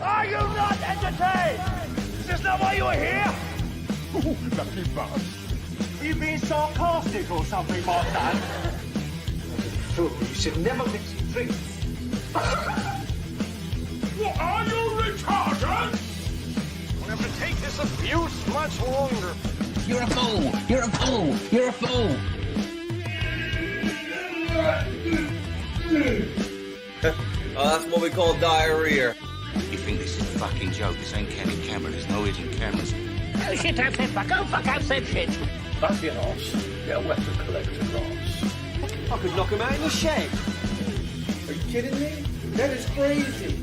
Are you not entertained? Is this not why you are here? Ooh, lucky bastard. Are you being sarcastic or something like that? You should never mix drinks. What are you retarded? We'll have to take this abuse much longer. You're a fool! You're a fool! You're a fool! Oh, that's what we call diarrhea. You think this is a fucking joke? This ain't Kenny camera. There's no hidden cameras. Oh shit, I've said fuck. Oh fuck, I've said shit. That's your horse. Get a weapon collector horse. I could knock him out in the shed. Are you kidding me? That is crazy.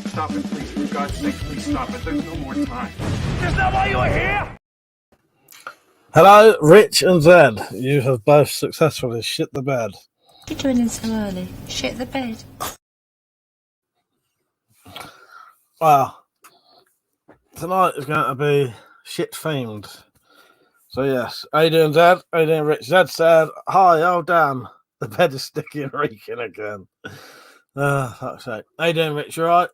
Stop it, please. For God's sake, please stop it. There's no more time. Is this not why you are here? Hello, Rich and Zed. You have both successfully shit the bed. What are you doing in so early? Shit the bed. Well, tonight is going to be shit themed. So yes, how you doing, Zed? How you doing, Rich? Zed said, "Hi, oh damn, the bed is sticky and reeking again." Fuck's sake. How you doing, Rich? You alright?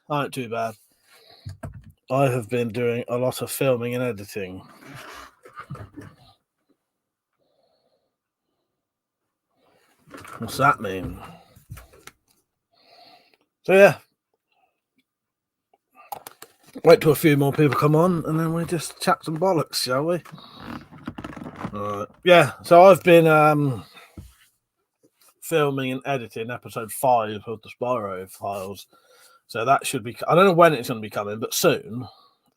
Not too bad. I have been doing a lot of filming and editing. What's that mean? So yeah, wait till a few more people come on, and then we just chat some bollocks, shall we? Alright. Yeah. So I've been filming and editing episode 5 of the Spyro Files. So that should be. I don't know when it's going to be coming, but soon.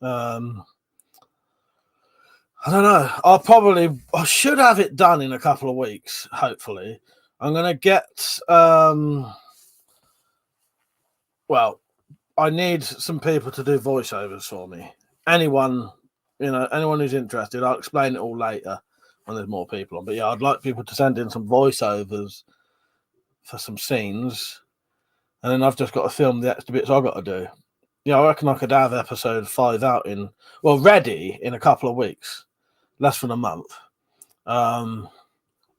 I don't know. I should have it done in a couple of weeks, hopefully. I'm going to get, well, I need some people to do voiceovers for me. Anyone who's interested, I'll explain it all later when there's more people on. But yeah, I'd like people to send in some voiceovers for some scenes. And then I've just got to film the extra bits I've got to do. Yeah, I reckon I could have episode 5 out ready in a couple of weeks. Less than a month.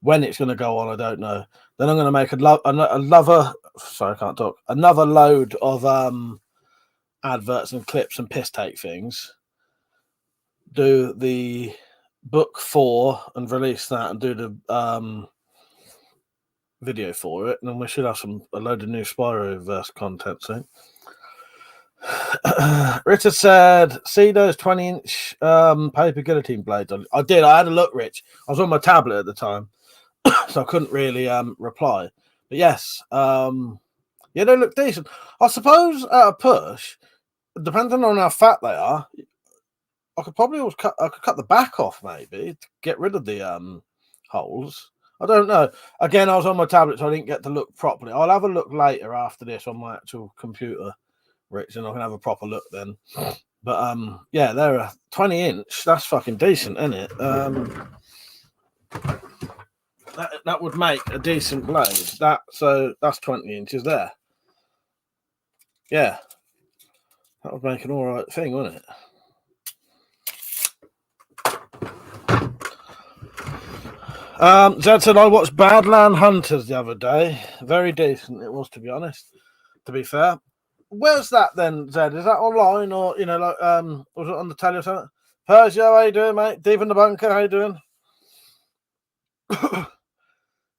When it's going to go on, I don't know. Then I'm going to make another load of adverts and clips and piss take things. Do the book 4 and release that, and do the video for it, and then we should have a load of new Spyroverse content soon. Richard said, "See those 20-inch paper guillotine blades?" I did. I had a look, Rich. I was on my tablet at the time, so I couldn't really reply. But yes, yeah, they look decent. I suppose at a push, depending on how fat they are, I could probably cut the back off maybe to get rid of the holes. I don't know. Again, I was on my tablet, so I didn't get to look properly. I'll have a look later after this on my actual computer, Rich, and I can have a proper look then. But yeah, they're a 20-inch. That's fucking decent, isn't it? That would make a decent blade. So that's 20 inches there. Yeah, that would make an all right thing, wouldn't it? Zed said, "I watched Badland Hunters the other day. Very decent it was, to be honest. To be fair, where's that then, Zed? Is that online, or was it on the telly or something? Persia, how you doing, mate? Deep in the bunker, how you doing?" Deep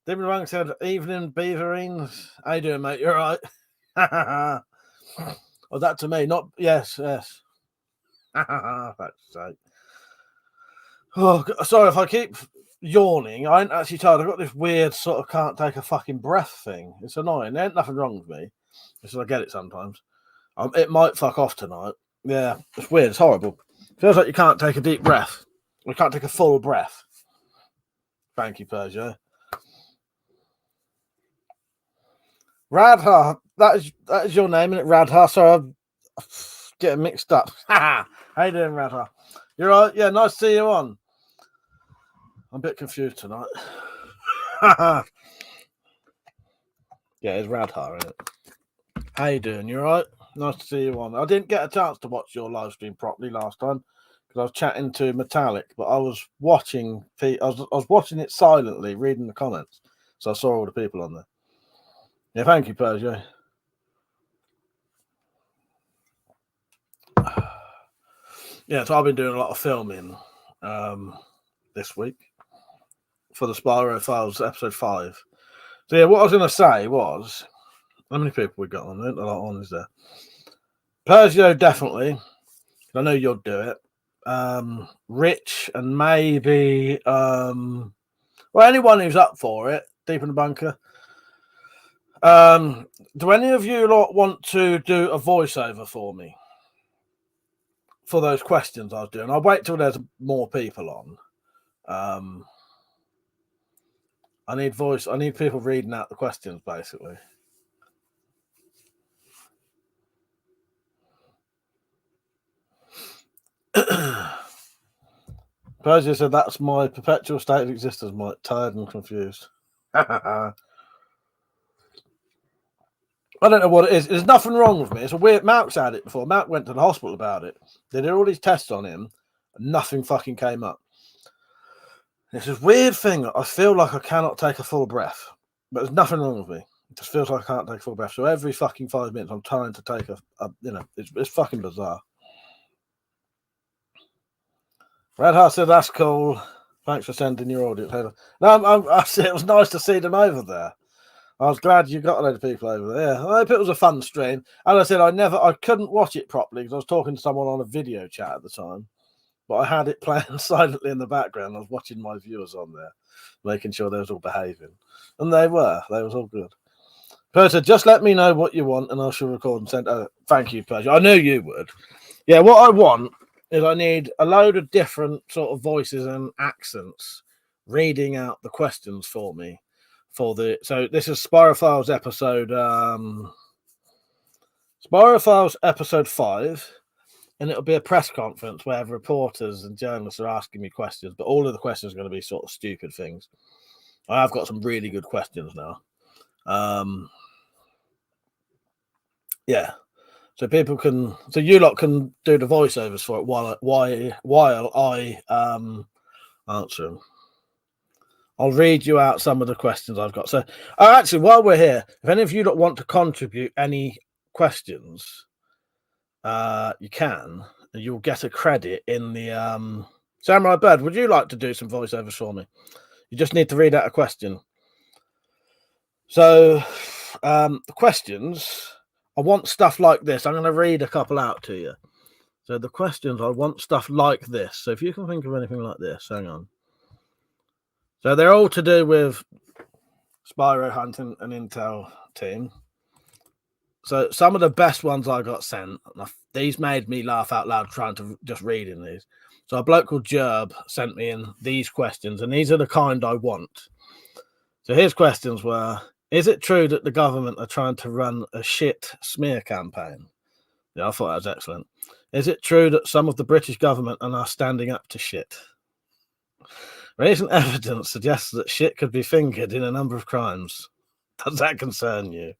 in the bunker said, "Evening, Beaverines. How you doing, mate? You're right." Oh, that to me, not yes. That's right. Oh, sorry if I keep yawning. I ain't actually tired. I've got this weird sort of can't take a fucking breath thing. It's annoying. There ain't nothing wrong with me. It's just I get it sometimes. It might fuck off tonight. Yeah, it's weird. It's horrible. Feels like you can't take a deep breath. You can't take a full breath. Thank you, Persia. Radha, that is your name, isn't it? Radha. Sorry, I'm getting mixed up. How you doing, Radha? You're right. Yeah, nice to see you on. I'm a bit confused tonight. Yeah, it's Radha, isn't it? How you doing? You right? Nice to see you on. I didn't get a chance to watch your live stream properly last time because I was chatting to Metallic, but I was watching. I was watching it silently, reading the comments, so I saw all the people on there. Yeah, thank you, Persia. Yeah, so I've been doing a lot of filming this week for the Spyro Files episode 5. So yeah, what I was going to say was, how many people we got on? A lot on, is there? Persia, definitely. I know you'll do it. Rich and maybe well, anyone who's up for it, Deep in the Bunker. Do any of you lot want to do a voiceover for me for those questions I was doing? I'll wait till there's more people on. I need people reading out the questions, basically. Persia said that's my perpetual state of existence, Mike. Tired and confused. I don't know what it is. There's nothing wrong with me. It's a weird. Mark's had it before. Mark went to the hospital about it. They did all these tests on him, and nothing fucking came up. It's this weird thing. I feel like I cannot take a full breath, but there's nothing wrong with me. It just feels like I can't take a full breath. So every fucking 5 minutes, I'm trying to take it's fucking bizarre. Red Heart said that's cool. Thanks for sending your audience over. No, I said it was nice to see them over there. I was glad you got a load of people over there. I hope it was a fun stream. And I said I couldn't watch it properly because I was talking to someone on a video chat at the time. But I had it playing silently in the background. I was watching my viewers on there, making sure they was all behaving. And they were. They was all good. Persia, just let me know what you want and I shall record and send. Thank you, Persia. I knew you would. Yeah, what I want is I need a load of different sort of voices and accents reading out the questions for me. So this is Spyro Files episode episode 5, and it'll be a press conference where reporters and journalists are asking me questions, but all of the questions are going to be sort of stupid things. I've got some really good questions now. Yeah. So you lot can do the voiceovers for it while I answer them. I'll read you out some of the questions I've got. So, actually, while we're here, if any of you don't want to contribute any questions, you can, and you'll get a credit in the Samurai Bird. Would you like to do some voiceovers for me? You just need to read out a question. So, the questions, I want stuff like this. I'm going to read a couple out to you. So, the questions, I want stuff like this. So, if you can think of anything like this, hang on. So they're all to do with Spyro hunting and Intel team. So some of the best ones I got sent, these made me laugh out loud trying to just reading these. So a bloke called Jerb sent me in these questions, and these are the kind I want. So his questions were, is it true that the government are trying to run a shit smear campaign? Yeah, I thought that was excellent. Is it true that some of the British government are now standing up to shit? Recent evidence suggests that shit could be fingered in a number of crimes. Does that concern you?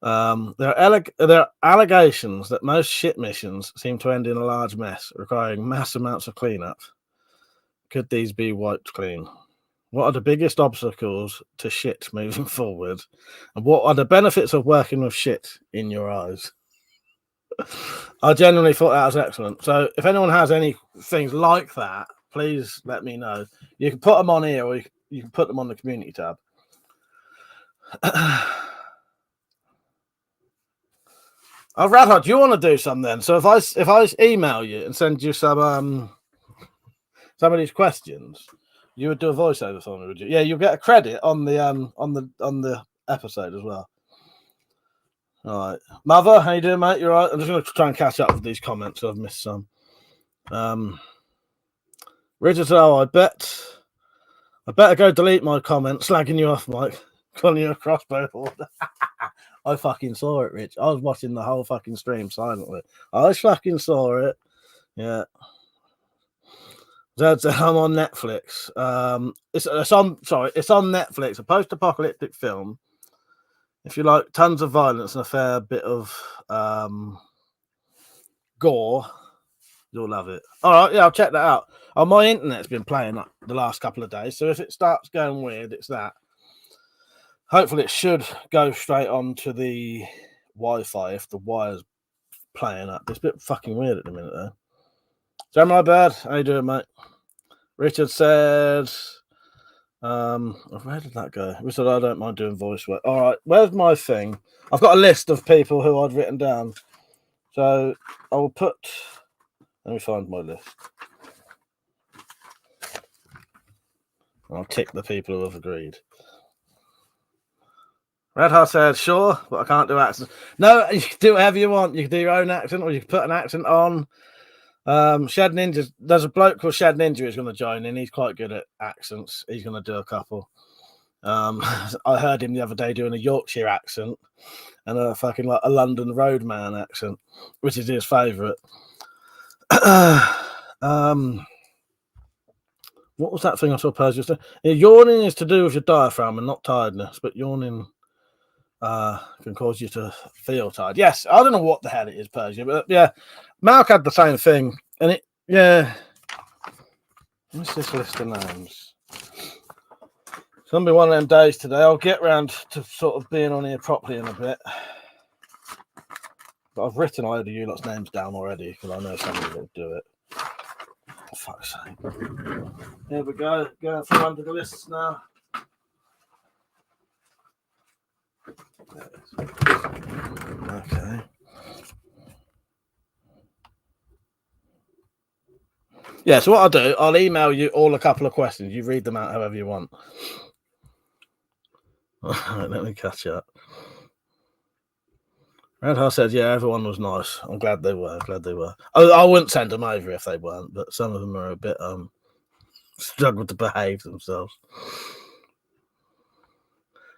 There are allegations that most shit missions seem to end in a large mess, requiring mass amounts of cleanup. Could these be wiped clean? What are the biggest obstacles to shit moving forward? And what are the benefits of working with shit in your eyes? I genuinely thought that was excellent. So if anyone has any things like that, please let me know. You can put them on here, or you can put them on the community tab. Oh, Radhard, do you want to do some then? So if I email you and send you some of these questions, you would do a voiceover for me, would you? Yeah, you'll get a credit on the episode as well. All right, Mother, how you doing, mate? You all right? I'm just going to try and catch up with these comments. So I've missed some. Richard, I better go delete my comment slagging you off, Mike, calling you a crossbow holder. I fucking saw it, Rich. I was watching the whole fucking stream silently. I fucking saw it. Yeah. I'm on Netflix. It's on Netflix. A post-apocalyptic film. If you like tons of violence and a fair bit of gore, You'll love it. All right, yeah, I'll check that out. Oh, my internet's been playing up the last couple of days, so if it starts going weird, it's that. Hopefully, it should go straight on to the Wi-Fi if the wire's playing up. It's a bit fucking weird at the minute, though. Samurai Bird, how you doing, mate? Richard said, where did that go? We said I don't mind doing voice work. All right, where's my thing? I've got a list of people who I'd written down, so I will put. Let me find my list. I'll tick the people who have agreed. Red Heart said, sure, but I can't do accents. No, you can do whatever you want. You can do your own accent, or you can put an accent on. Shad Ninja, there's a bloke called Shad Ninja who's going to join in. He's quite good at accents. He's going to do a couple. I heard him the other day doing a Yorkshire accent and a fucking like a London roadman accent, which is his favourite. What was that thing I saw Persia say? Yeah, yawning is to do with your diaphragm and not tiredness, but yawning can cause you to feel tired. Yes, I don't know what the hell it is, Persia, but yeah, Mark had the same thing, and it, yeah. What's this list of names? It's gonna be one of them days today. I'll get round to sort of being on here properly in a bit. But I've written a load of you lot's names down already because I know somebody will do it. For fuck's sake. Here we go. Going through under the lists now. Okay. Yeah, so what I'll do, I'll email you all a couple of questions. You read them out however you want. All right, let me catch up. Red Heart said, yeah, everyone was nice. I'm glad they were. I wouldn't send them over if they weren't, but some of them are a bit struggled to behave themselves.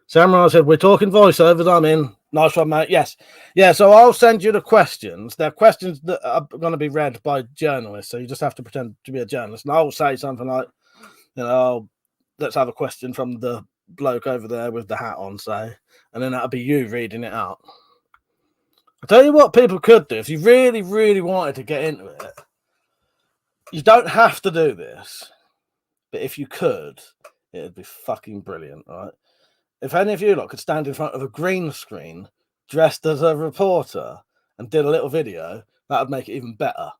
Samurai said, we're talking voiceovers. I'm in. Nice one, mate. Yes. Yeah, so I'll send you the questions. They're questions that are going to be read by journalists, so you just have to pretend to be a journalist. And I'll say something like, let's have a question from the bloke over there with the hat on, say, and then that'll be you reading it out. I'll tell you what people could do if you really, really wanted to get into it. You don't have to do this, but if you could, it'd be fucking brilliant, right? If any of you lot could stand in front of a green screen dressed as a reporter and did a little video, that would make it even better.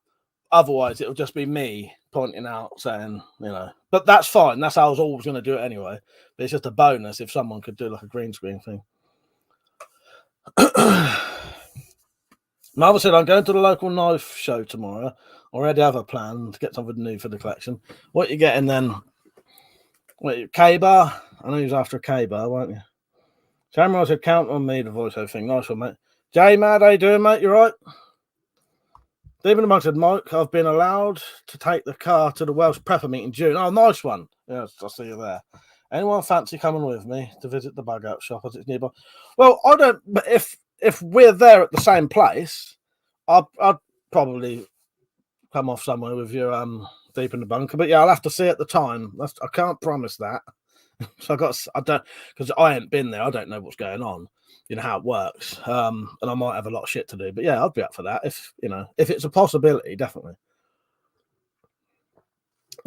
Otherwise, it'll just be me pointing out, saying, but that's fine. That's how I was always going to do it anyway. But it's just a bonus if someone could do like a green screen thing. Marvel said, I'm going to the local knife show tomorrow. Already have a plan to get something new for the collection. What are you getting then? Wait, K-bar? I know he was after a K-bar, weren't you? Samurai said, count on me, the voiceover thing. Nice one, mate. J-Mad, how you doing, mate? You right? Demon Among said, Mike, I've been allowed to take the car to the Welsh Prepper meet in June. Oh, nice one. Yes, I'll see you there. Anyone fancy coming with me to visit the bug out shop as it's nearby? Well, I don't, but if we're there at the same place, I'd probably come off somewhere with you deep in the bunker. But yeah, I'll have to see at the time. I can't promise that. So I don't, because I ain't been there. I don't know what's going on. You know how it works. And I might have a lot of shit to do. But yeah, I'd be up for that if it's a possibility, definitely.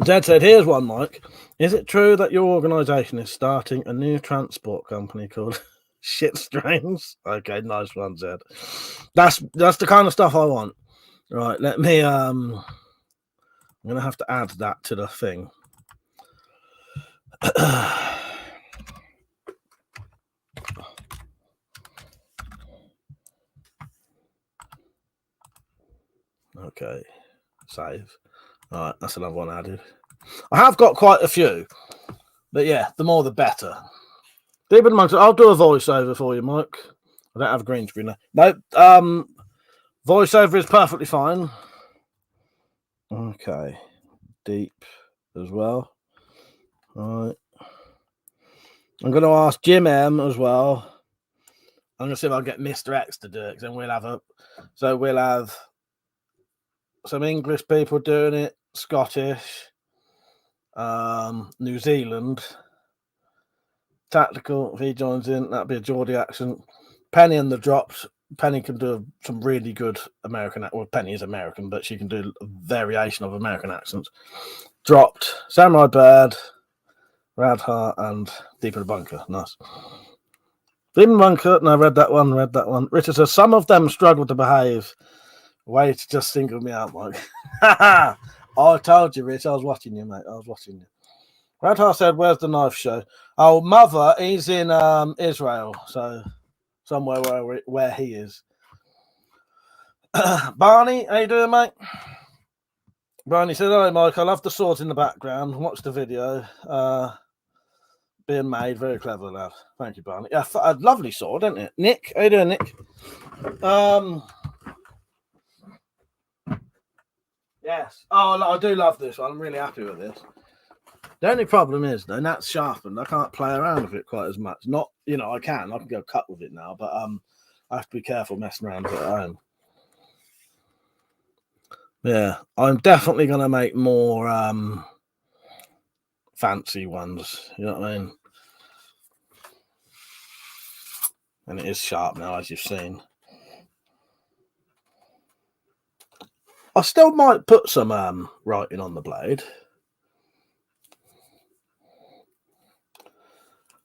Zed said, here's one, Mike. Is it true that your organisation is starting a new transport company called Shit Strains? Okay, nice one, Zed. That's the kind of stuff I want. Right, let me I'm gonna have to add that to the thing. Okay, save. All right, that's another one added. I have got quite a few, but yeah, the more the better. Deep in the months, I'll do a voiceover for you, Mike. I don't have a green screen now. No, voiceover is perfectly fine. Okay, deep as well. All right. I'm going to ask Jim M as well. I'm going to see if I can get Mr. X to do it, because then we'll have some English people doing it, Scottish, New Zealand, tactical. If he joins in, that'd be a Geordie accent. Penny and the Drops Penny can do some really good American. Well, Penny is American, but she can do a variation of American accents. Dropped Samurai Bird, Radheart, and Deep in the Bunker. Nice. Deep in the Bunker. No, read that one. Richard says some of them struggle to behave. Way to just single me out, Mike. I told you, Rich. I was watching you, mate. I was watching you. Radheart said, "Where's the knife show?" Oh, Mother, he's in Israel, so somewhere where he is. Barney, how you doing, mate? Barney said, "Hello, Mike. I love the sword in the background. Watch the video. Being made, very clever, lad. Thank you, Barney. Yeah, a lovely sword, isn't it? Nick, how you doing, Nick? Yes. Oh, I do love this one. I'm really happy with this. The only problem is, though, that's sharpened. I can't play around with it quite as much. Not, I can go cut with it now, but I have to be careful messing around with it at home. Yeah, I'm definitely going to make more fancy ones. You know what I mean? And it is sharp now, as you've seen. I still might put some writing on the blade.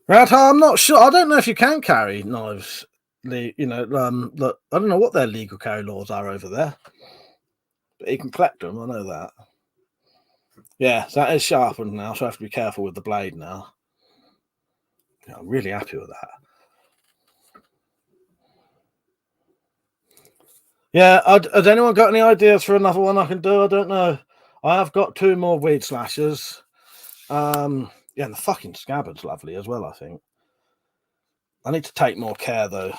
Right, I'm not sure. I don't know if you can carry knives. Look, I don't know what their legal carry laws are over there, but you can collect them. I know that. Yeah, so that is sharpened now, so I have to be careful with the blade now. Yeah, I'm really happy with that. Yeah, has anyone got any ideas for another one I can do? I don't know. I have got 2 more weed slashers. Yeah, and the fucking scabbard's lovely as well, I think. I need to take more care, though.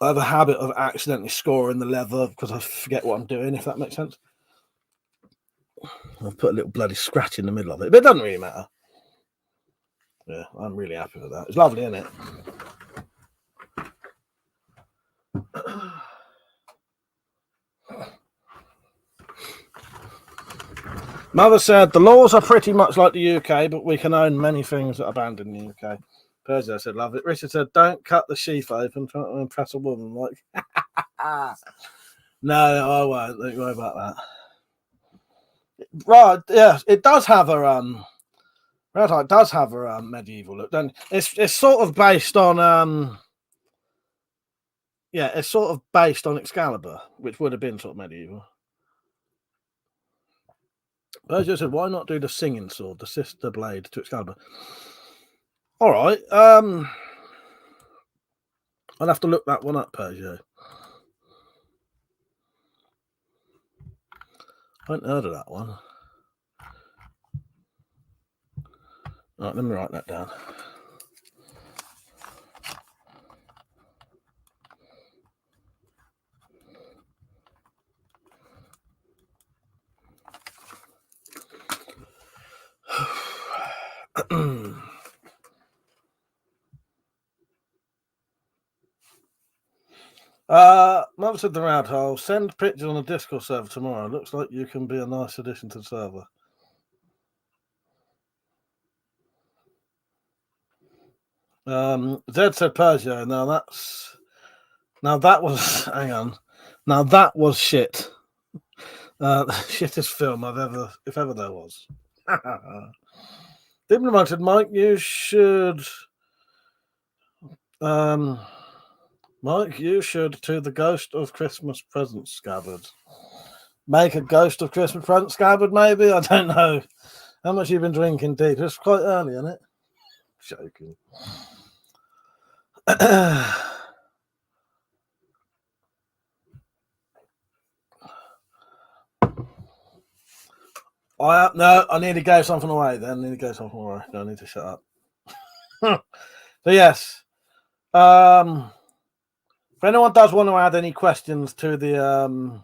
I have a habit of accidentally scoring the leather because I forget what I'm doing, if that makes sense. I've put a little bloody scratch in the middle of it, but it doesn't really matter. Yeah, I'm really happy with that. It's lovely, isn't it? Mother said, the laws are pretty much like the UK, but we can own many things that are banned in the UK. Persia said, love it. Richard said, don't cut the sheath open, trying to impress a woman. Like, no, I won't. Don't worry about that. Right, yeah, it does have a it does have a medieval look. Then it's sort of based on it's sort of based on Excalibur, which would have been sort of medieval. Persia said, why not do the singing sword, the sister blade to Excalibur? All right. I'll have to look that one up, Persia. I hadn't heard of that one. All right, let me write that down. Mother said the round hole. Send pictures on the Discord server tomorrow. Looks like you can be a nice addition to the server. Zed said Persia. Now that was hang on. Now that was shit. The shittest film if ever there was. Diplomat said, Mike, you should to the Ghost of Christmas Present scabbard. Make a Ghost of Christmas Present scabbard, maybe? I don't know. How much you've been drinking, Deep? It's quite early, isn't it? Joking. I need to go something away then. I need to shut up. So yes. If anyone does want to add any questions to the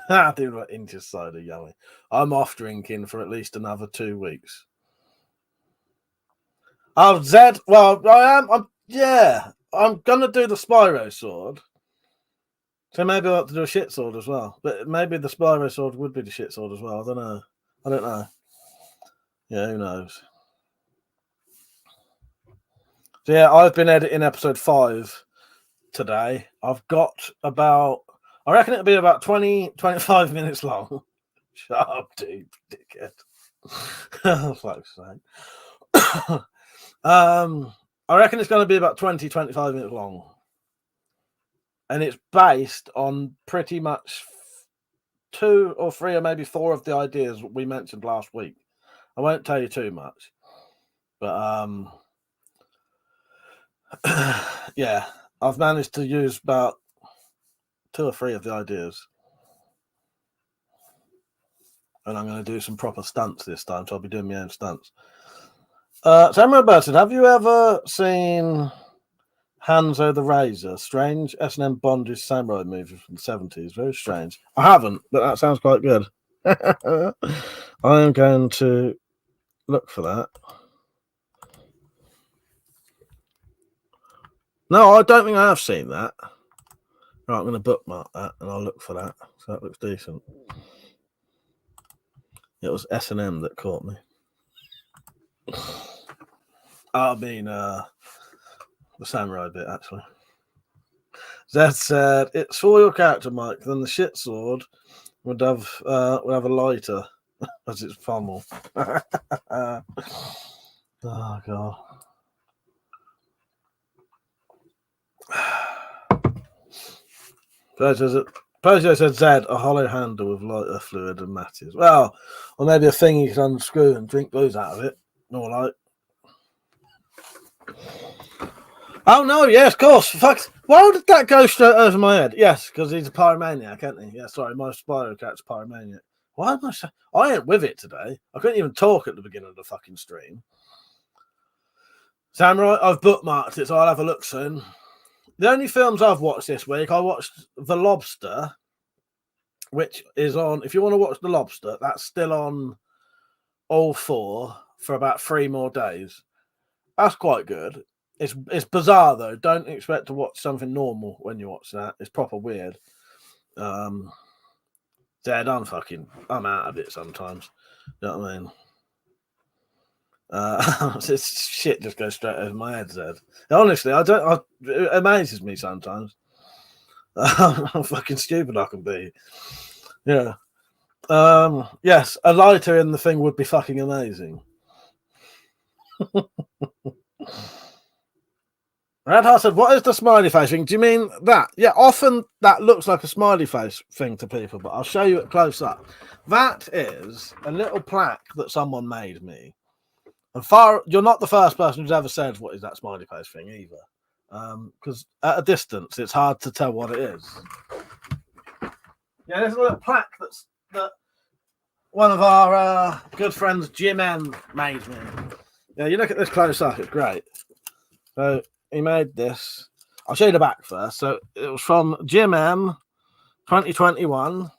I do like inches cider yummy. I'm off drinking for at least another 2 weeks. Oh, Zed. Well, I'm gonna do the Spyro sword. So maybe I'll have to do a shit sword as well. But maybe the Spyro sword would be the shit sword as well. I don't know. Yeah, who knows? So yeah, I've been editing episode 5 today. I've got about, I reckon it'll be about 20-25 minutes long. Shut up, dude, dickhead. Fuck's sake. I reckon it's going to be about 20-25 minutes long. And it's based on pretty much 2 or 3 or maybe 4 of the ideas we mentioned last week. I won't tell you too much. But yeah, I've managed to use about 2 or 3 of the ideas. And I'm going to do some proper stunts this time, so I'll be doing my own stunts. Samurai Burton, have you ever seen Hanzo the Razor? Strange S&M bondage samurai movie from the 70s. Very strange. I haven't, but that sounds quite good. I am going to look for that. No, I don't think I have seen that. Right, I'm going to bookmark that and I'll look for that. So that looks decent. It was S&M that caught me. I mean, the samurai bit, actually. Zed said, it's for your character, Mike. Then the shit sword would have a lighter as its pommel. Oh, God. Pojo said, Zed, a hollow handle with lighter fluid and matches. Well, or maybe a thing you can unscrew and drink booze out of it. More like. Oh, no, yes, of course. Fuck. Why did that go straight over my head? Yes, because he's a pyromaniac, isn't he? Yeah, sorry, my Spyro cat's pyromaniac. Why am I ain't with it today. I couldn't even talk at the beginning of the fucking stream. Samurai, I've bookmarked it, so I'll have a look soon. The only films I've watched this week, I watched The Lobster, which is on, if you want to watch The Lobster, that's still on all 4 for about 3 more days. That's quite good. It's bizarre though. Don't expect to watch something normal when you watch that. It's proper weird. Zed, I'm out of it sometimes. You know what I mean? This shit just goes straight over my head, Zed. Honestly, it amazes me sometimes. How fucking stupid I can be. Yeah. Yes, a lighter in the thing would be fucking amazing. Radhar said, what is the smiley face thing? Do you mean that? Yeah, often that looks like a smiley face thing to people, but I'll show you it close up. That is a little plaque that someone made me. And you're not the first person who's ever said, what is that smiley face thing either. Because at a distance, it's hard to tell what it is. Yeah, there's a little plaque that one of our good friends, Jim M, made me. Yeah, you look at this close up, it's great. So he made this. I'll show you the back first. So it was from Jim M, 2021.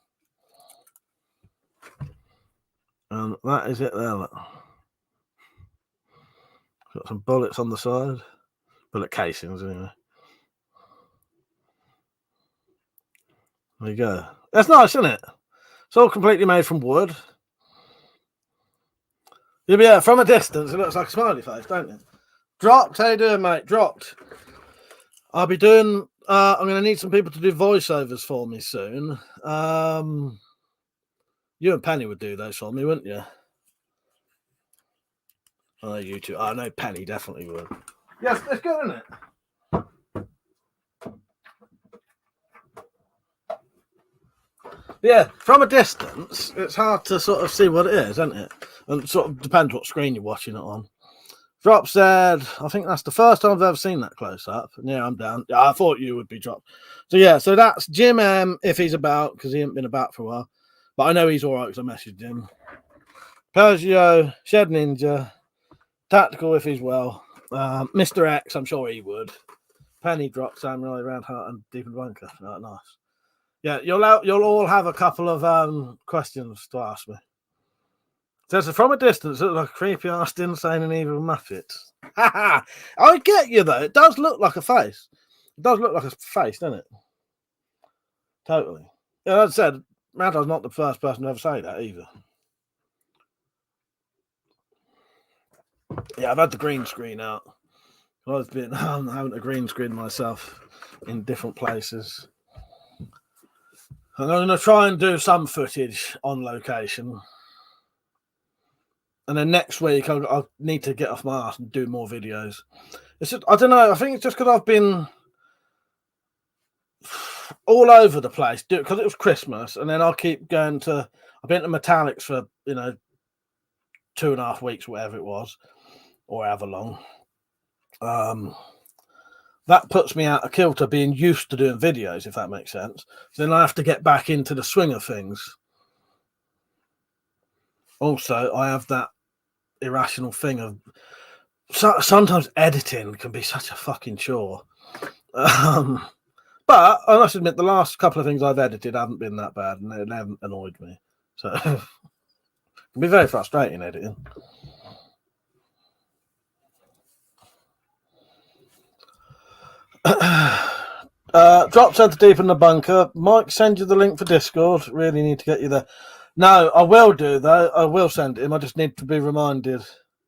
And that is it there. Look. Got some bullets on the side. Bullet casings, anyway. There you go. That's nice, isn't it? It's all completely made from wood. Yeah, from a distance, it looks like a smiley face, don't it? Dropped. How you doing, mate? Dropped. I'll be doing. I'm going to need some people to do voiceovers for me soon. You and Penny would do those for me, wouldn't you? I know you two. I know Penny definitely would. Yes, it's good, isn't it? Yeah, from a distance, it's hard to sort of see what it is, isn't it? And it sort of depends what screen you're watching it on. Drop said, I think that's the first time I've ever seen that close up. And yeah, I'm down. Yeah, I thought you would be dropped. So yeah, so that's Jim M if he's about, because he hasn't been about for a while. But I know he's all right because I messaged him. Pergio, Shed Ninja, Tactical if he's well. Mr. X, I'm sure he would. Penny dropped Samurai, Roundheart, and Deep and Bunker. Oh, nice. Yeah, you'll all have a couple of questions to ask me. So from a distance, it looks like a creepy ass, insane, and evil Muppet. I get you though. It does look like a face. It does look like a face, doesn't it? Totally. Yeah, as I said, Radhar's not the first person to ever say that either. Yeah, I've had the green screen out I've been having to green screen myself in different places. I'm going to try and do some footage on location. And then next week, I'll need to get off my ass and do more videos. It's just, I don't know. I think it's just because I've been all over the place because it was Christmas, and then I'll keep going to. I've been to Metallics for 2.5 weeks, whatever it was, or however long. That puts me out of kilter being used to doing videos, if that makes sense. So then I have to get back into the swing of things. Also, I have that irrational thing of sometimes editing can be such a fucking chore. But I must admit, the last couple of things I've edited haven't been that bad, and they haven't annoyed me. So it can be very frustrating editing. Drop center deep in the bunker. Mike, send you the link for Discord. Really need to get you there. No, I will do though. I will send him. I just need to be reminded,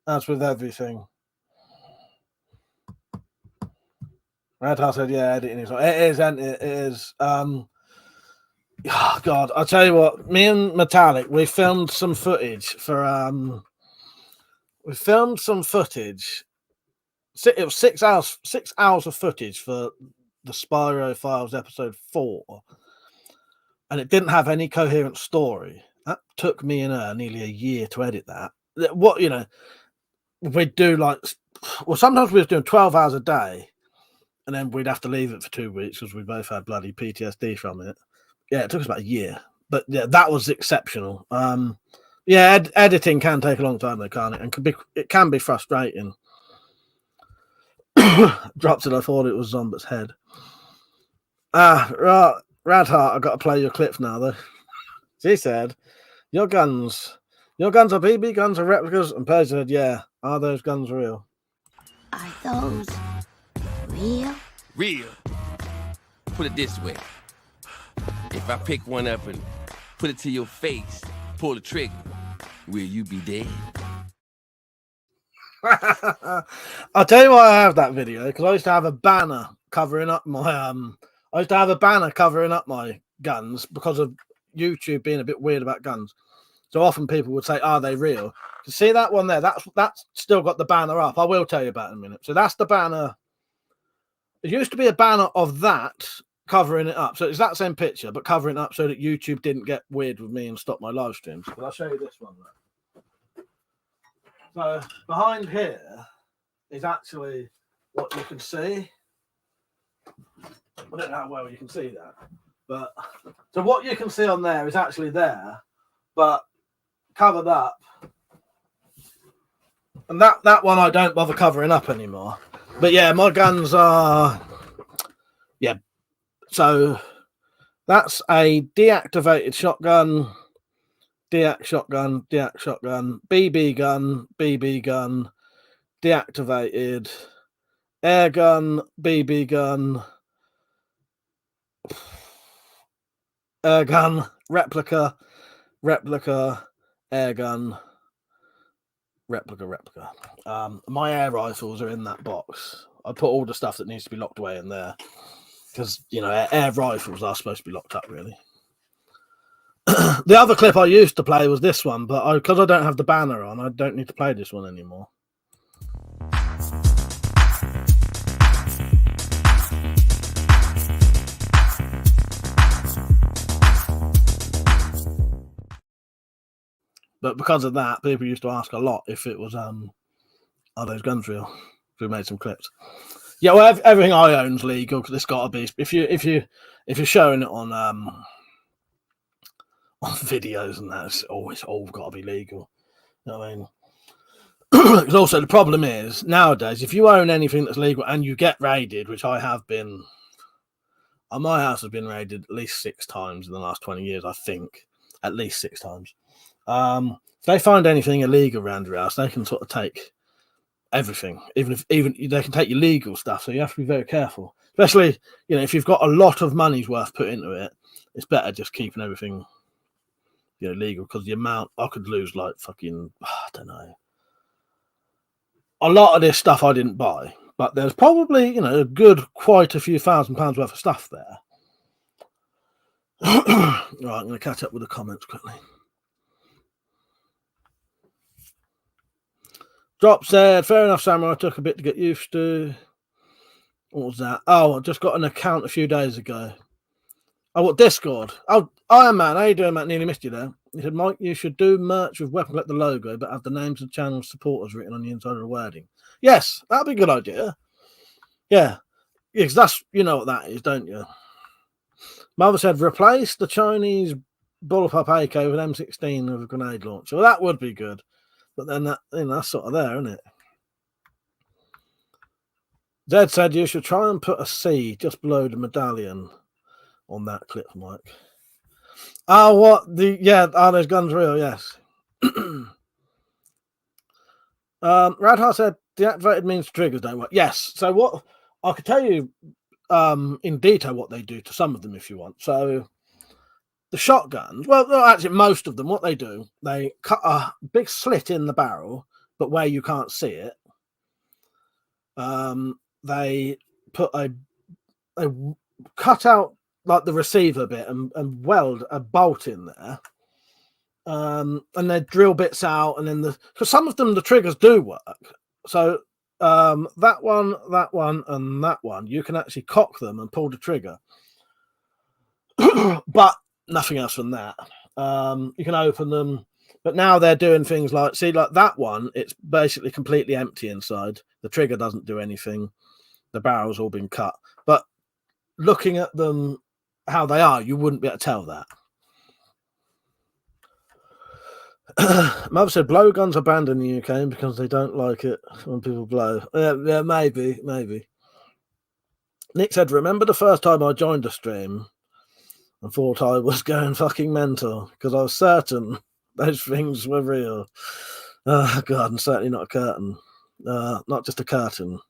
as with everything. Red Heart said, "Yeah, editing is. It is, and it is." Oh God, I'll tell you what. Me and Metallic, we filmed some footage for. We filmed some footage. It was 6 hours. 6 hours of footage for the Spyro Files episode 4, and it didn't have any coherent story. That took me and nearly a year to edit that. What we'd do sometimes we was doing 12 hours a day, and then we'd have to leave it for 2 weeks because we both had bloody PTSD from it. Yeah, it took us about a year, but yeah, that was exceptional. Editing can take a long time though, can't it? And it can be frustrating. Dropped it. I thought it was Zombat's head. Right, Radheart, I've got to play your clip now though. She said, Your guns are BB guns or replicas?" And Paige said, "Yeah. Are those guns real?" Are those real? Real. Put it this way. If I pick one up and put it to your face, pull the trigger, will you be dead? I'll tell you why I have that video, because I used to have a banner covering up my guns because of YouTube being a bit weird about guns. So often people would say, "Are they real?" You see that one there? That's still got the banner up. I will tell you about it in a minute. So that's the banner. It used to be a banner of that covering it up. So it's that same picture, but covering it up so that YouTube didn't get weird with me and stop my live streams. But I'll show you this one. So behind here is actually what you can see. I don't know how well you can see that, but so what you can see on there is actually there, but covered up. And that one I don't bother covering up anymore. But yeah, my guns are, yeah. So that's a deactivated shotgun, deact shotgun, BB gun, deactivated, air gun, BB gun, air gun, replica, air gun, replica. My air rifles are in that box. I put all the stuff that needs to be locked away in there because air rifles are supposed to be locked up, really. The other clip I used to play was this one, but because I don't have the banner on, I don't need to play this one anymore. But because of that, people used to ask a lot if it was are those guns real? We made some clips. Yeah, well, everything I own's legal because it's got to be. If you're showing it on videos and that, it's always all got to be legal. You know what I mean? Because also the problem is nowadays, if you own anything that's legal and you get raided, which I have been, my house has been raided at least 6 times in the last 20 years, I think, at least 6 times. If they find anything illegal around your house, they can sort of take everything, even they can take your legal stuff. So you have to be very careful, especially if you've got a lot of money's worth put into it. It's better just keeping everything legal, because the amount I could lose, like fucking, I don't know. A lot of this stuff I didn't buy, But there's probably, you know, a good quite a few £1,000 worth of stuff there. Right, I'm going to catch up with the comments quickly. Drop said, fair enough, Samurai. Took a bit to get used to. What was that? Oh, I just got an account a few days ago. Oh, what, Discord? Oh, Iron Man. How you doing, Matt? Nearly missed you there. He said, Mike, you should do merch with WeaponCollector logo, but have the names of channel supporters written on the inside of the wording. Yes, that'd be a good idea. Yeah. Because that's, you know what that is, don't you? Mother said, replace the Chinese bullpup AK with M16 with a grenade launcher. Well, that would be good. But then that, you know, that's sort of there, isn't it? Zed said you should try and put a C just below the medallion on that clip, Mike. Oh, what? Those guns real, yes. Radhar said deactivated means triggers don't work. Yes. So what I could tell you in detail what they do to some of them if you want. So the shotguns, well, actually most of them, what they do, they cut a big slit in the barrel, but where you can't see it. They put a cut out like the receiver bit and weld a bolt in there. And they drill bits out, and then for some of them the triggers do work. So that one, and that one, you can actually cock them and pull the trigger. But nothing else from that. You can open them, but now they're doing things like, see, like that one, it's basically completely empty inside. The trigger doesn't do anything. The barrel's all been cut. But looking at them, how they are, you wouldn't be able to tell that. Mother said blowguns are banned in the UK because they don't like it when people blow. Yeah, maybe. Nick said, remember the first time I joined a stream and thought I was going fucking mental because I was certain those things were real. Oh, God, and certainly not a curtain. Not just a curtain.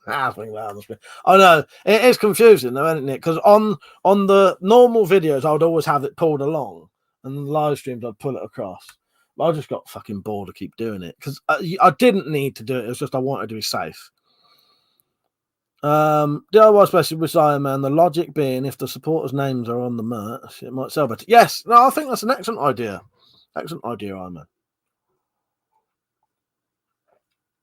I know it is confusing though, isn't it? Because on the normal videos, I would always have it pulled along, and the live streams I'd pull it across. But I just got fucking bored to keep doing it because I didn't need to do it. It was just I wanted to be safe. DIY especially with Iron Man. The logic being, if the supporters' names are on the merch, it might sell better. Yes, no, I think that's an excellent idea. Excellent idea, Iron Man.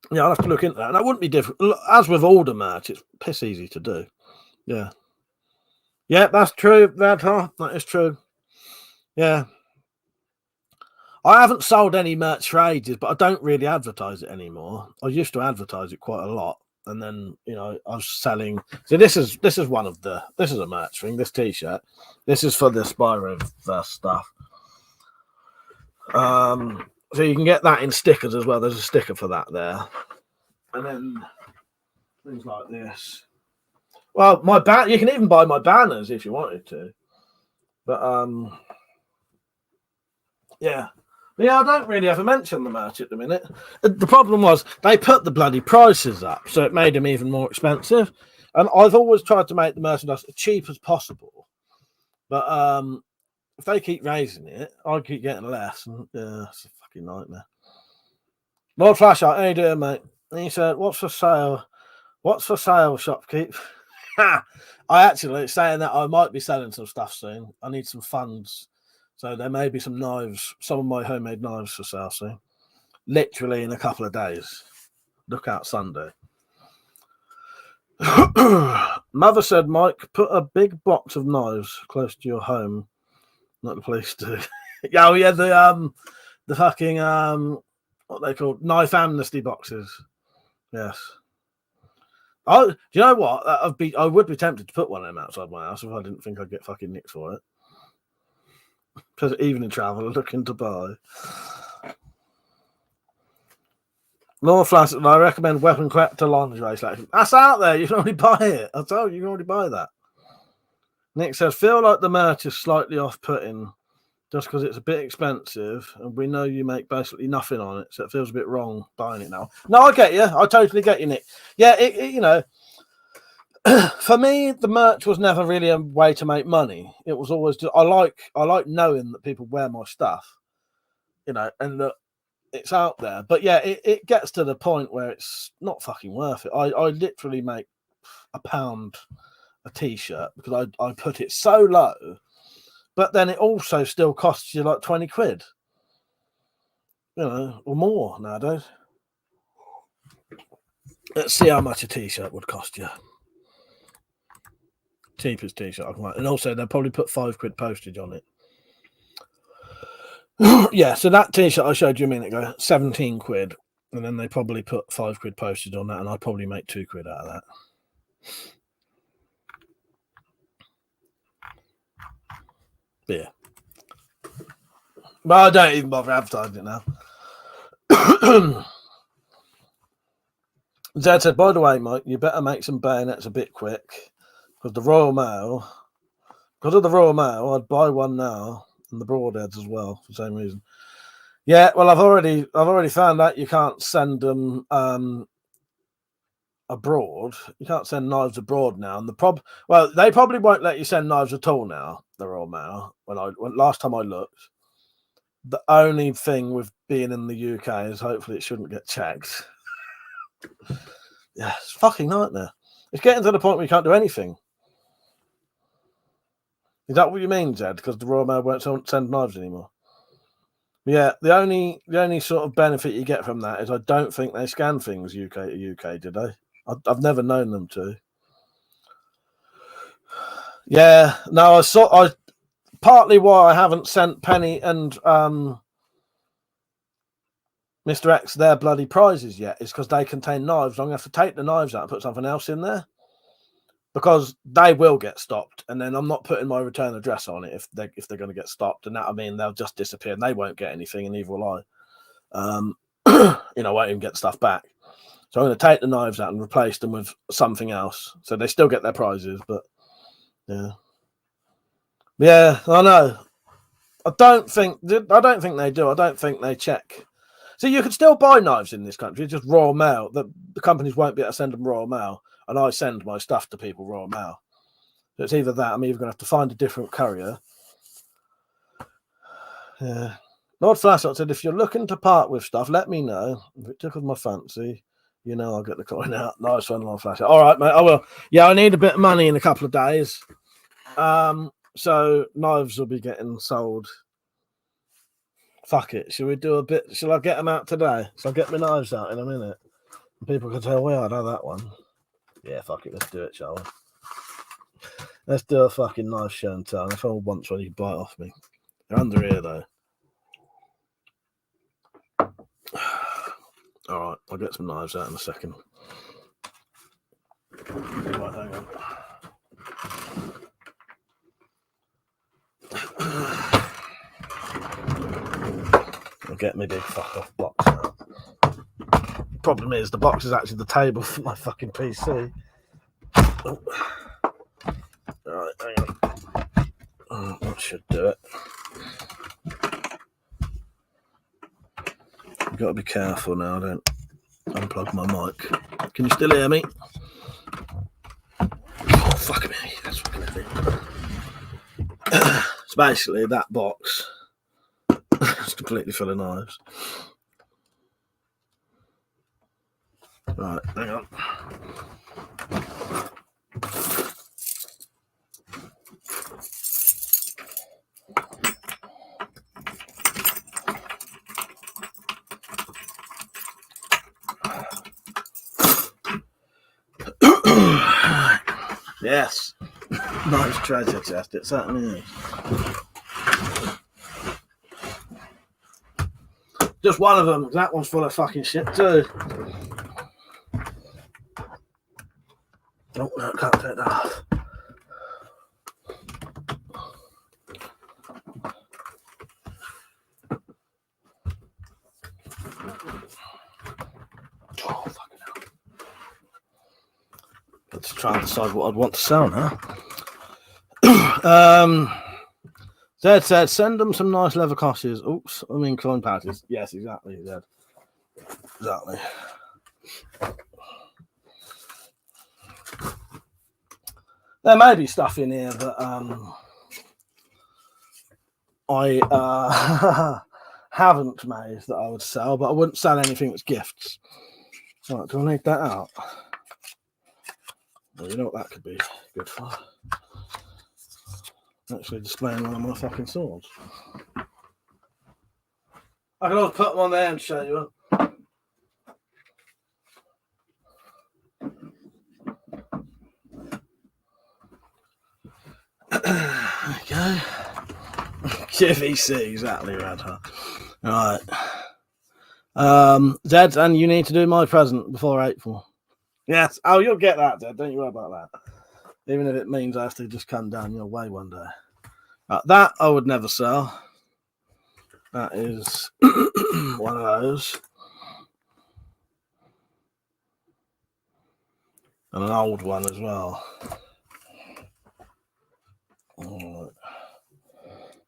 Yeah, I'll have to look into that. And that wouldn't be difficult. As with all the merch, it's piss easy to do. Yeah. Yeah, that's true. That is true. Yeah. I haven't sold any merch for ages, but I don't really advertise it anymore. I used to advertise it quite a lot. And then, you know, I was selling. So this is one of the, this is a merch thing, this t-shirt. This is for the Spyro stuff. So you can get that in stickers as well. There's a sticker for that there. And then things like this. Well, you can even buy my banners if you wanted to. But yeah. But yeah, I don't really ever mention the merch at the minute. The problem was they put the bloody prices up, so it made them even more expensive. And I've always tried to make the merchandise as cheap as possible. But if they keep raising it, I keep getting less. And it's a fucking nightmare. Lord Flashlight, how you doing, mate? And he said, what's for sale? What's for sale, shopkeep? I actually saying that I might be selling some stuff soon. I need some funds. So there may be some knives, some of my homemade knives for sale soon. Literally in a couple of days. Look out Sunday. Mother said, Mike, put a big box of knives close to your home. Not the police do. Yeah, yeah, the fucking what they called knife amnesty boxes. Yes. Oh, do you know what? I would be tempted to put one of them outside my house if I didn't think I'd get fucking nicked for it. Because evening travel, looking to buy. Law Flash, I recommend WeaponCollector lingerie selection. That's out there. You can already buy it. I told you can already buy that. Nick says, feel like the merch is slightly off-putting just because it's a bit expensive and we know you make basically nothing on it, so it feels a bit wrong buying it now. No, I get you. I totally get you, Nick. Yeah, you know, for me, the merch was never really a way to make money. It was always just, I like knowing that people wear my stuff, you know, and that it's out there. But yeah, it gets to the point where it's not fucking worth it. I literally make £1 a t-shirt because I put it so low, but then it also still costs you like 20 quid, you know, or more nowadays. Let's see how much a t-shirt would cost you. Cheapest t-shirt I can buy. And also they'll probably put 5 quid postage on it. Yeah, so that t-shirt I showed you a minute ago, 17 quid, and then they probably put 5 quid postage on that, and I'd probably make 2 quid out of that. Yeah. But I don't even bother advertising it now. Zed said, by the way, Mike, you better make some bayonets a bit quick, because of the Royal Mail, I'd buy one now, and the broadheads as well, for the same reason. Yeah, well, I've already found out you can't send them abroad. You can't send knives abroad now. And well, they probably won't let you send knives at all now, the Royal Mail. When last time I looked, the only thing with being in the UK is hopefully it shouldn't get checked. Yeah, it's a fucking nightmare. It's getting to the point where you can't do anything. Is that what you mean, Zed? Because the Royal Mail won't send knives anymore? Yeah, the only sort of benefit you get from that is I don't think they scan things UK to UK, did they? I've never known them to. Yeah, no, I partly why I haven't sent Penny and Mr. X their bloody prizes yet is because they contain knives. I'm going to have to take the knives out and put something else in there because they will get stopped, and then I'm not putting my return address on it if they're going to get stopped, and that, I mean, they'll just disappear and they won't get anything, and neither will I. You know, I won't even get stuff back. So I'm going to take the knives out and replace them with something else, so they still get their prizes. But yeah, I know. I don't think they do. I don't think they check. So you can still buy knives in this country, just Royal Mail. The companies won't be able to send them Royal Mail, and I send my stuff to people Royal Mail. So it's either that, I'm either going to have to find a different courier. Yeah. Lord Flashlight said, if you're looking to part with stuff, let me know. If it tickles my fancy, you know I'll get the coin out. Nice one, Lord Flashlight. All right, mate, I will. Yeah, I need a bit of money in a couple of days. So knives will be getting sold. Fuck it. Shall we do a bit? Shall I get them out today? Shall I get my knives out in a minute? And people can tell, well, I know that one. Yeah, fuck it. Let's do it, shall we? Let's do a fucking knife show and tell. If I want one, you can buy it off me. They're under here, though. All right, I'll get some knives out in a second. Right, hang on. I'll get my big fuck off box out. Problem is, the box is actually the table for my fucking PC. Oh. All right, hang on. Oh, that should do it. You've got to be careful now, don't unplug my mic. Can you still hear me? Oh, fuck me. That's fucking heavy. So basically, that box is completely full of knives. Right, hang on. Yes. Nice treasure chest, it certainly is. Just one of them. That one's full of fucking shit too. Oh, no, can't take that off. Oh, fucking hell. Let's try and decide what I'd want to sell now. Zed said, send them some nice leather crosses. Oops, I mean coin pouches. Yes, exactly, Zed. Exactly. There may be stuff in here that I haven't made that I would sell, but I wouldn't sell anything that's gifts. Right, do I need that out? Well, you know what that could be good for? Actually displaying one of my fucking swords. I can always put them on there and show you. Okay. QVC, exactly, Radha. Right. Zed, and you need to do my present before April. Yes. Oh, you'll get that, Zed. Don't you worry about that. Even if it means I have to just come down your way one day. That I would never sell. That is one of those. And an old one as well. Right.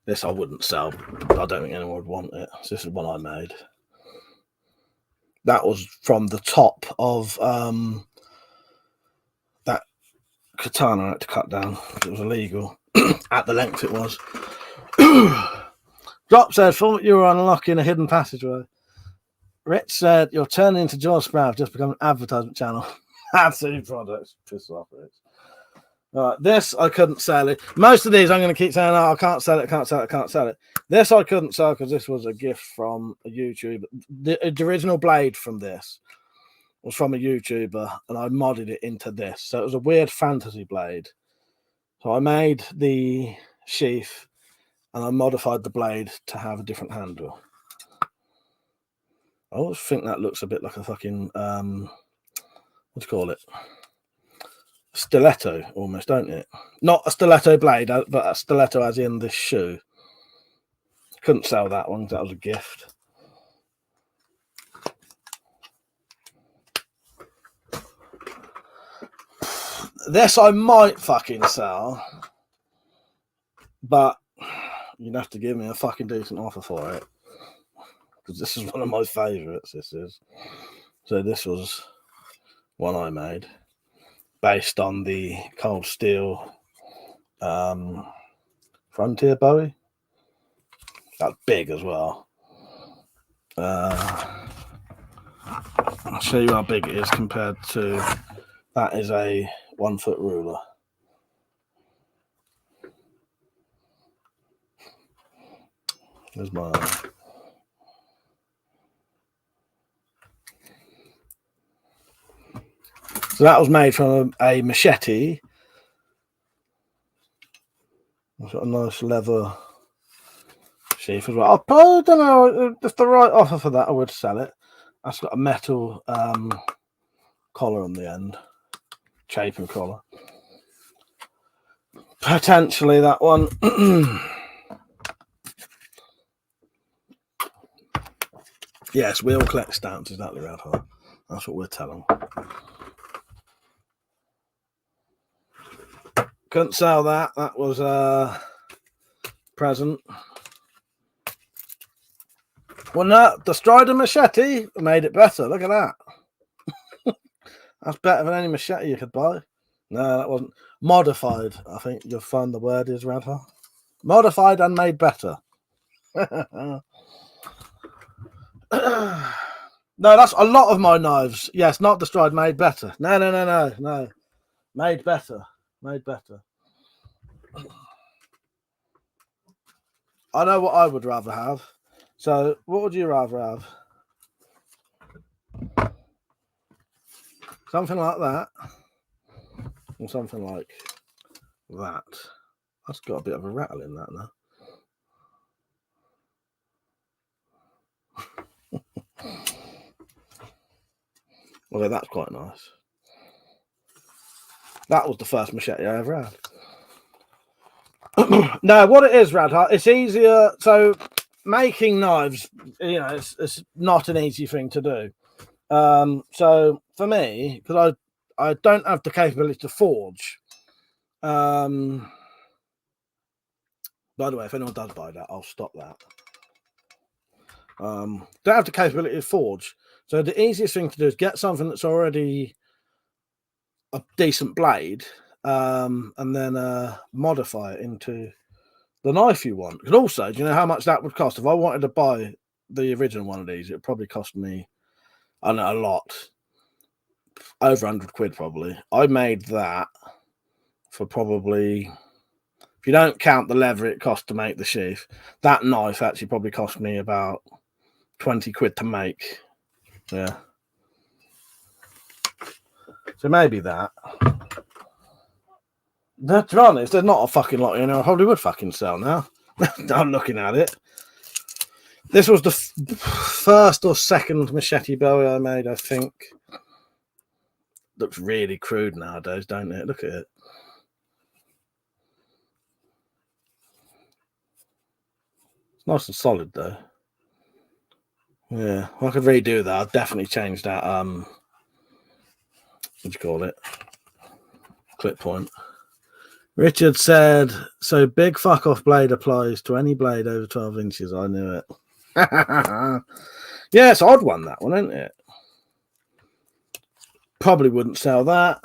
This I wouldn't sell. I don't think anyone would want it. So this is one I made. That was from the top of that katana I had to cut down. It was illegal at the length it was. Drop said, thought you were unlocking a hidden passageway. Rich said, you're turning into George Sprout, just become an advertisement channel. Absolute products. Piss off, Rich. This I couldn't sell it. Most of these I'm going to keep saying, oh, I can't sell it, can't sell it, can't sell it. This I couldn't sell because this was a gift from a YouTuber. The original blade from this was from a YouTuber, and I modded it into this. So it was a weird fantasy blade. So I made the sheath, and I modified the blade to have a different handle. I always think that looks a bit like a fucking, what do you call it? Stiletto, almost, don't it? Not a stiletto blade, but a stiletto as in this shoe. Couldn't sell that one, that was a gift. This I might fucking sell, but you'd have to give me a fucking decent offer for it. Because this is one of my favourites, this is. So this was one I made. Based on the Cold Steel Frontier Bowie. That's big as well. I'll show you how big it is compared to that is a 1 foot ruler. There's my So that was made from a machete. It's got a nice leather sheath as well. I don't know if the right offer for that, I would sell it. That's got a metal collar on the end, chaping collar. Potentially that one. Yes, we all collect stamps, exactly right. That's what we're telling. Couldn't sell that. That was a present. Well, no, the Strider machete made it better. Look at that. That's better than any machete you could buy. No, that wasn't. Modified, I think you'll find the word is, Radha. Modified and made better. No, that's a lot of my knives. Yes, not destroyed, made better. No. Made better. Made better. I know what I would rather have. So, what would you rather have? Something like that. Or something like that. That's got a bit of a rattle in that now. Well, that's quite nice. That was the first machete I ever had. No, what it is, Radha, it's easier. So making knives, you know, it's not an easy thing to do. So for me, because I don't have the capability to forge. By the way, if anyone does buy that, I'll stop that. Don't have the capability to forge. So the easiest thing to do is get something that's already a decent blade, and then modify it into the knife you want. And also, do you know how much that would cost? If I wanted to buy the original one of these, it probably cost me, I don't know, a lot, over 100 quid probably. I made that for probably, if you don't count the leather it cost to make the sheath, that knife actually probably cost me about 20 quid to make. Yeah. So maybe that. To be honest, there's not a fucking lot, I probably would fucking sell now. I'm looking at it. This was the first or second machete bowie I made, I think. Looks really crude nowadays, don't it? Look at it. It's nice and solid, though. Yeah, I could redo that. I'd definitely change that, what do you call it? Clip point. Richard said, so big fuck off blade applies to any blade over 12 inches. I knew it. Yeah, it's an odd one, that one, isn't it? Probably wouldn't sell that.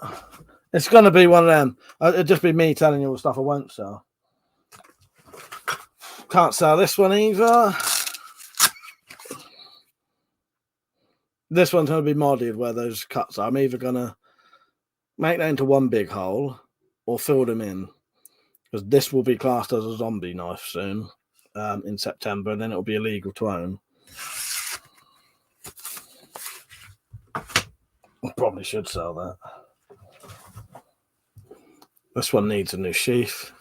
It's going to be one of them. It'd just be me telling you all the stuff I won't sell. Can't sell this one either. This one's going to be modded where those cuts are. I'm either going to make that into one big hole or fill them in, because this will be classed as a zombie knife soon, in September, and then it'll be illegal to own. I probably should sell that. This one needs a new sheath.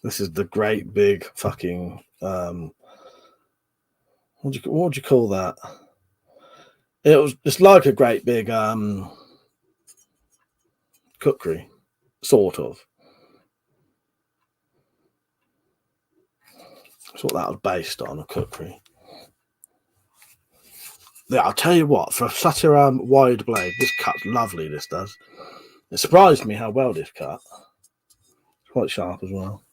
This is the great big fucking what would you call that? It's like a great big cookery, sort of. That's what that was based on, a cookery. Yeah, I'll tell you what, for such a wide blade, this cut's lovely, this does. It surprised me how well this cut. It's quite sharp as well.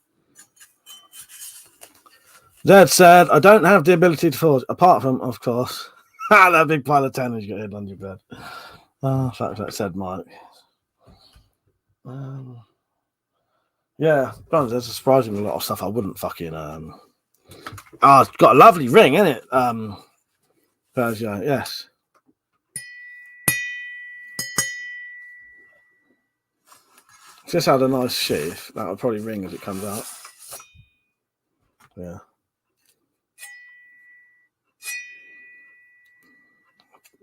Zed said, I don't have the ability to forge, apart from, of course, that big pile of tennis you got hidden on your bed. Oh, that said Mike. Yeah, there's a surprisingly lot of stuff I wouldn't fucking it's got a lovely ring, isn't it? Yes. If this had a nice sheath, that would probably ring as it comes out. Yeah.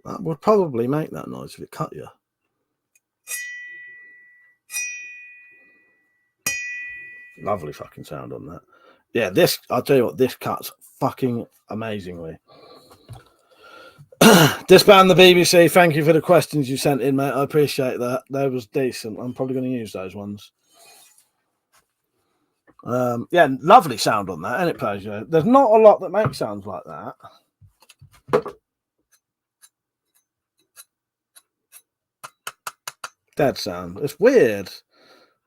That would probably make that noise if it cut you. Lovely fucking sound on that. Yeah, this, I'll tell you what, this cuts fucking amazingly. Disband the BBC, thank you for the questions you sent in, mate. I appreciate that. That was decent. I'm probably going to use those ones. Yeah, lovely sound on that, isn't it, Peugeot? There's not a lot that makes sounds like that. Dead sound. It's weird.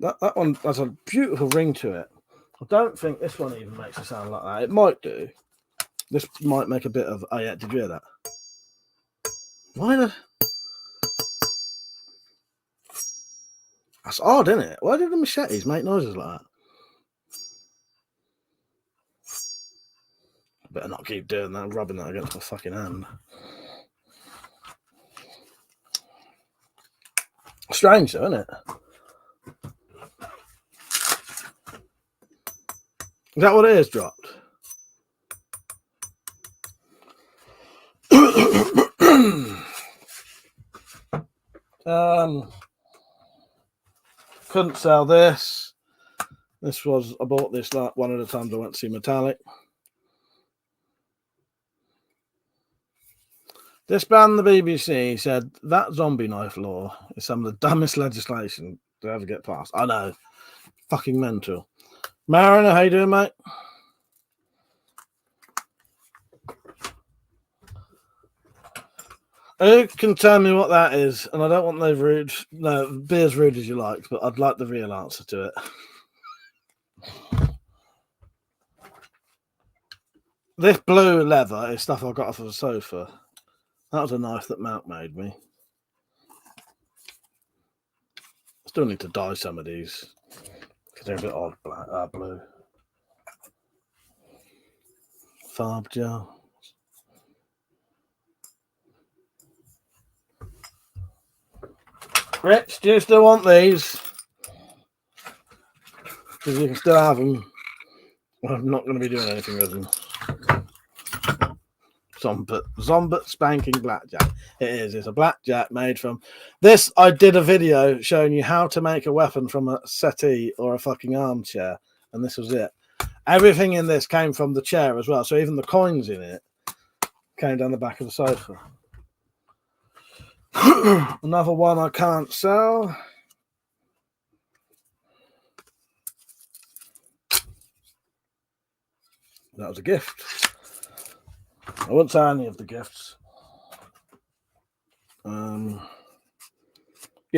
That one has a beautiful ring to it. I don't think this one even makes a sound like that. It might do. This might make a bit of... Oh, yeah, did you hear that? Why the... That's odd, isn't it? Why do the machetes make noises like that? I better not keep doing that, rubbing that against my fucking hand. Strange, though, isn't it? Is that what it is, dropped? Couldn't sell this. This was, I bought this like one of the times I went to see Metallic. Disband the BBC said that zombie knife law is some of the dumbest legislation to ever get passed. I know. Fucking mental. Mariner, how you doing, mate? Who can tell me what that is? And I don't want no rude, no, be as rude as you like, but I'd like the real answer to it. This blue leather is stuff I got off of a sofa. That was a knife that Mount made me. I still need to dye some of these because they're a bit odd blue. Farb gel. Rich, do you still want these? Because you can still have them. I'm not going to be doing anything with them. Zombert spanking blackjack. It is. It's a blackjack made from this. I did a video showing you how to make a weapon from a settee or a fucking armchair, and this was it. Everything in this came from the chair as well. So even the coins in it came down the back of the sofa. Another one I can't sell. That was a gift. I wouldn't say any of the gifts. Yeah,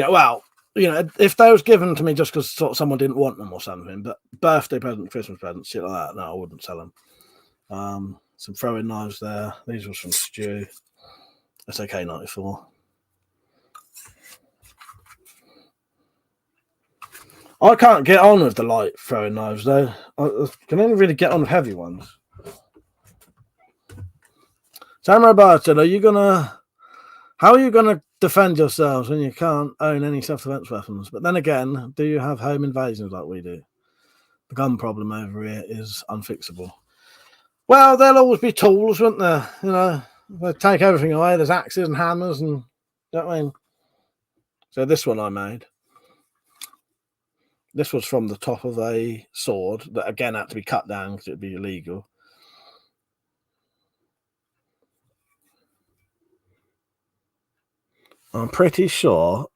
well, you know, if they was given to me just because sort of someone didn't want them or something, but birthday present, Christmas present, shit like that, no, I wouldn't sell them. Some throwing knives there. These were from Stu. SAK 94. I can't get on with the light throwing knives though. I can only really get on with heavy ones. Samurai Barton, how are you gonna defend yourselves when you can't own any self-defense weapons? But then again, do you have home invasions like we do? The gun problem over here is unfixable. Well, there'll always be tools, won't there? You know, they take everything away. There's axes and hammers, and you know what I mean. So this one I made. This was from the top of a sword that again had to be cut down because it'd be illegal. I'm pretty sure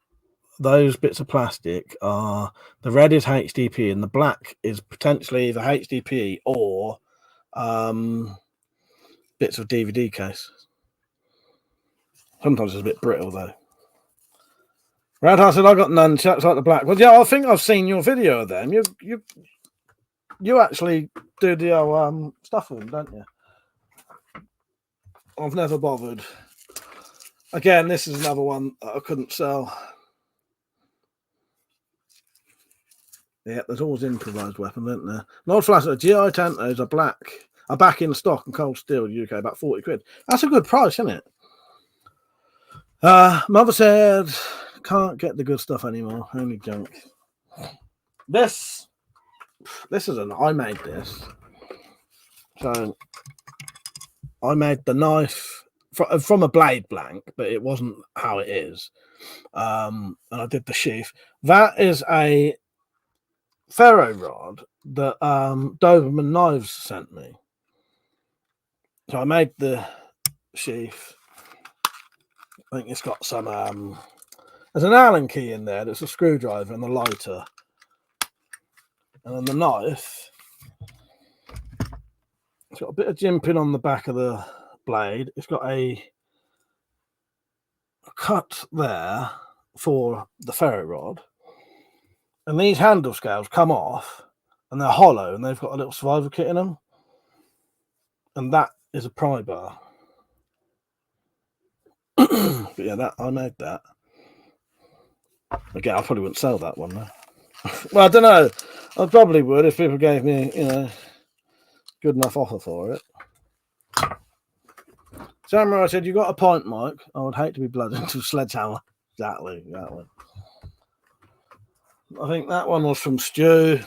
those bits of plastic are, the red is HDP and the black is potentially the HDP or bits of DVD case. Sometimes it's a bit brittle though. Radhar said, I got nunchucks like the black ones. Yeah, I think I've seen your video of them. You actually do the stuff with them, don't you? I've never bothered. Again, this is another one that I couldn't sell. Yeah, there's always improvised weapons, isn't there? Lord Flash, GI Tentos are back in stock and cold steel UK, about 40 quid. That's a good price, isn't it? Mother said, can't get the good stuff anymore, only junk. This is I made this. So I made the knife from a blade blank, but it wasn't how it is. And I did the sheath. That is a ferro rod that Doberman Knives sent me. So I made the sheath. I think it's got some there's an Allen key in there, there's a screwdriver and a lighter. And then the knife, it's got a bit of jimping on the back of the blade. It's got a cut there for the ferro rod. And these handle scales come off and they're hollow and they've got a little survival kit in them. And that is a pry bar. But yeah, I made that. Again, I probably wouldn't sell that one though. Well, I don't know. I probably would if people gave me, you know, good enough offer for it. Samurai said, you got a point, Mike. I would hate to be blooded into a sledgehammer. Exactly. I think that one was from Stu.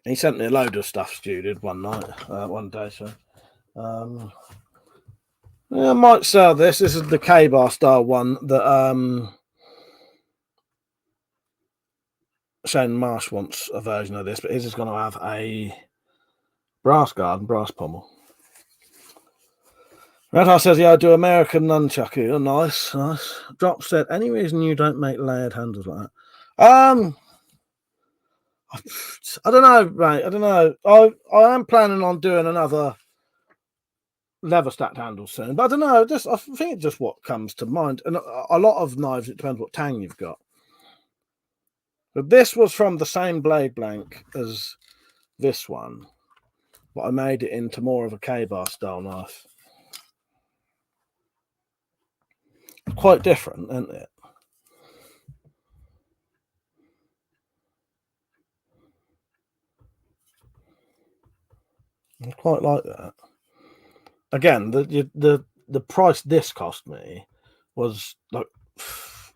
He sent me a load of stuff, Stu did one day. So, yeah, I might sell this. This is the K-bar style one that Shane Marsh wants a version of this, but his is going to have a brass guard and brass pommel. Redheart says, yeah, I do American nunchucky. Oh, nice. Drop said, any reason you don't make layered handles like that? I don't know, mate. I don't know. I am planning on doing another leather stacked handle soon, but I don't know. I think it's just what comes to mind. And a lot of knives, it depends what tang you've got. But this was from the same blade blank as this one, but I made it into more of a K-bar style knife. Quite different, isn't it? I quite like that. Again, the price this cost me was like,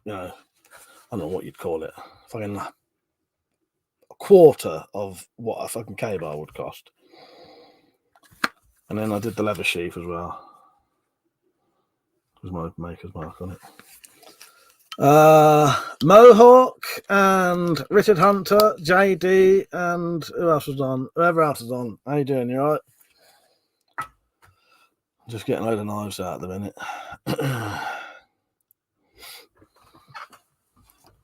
you know, I don't know what you'd call it, fucking a quarter of what a fucking K-bar would cost. And then I did the leather sheath as well. There's my maker's mark on it. Mohawk and Richard Hunter, JD, and who else was on? Whoever else was on. How you doing? You alright? Just getting a load of knives out at the minute.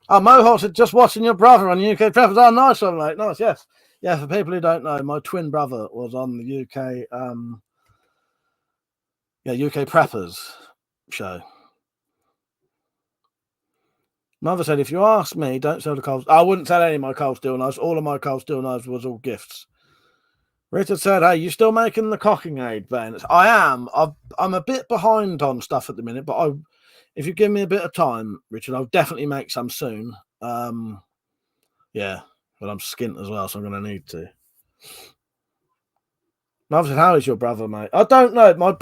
Oh, Mohawk said, just watching your brother on UK Preppers. Oh, nice one, mate. Nice, yes. Yeah, for people who don't know, my twin brother was on the UK UK Preppers show. Mother said, if you ask me, don't sell the cold. I wouldn't sell any of my cold steel knives. All of my cold steel knives was all gifts. Richard said, hey, you still making the cocking aid bayonets? I am. I'm a bit behind on stuff at the minute, but if you give me a bit of time, Richard, I'll definitely make some soon. Yeah, but I'm skint as well, so I'm going to need to. Mother said, how is your brother, mate? I don't know. My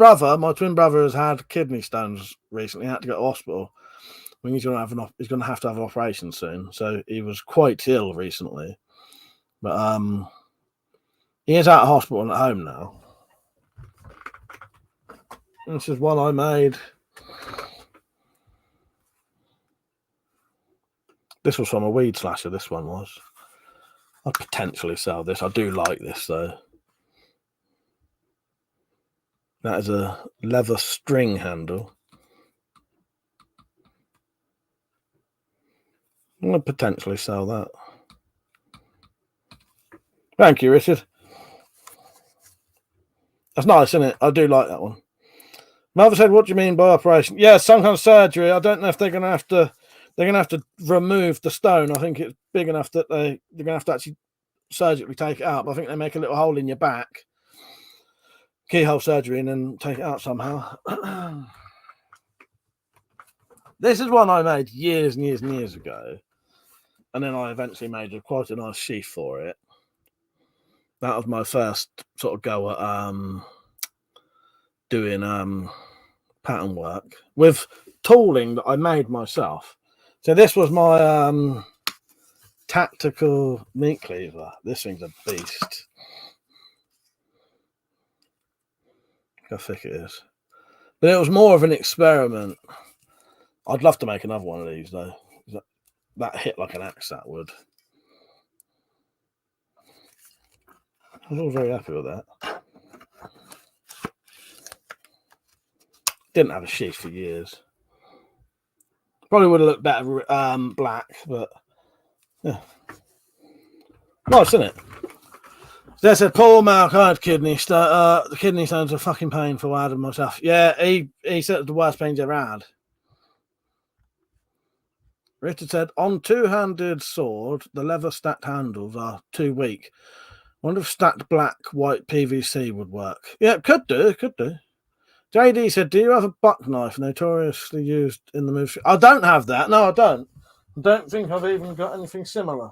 twin brother, has had kidney stones recently. He had to go to hospital. I mean, he's going to have to have an operation soon. So he was quite ill recently. But he is out of hospital and at home now. This is one I made. This was from a weed slasher, this one was. I'd potentially sell this. I do like this, though. That is a leather string handle. I'm going to potentially sell that. Thank you, Richard. That's nice, isn't it? I do like that one. Mother said, what do you mean by operation? Yeah, some kind of surgery. I don't know if they're going to have to... They're going to have to remove the stone. I think it's big enough that they're going to have to actually surgically take it out. But I think they make a little hole in your back, keyhole surgery, and then take it out somehow. This is one I made years and years and years ago. And then I eventually made quite a nice sheath for it. That was my first sort of go at doing pattern work with tooling that I made myself. So this was my tactical meat cleaver. This thing's a beast. Look how thick it is. But it was more of an experiment. I'd love to make another one of these, though. That hit like an axe, that would. I was all very happy with that. Didn't have a sheath for years. Probably would have looked better black, but yeah. Nice, isn't it? They said, Paul Mark, I had kidney stones. The kidney stones are fucking painful. I had them myself. Yeah, he said it was the worst pain he's ever had. Richard said, on two-handed sword, the leather stacked handles are too weak. Wonder if stacked black, white PVC would work. Yeah, it could do. It could do. JD said, do you have a buck knife notoriously used in the movie? I don't have that. No, I don't. I don't think I've even got anything similar.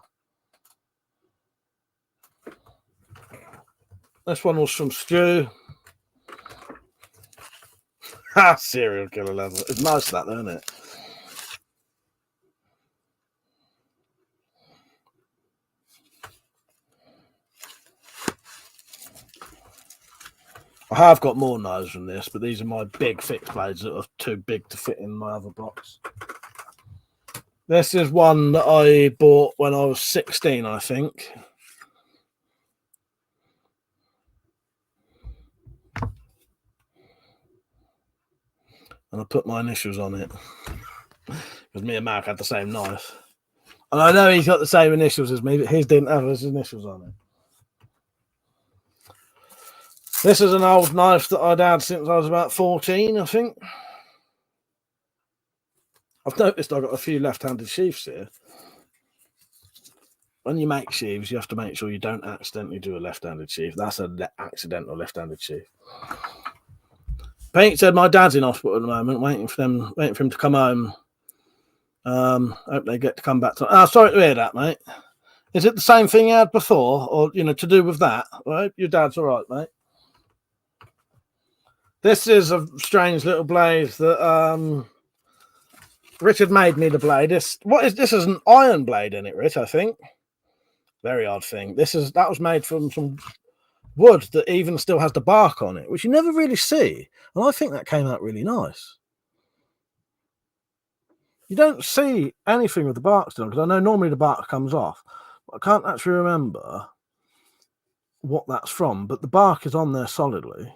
This one was from Stu. Serial killer level. It's nice that, though, isn't it? I have got more knives than this, but these are my big fixed blades that are too big to fit in my other box. This is one that I bought when I was 16, I think. And I put my initials on it. Because me and Mark had the same knife. And I know he's got the same initials as me, but his didn't have his initials on it. This is an old knife that I'd had since I was about 14, I think. I've noticed I've got a few left-handed sheaths here. When you make sheaths, you have to make sure you don't accidentally do a left-handed sheath. That's an accidental left-handed sheath. Pete said my dad's in hospital at the moment, waiting for him to come home. Hope they get to come back to. Oh, sorry to hear that, mate. Is it the same thing you had before, or to do with that? Right, your dad's all right, mate. This is a strange little blade that Richard made me the blade. This is an iron blade in it, Rich, I think. Very odd thing. That was made from some wood that even still has the bark on it, which you never really see. And I think that came out really nice. You don't see anything with the bark still, because I know normally the bark comes off. But I can't actually remember what that's from, but the bark is on there solidly.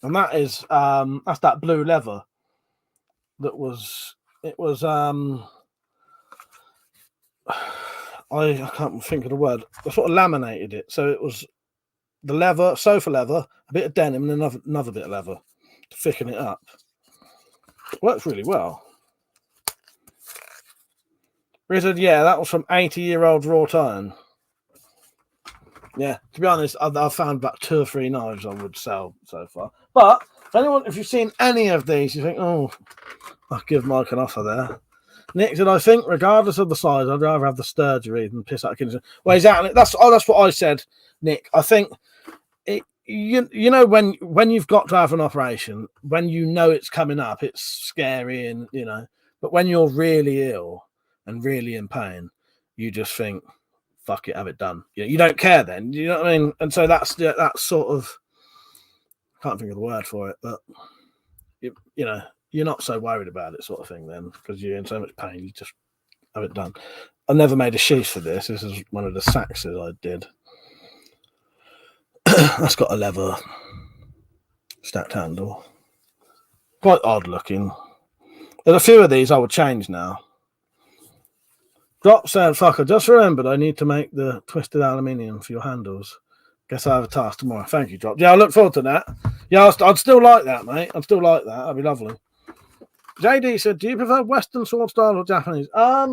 And that is that's that blue leather that was I can't think of the word. I sort of laminated it, so it was the leather, sofa leather, a bit of denim, and another bit of leather to thicken it up. It works really well. Richard, yeah, that was from 80-year-old wrought iron. Yeah, to be honest, I've found about 2 or 3 knives I would sell so far. But if you've seen any of these, you think, oh, I'll give Mike an offer there. Nick said, I think, regardless of the size, I'd rather have the sturgery than piss out a kid. Well, exactly. That's what I said, Nick. I think, you know, when you've got to have an operation, when you know it's coming up, it's scary, and you know. But when you're really ill and really in pain, you just think, fuck it, have it done. You don't care then. You know what I mean? And so that's sort of, I can't think of the word for it, but you know. You're not so worried about it, sort of thing, then, because you're in so much pain. You just have it done. I never made a sheath for this. This is one of the saxes I did. That's got a leather stacked handle. Quite odd looking. There's a few of these I would change now. Drop said, fucker, just remembered I need to make the twisted aluminium for your handles. Guess I have a task tomorrow. Thank you, Drop. Yeah, I look forward to that. Yeah, I'd still like that, mate. I'd still like that. That'd be lovely. JD said, do you prefer Western sword style or Japanese? I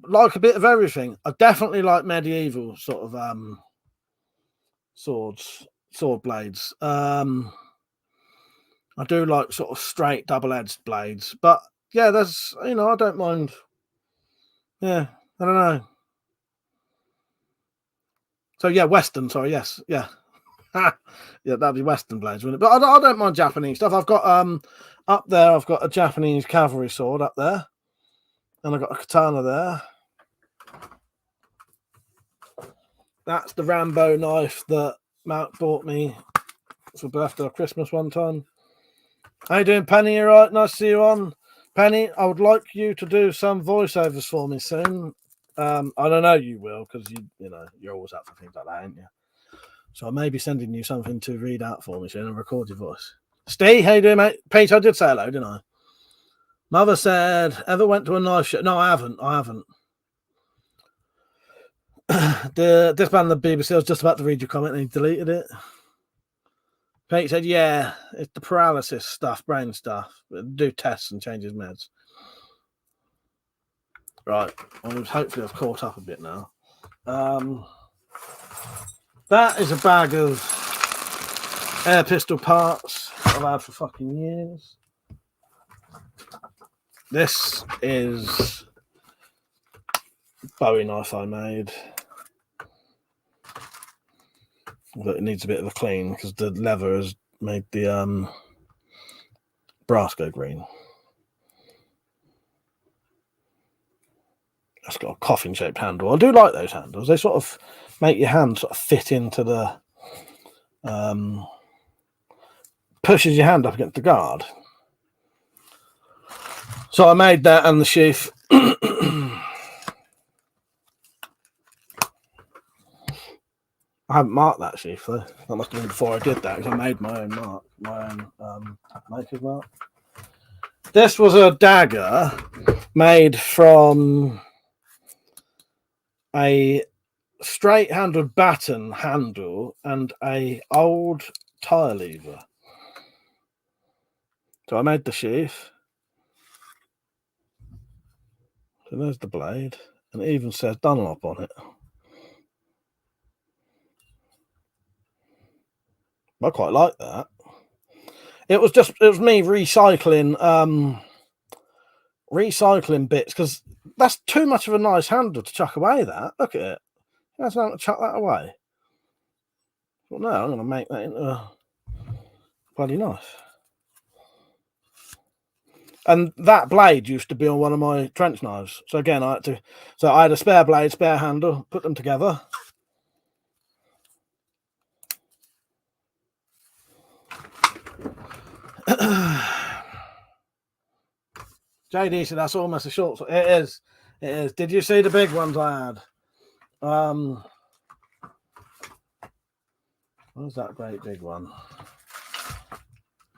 like a bit of everything. I definitely like medieval sort of sword blades. I do like sort of straight double-edged blades. But yeah, there's, I don't mind. Yeah, I don't know. So yeah, Western, sorry, yes, yeah. Yeah, that'd be Western blades, wouldn't it? But I don't mind Japanese stuff. I've got up there, I've got a Japanese cavalry sword up there, and I've got a katana there. That's the Rambo knife that Matt bought me for birthday or Christmas one time. How you doing, Penny? You right? Nice to see you on. Penny, I would like you to do some voiceovers for me soon. I don't know you will, because you're always up for things like that, aren't you? So I may be sending you something to read out for me soon and record your voice. Steve, how you doing, mate? Pete, I did say hello, didn't I? Mother said, ever went to a knife show? No, I haven't. This man, the BBC, I was just about to read your comment and he deleted it. Pete said, yeah, it's the paralysis stuff, brain stuff. Do tests and change his meds. Right. Hopefully I've caught up a bit now. That is a bag of air pistol parts I've had for fucking years. This is a Bowie knife I made. But it needs a bit of a clean because the leather has made the brass go green. That's got a coffin-shaped handle. I do like those handles. They sort of make your hand sort of fit into the pushes your hand up against the guard. So I made that and the sheath. I haven't marked that sheath though. That must have been before I did that because I made my own mark, my own maker's mark. This was a dagger made from a straight-handled baton handle and a old tire lever. So I made the sheath. So there's the blade, and it even says Dunlop on it. I quite like that. It was me recycling bits because that's too much of a nice handle to chuck away. That, look at it. That's not chuck that away. Well, no, I'm going to make that into a bloody knife. And that blade used to be on one of my trench knives. So again, I had a spare blade, spare handle, put them together. JD said that's almost a short sword. It is. It is. Did you see the big ones I had? Where's that great big one?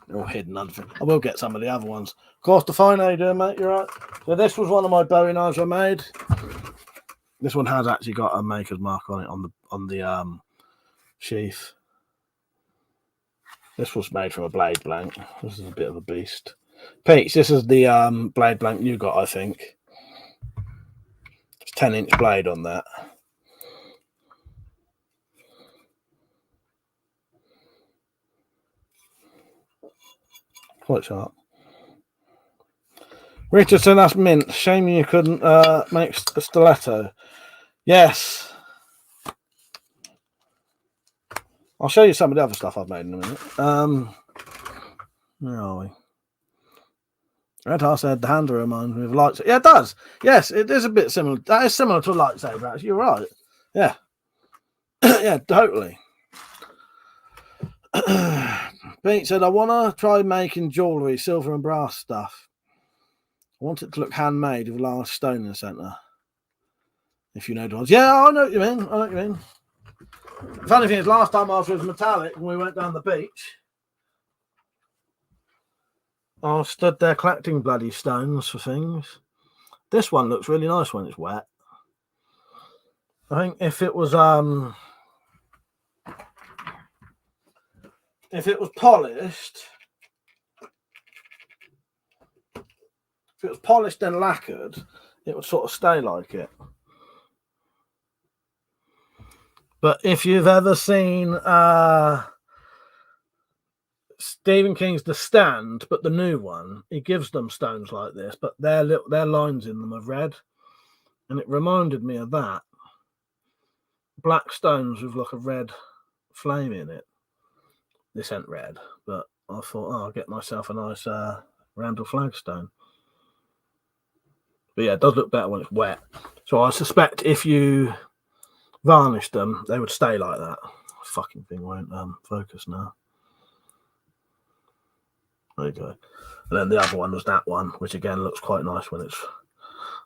They're all hidden under. I will get some of the other ones. Of course, the fine. How you doing, mate? You're right. So this was one of my Bowie knives I made. This one has actually got a maker's mark on it on the sheath. This was made from a blade blank. This is a bit of a beast. Peach, this is the blade blank you got, I think. It's 10-inch blade on that. Quite sharp. Richardson, that's mint. Shame you couldn't make a stiletto. Yes. I'll show you some of the other stuff I've made in a minute. Where are we? Red Heart said the hand reminds me of a lightsaber. Yeah, it does. Yes, it is a bit similar. That is similar to a lightsaber, actually. You're right. Yeah. Yeah, totally. Pete said, I want to try making jewellery, silver and brass stuff. I want it to look handmade with a large stone in the centre. If you know the ones. Yeah, I know what you mean. I know what you mean. The funny thing is, last time I was with Metallic, when we went down the beach, I stood there collecting bloody stones for things. This one looks really nice when it's wet. I think if it was polished, and lacquered, it would sort of stay like it. But if you've ever seen Stephen King's The Stand, but the new one, he gives them stones like this, but their lines in them are red, and it reminded me of that. Black stones with like a red flame in it. This ain't red, but I thought, I'll get myself a nice Randall flagstone. But yeah, it does look better when it's wet. So I suspect if you varnish them, they would stay like that. Fucking thing won't focus now. There you go. And then the other one was that one, which again looks quite nice when it's...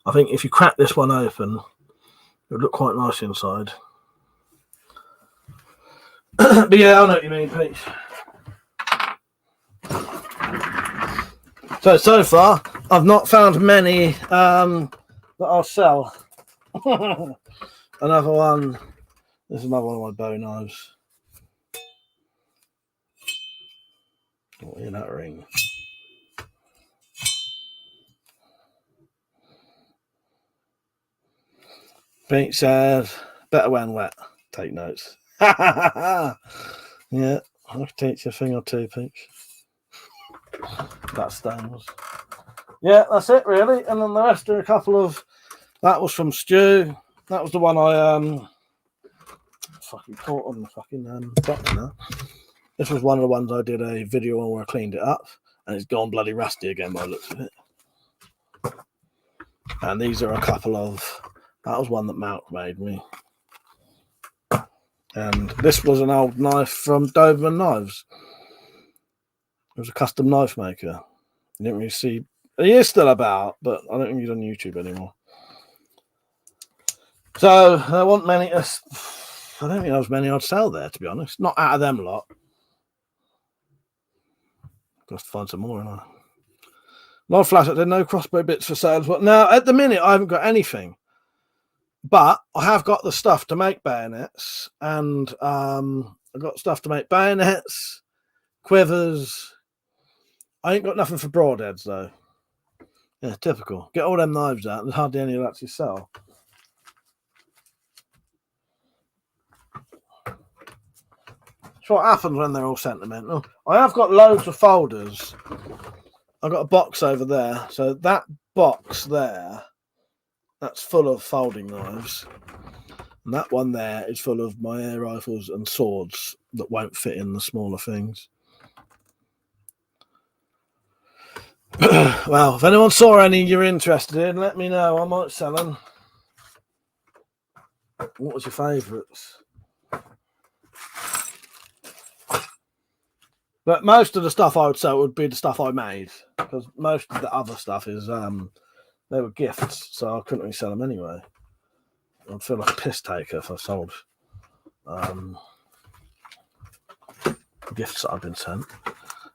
I think if you crack this one open, it would look quite nice inside. But yeah, I know what you mean, Pete. So far, I've not found many that I'll sell. Another one. This is another one of my bow knives. Oh, in that ring. Pete said, better when wet. Take notes. Yeah, I can teach you a thing or two, Pete. That stones. Yeah, that's it really. And then the rest are a couple of... That was from Stu. That was the one I fucking caught on the fucking button now. This was one of the ones I did a video on where I cleaned it up, and it's gone bloody rusty again by the looks of it. And these are a couple of... That was one that Malk made me. And this was an old knife from Doberman Knives. It was a custom knife maker. You didn't really see... He is still about, but I don't think he's on YouTube anymore. So, there weren't many... I don't think there was many I'd sell there, to be honest. Not out of them lot. Got to find some more, haven't I? Not flash, there's no crossbow bits for sale as well. Now, at the minute, I haven't got anything. But I have got the stuff to make bayonets. And I've got stuff to make bayonets, quivers. I ain't got nothing for broadheads, though. Yeah, typical. Get all them knives out. There's hardly any that actually sell. That's what happens when they're all sentimental. I have got loads of folders. I've got a box over there. So that box there, that's full of folding knives. And that one there is full of my air rifles and swords that won't fit in the smaller things. Well, if anyone saw any you're interested in, let me know. I might sell them. What was your favourites? But most of the stuff I would sell would be the stuff I made, because most of the other stuff is they were gifts, so I couldn't really sell them anyway. I'd feel like a piss taker if I sold gifts that I've been sent.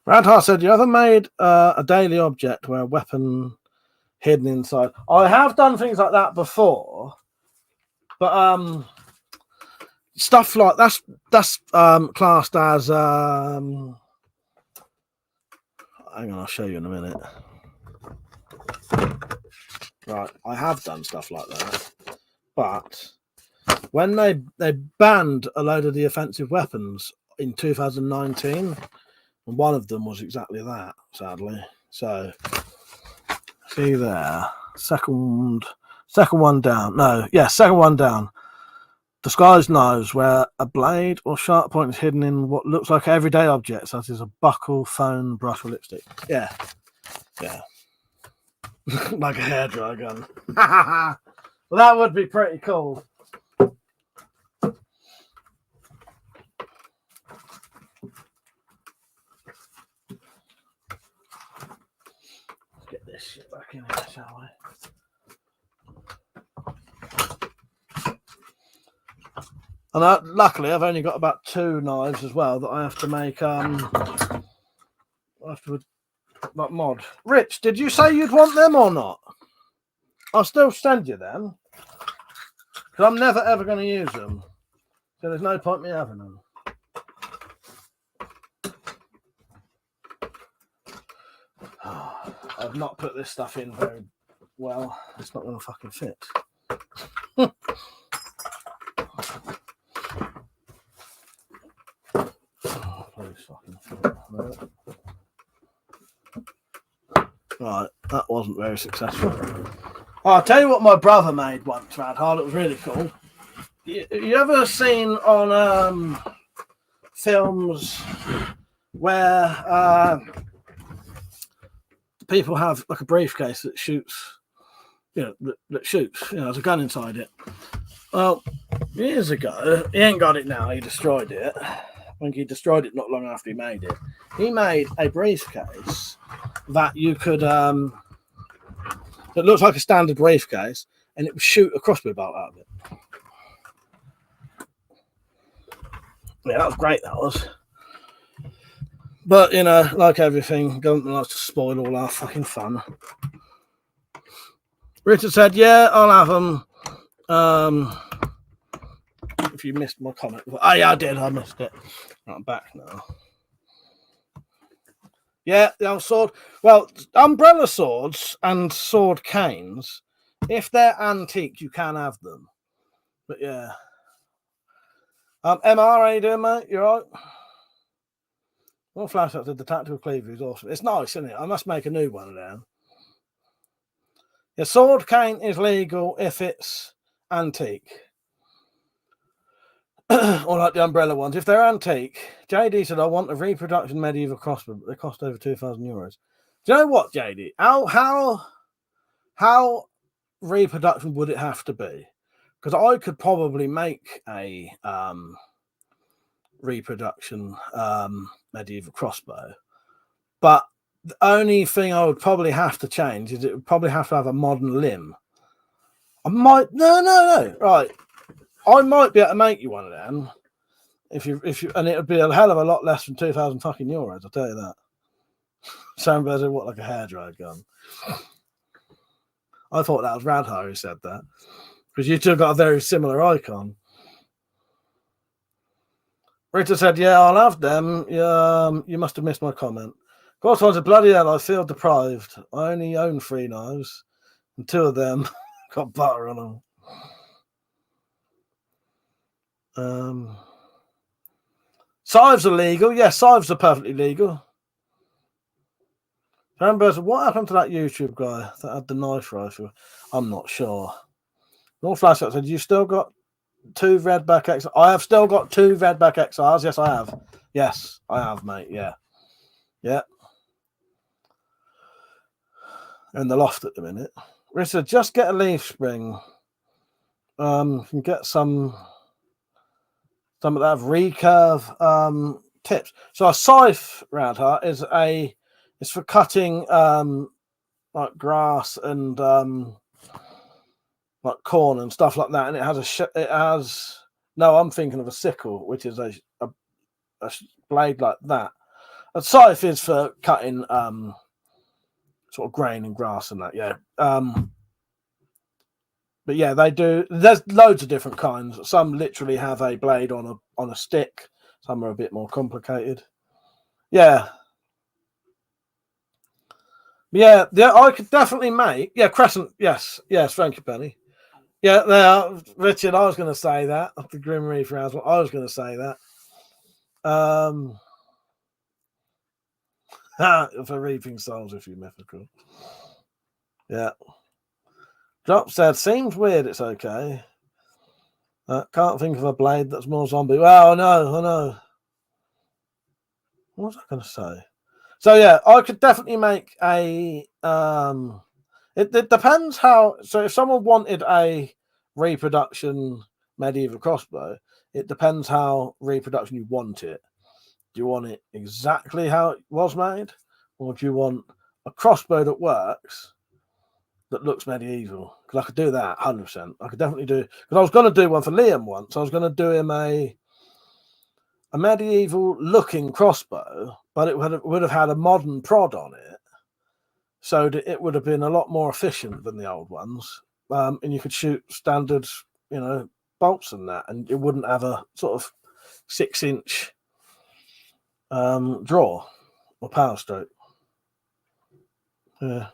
Radhar said, "You ever made a daily object where a weapon hidden inside?" I have done things like that before, but stuff like that's classed as hang on, I'll show you in a minute. Right, I have done stuff like that, but when they banned a load of the offensive weapons in 2019, and one of them was exactly that, sadly. So, see there, second one down. No, yeah, second one down. Disguised knives, where a blade or sharp point is hidden in what looks like everyday objects, such as a buckle, phone, brush, or lipstick. Yeah. Like a hairdryer gun. Well, that would be pretty cool. Let's get this shit back in here, shall we? And luckily, I've only got about 2 knives as well that I have to make. I have to mod. Rich, did you say you'd want them or not? I'll still send you them, because I'm never ever going to use them. So there's no point me having them. I've not put this stuff in very well. It's not going to fucking fit. Right, that wasn't very successful. I'll tell you what my brother made once, Radhard. It was really cool. You ever seen on films where people have like a briefcase that shoots, that shoots, there's a gun inside it? Well, years ago, he ain't got it now, he destroyed it. I think he destroyed it not long after he made it. He made a briefcase that you could, it looks like a standard briefcase, and it would shoot a crossbow bolt out of it. Yeah, that was great, that was. But, like everything, government likes to spoil all our fucking fun. Richard said, yeah, I'll have them. If you missed my comment. Oh, yeah, I did. I missed it. I'm back now. Yeah, the old sword. Well, umbrella swords and sword canes, if they're antique, you can have them. But yeah. MR, how you doing, mate? You all right? Well, Flashback did the tactical cleaver is awesome. It's nice, isn't it? I must make a new one of them. Yeah, sword cane is legal if it's antique. Or like the umbrella ones. If they're antique, JD said, I want a reproduction medieval crossbow, but they cost over €2,000. Do you know what, JD? How reproduction would it have to be? Because I could probably make a reproduction medieval crossbow, but the only thing I would probably have to change is it would probably have to have a modern limb. No. Right. I might be able to make you one of them if you, and it would be a hell of a lot less than €2,000 fucking euros. I'll tell you that. Sound better, what, like a hairdryer gun? I thought that was Radhar who said that, because you two got a very similar icon. Rita said, "Yeah, I'll have them. You must have missed my comment. Of course, I was a bloody hell. I feel deprived. I only own 3 knives, and 2 of them got butter on them." Scythes are legal. Yes, scythes are perfectly legal. Remember, what happened to that YouTube guy that had the knife rifle? I'm not sure. North Flash said, you still got 2 Redback XR. I have still got 2 Redback XRs. Yes, I have. Yes, I have, mate. Yeah. Yeah. In the loft at the minute. Richard, just get a leaf spring. Can get some of that recurve tips. So a scythe router is for cutting like grass and like corn and stuff like that, and I'm thinking of a sickle, which is a blade like that. A scythe is for cutting sort of grain and grass and that, yeah. But yeah, they do. There's loads of different kinds. Some literally have a blade on a stick. Some are a bit more complicated. Yeah. Yeah, I could definitely make. Yeah, Crescent. Yes, thank you, Penny. Yeah, there, Richard. I was going to say that. The Grim Reaper as well. I was going to say that. For reaping souls, if you're mythical. Yeah. Drop said, seems weird. It's okay. Can't think of a blade that's more zombie. Well, I know. What was I going to say? So yeah, I could definitely make a. It depends how. So if someone wanted a reproduction medieval crossbow, it depends how reproduction you want it. Do you want it exactly how it was made, or do you want a crossbow that works, that looks medieval? Because I could do that 100%. I could definitely do. Because I was going to do one for Liam once. I was going to do him a medieval looking crossbow, but it would have had a modern prod on it, so that it would have been a lot more efficient than the old ones. And you could shoot standard, bolts and that, and it wouldn't have a sort of 6-inch draw or power stroke. Yeah.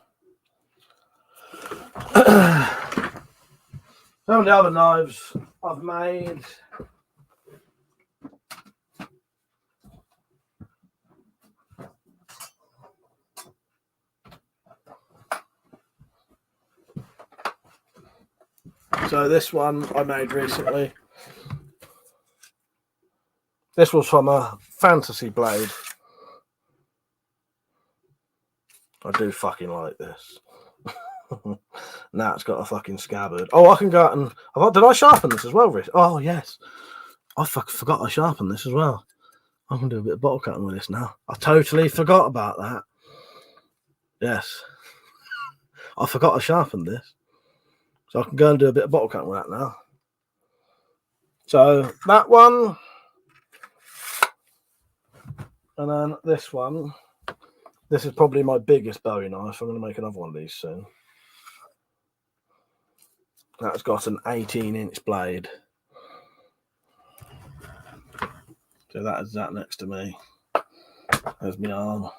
Some of the other knives I've made. So this one I made recently. This was from a fantasy blade. I do fucking like this. Now it's got a fucking scabbard. Oh, I can go out and... Did I sharpen this as well, Rich? Oh, yes. I forgot I sharpened this as well. I can do a bit of bottle cutting with this now. I totally forgot about that. Yes. I forgot I sharpened this. So I can go and do a bit of bottle cutting with that now. So that one. And then this one. This is probably my biggest Bowie knife. I'm going to make another one of these soon. That's got an 18-inch blade. So that is that next to me. There's my arm.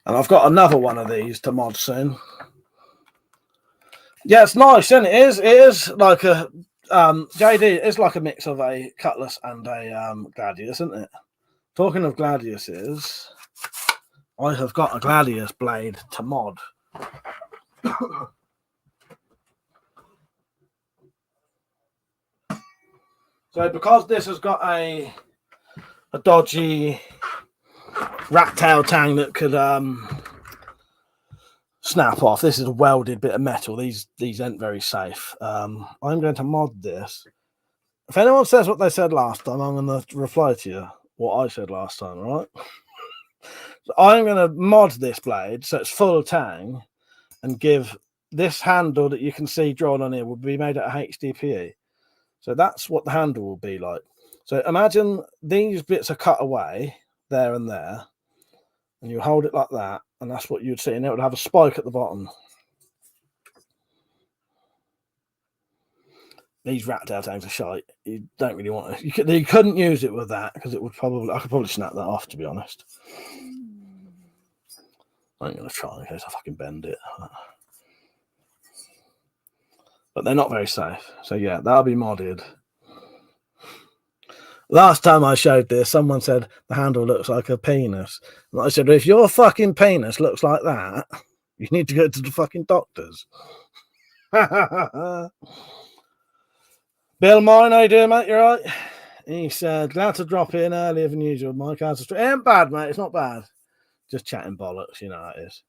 And I've got another one of these to mod soon. Yeah, it's nice, isn't it? It is like a JD. It's like a mix of a cutlass and a gladius, isn't it? Talking of gladiuses, I have got a gladius blade to mod. So because this has got a dodgy rat tail tang that could snap off. This is a welded bit of metal. These aren't very safe. I'm going to mod this. If anyone says what they said last time, I'm going to reply to you what I said last time, right? So I'm going to mod this blade so it's full of tang and give this handle that you can see drawn on here will be made out of HDPE. So that's what the handle will be like. So imagine these bits are cut away there and there, and you hold it like that, and that's what you'd see, and it would have a spike at the bottom. These rat tail tangs are shite. You don't really want to. You couldn't use it with that because it would probably. I could probably snap that off, to be honest. I ain't gonna try in case I fucking bend it. But they're not very safe. So yeah, that'll be modded. Last time I showed this, someone said the handle looks like a penis. And I said, if your fucking penis looks like that, You need to go to the fucking doctors. Bill Mine, how you doing, mate? You right? He said, glad to drop in earlier than usual, Mike. How's the street? It ain't bad, mate. It's not bad. Just chatting bollocks, you know how it is.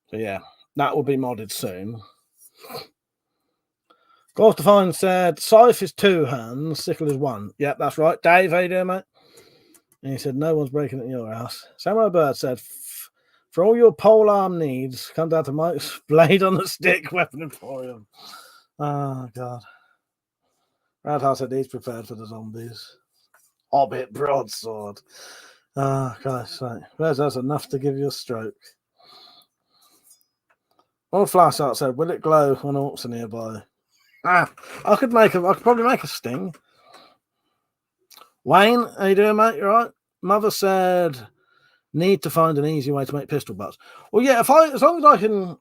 So, yeah, that will be modded soon. Golf Define said, Scythe is 2 hands, Sickle is 1. Yep, that's right. Dave, how you doing, mate? And he said, no one's breaking it in your house. Samurai Bird said, for all your pole arm needs, come down to Mike's Blade on the Stick Weapon Emporium. Oh, God. Roundhouse said he's prepared for the zombies. Hobbit broadsword. Oh, gosh, right. That's enough to give you a stroke. Old Flashheart said, will it glow when orcs are nearby? I could probably make a sting. Wayne, how you doing, mate? You all right? Mother said, need to find an easy way to make pistol butts. Well, yeah, as long as I can.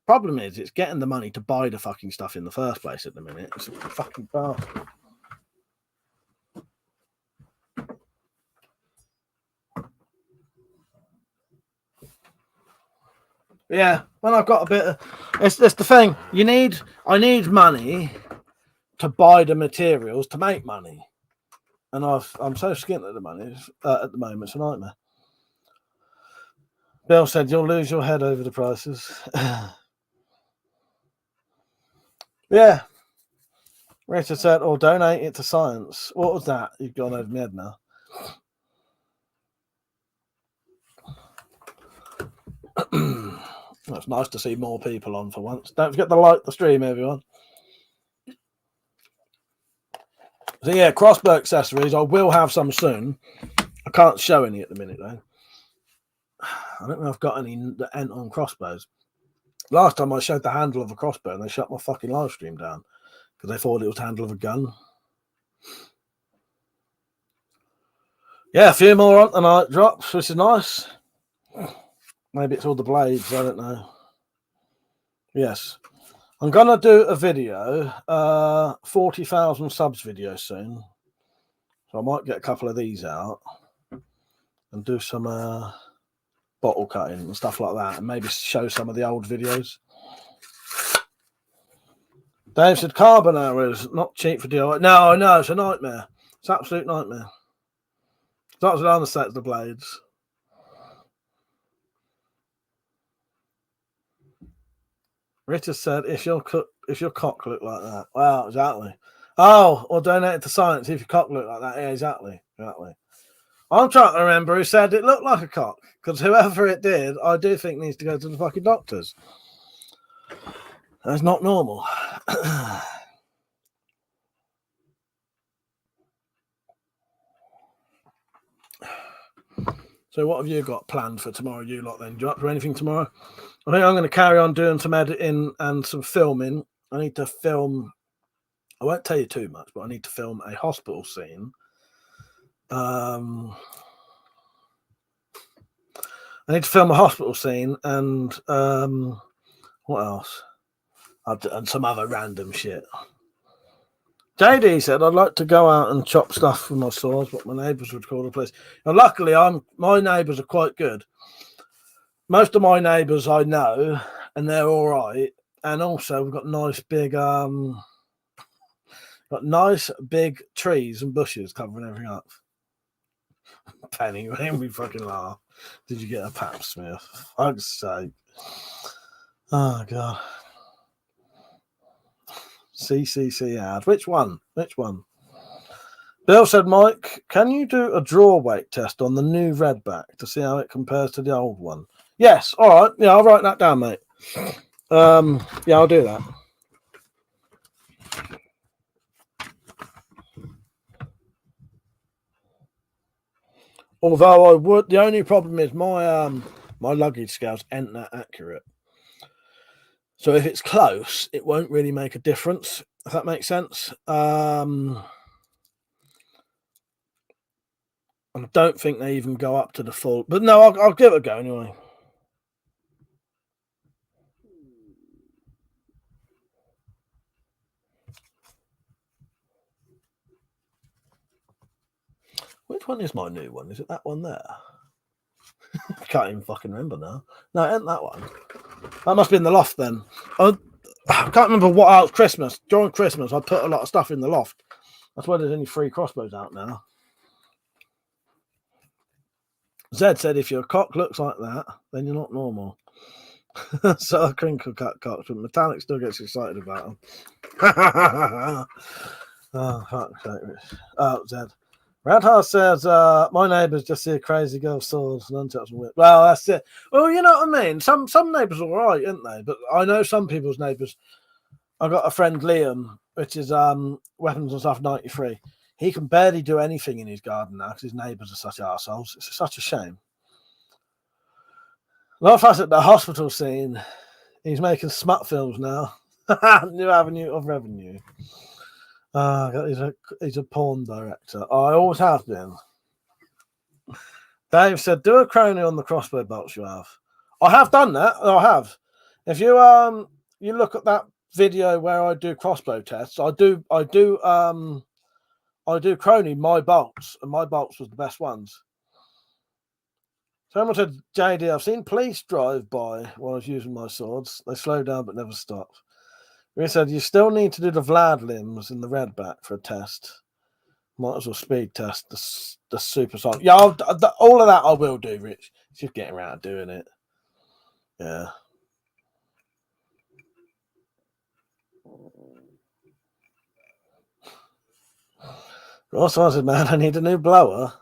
Problem is, it's getting the money to buy the fucking stuff in the first place at the minute. It's a fucking bastard. Yeah, when I've got a bit of, it's the thing. I need money to buy the materials to make money, and I'm so skint at the money at the moment. It's a nightmare. Bill said you'll lose your head over the prices. Yeah. Richard said, or donate it to science. What was that? You've gone over my head now. It's nice to see more people on for once. Don't forget to like the stream, everyone. So yeah, crossbow accessories. I will have some soon. I can't show any at the minute though. I don't know if I've got any that ain't on crossbows. Last time I showed the handle of a crossbow and they shut my fucking live stream down because they thought it was the handle of a gun. Yeah, a few more on tonight drops, which is nice. Maybe it's all the blades, I don't know. Yes. I'm going to do a video, 40,000 subs video soon. So I might get a couple of these out and do some bottle cutting and stuff like that and maybe show some of the old videos. Dave said carbon arrows, not cheap for DIY. No, I know, it's a nightmare. It's an absolute nightmare. That's what I'm saying, the blades. Richard said, if your cock looked like that. Wow, exactly. Oh, or donate it to science if your cock looked like that. Yeah, exactly. I'm trying to remember who said it looked like a cock, because whoever it did, I do think needs to go to the fucking doctors. That's not normal. So what have you got planned for tomorrow, you lot, then? Do you up for anything tomorrow? I think I'm going to carry on doing some editing and some filming. I need to film, I won't tell you too much, but I need to film a hospital scene. I need to film a hospital scene and what else? And some other random shit. JD said, I'd like to go out and chop stuff with my saws, what my neighbours would call the place. And luckily, my neighbours are quite good. Most of my neighbours I know, and they're all right. And also, we've got nice big trees and bushes covering everything up. Penny, made me fucking laugh. Did you get a pap smear? For fuck's sake. Oh, God. CCC ad. Which one? Bill said, Mike, can you do a draw weight test on the new Redback to see how it compares to the old one? Yes. All right. Yeah, I'll write that down, mate. Yeah, I'll do that. Although I would, the only problem is my luggage scales ain't that accurate. So if it's close, it won't really make a difference, if that makes sense. And I don't think they even go up to the full. But no, I'll give it a go anyway. Which one is my new one? Is it that one there? Can't even fucking remember now. No, it ain't that one. That must be in the loft then. I can't remember what else. Christmas. During Christmas, I put a lot of stuff in the loft. That's why there's only 3 crossbows out now. Zed said, if your cock looks like that, then you're not normal. So I crinkle cut cocks, but Metallic still gets excited about them. Oh, fuck's sake. Oh, Zed. Radhar says, my neighbours just see a crazy girl with swords and untouchable whip. Well, that's it. Well, you know what I mean? Some neighbours are all right, aren't they? But I know some people's neighbours. I got a friend, Liam, which is Weapons and Stuff 93. He can barely do anything in his garden now because his neighbours are such arseholes. It's such a shame. A lot of us at the hospital scene. He's making smut films now. New avenue of revenue. He's a porn director. I always have been. Dave said, "Do a crony on the crossbow bolts you have." I have done that. I have. If you you look at that video where I do crossbow tests, I do crony my bolts, and my bolts was the best ones. Someone said, JD, I've seen police drive by while I was using my swords. They slow down but never stop. We said, you still need to do the Vlad limbs in the red back for a test. Might as well speed test the supersonic. Yeah, all of that I will do, Rich. It's just getting around to doing it. Yeah. Ross answered, man, I need a new blower.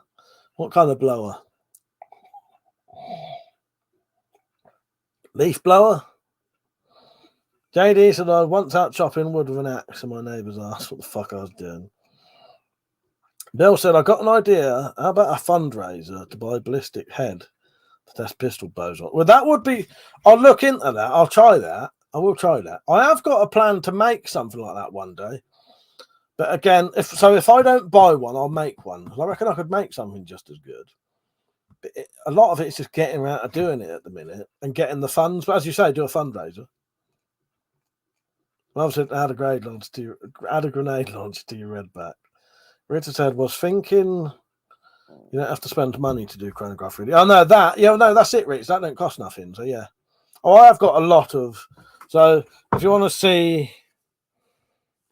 What kind of blower? Leaf blower? JD said I was once out chopping wood with an axe and my neighbours asked what the fuck I was doing. Bill said, I got an idea. How about a fundraiser to buy ballistic head to test pistol bows on? Well, that would be... I'll look into that. I'll try that. I will try that. I have got a plan to make something like that one day. But again, if I don't buy one, I'll make one. I reckon I could make something just as good. But a lot of it is just getting around to doing it at the minute and getting the funds. But as you say, do a fundraiser. Obviously, add a grenade launcher to your red back. Richard said, was thinking you don't have to spend money to do chronograph really. Oh no, that's it, Rich. That don't cost nothing. So yeah. Oh, I have got a lot of. So if you want to see,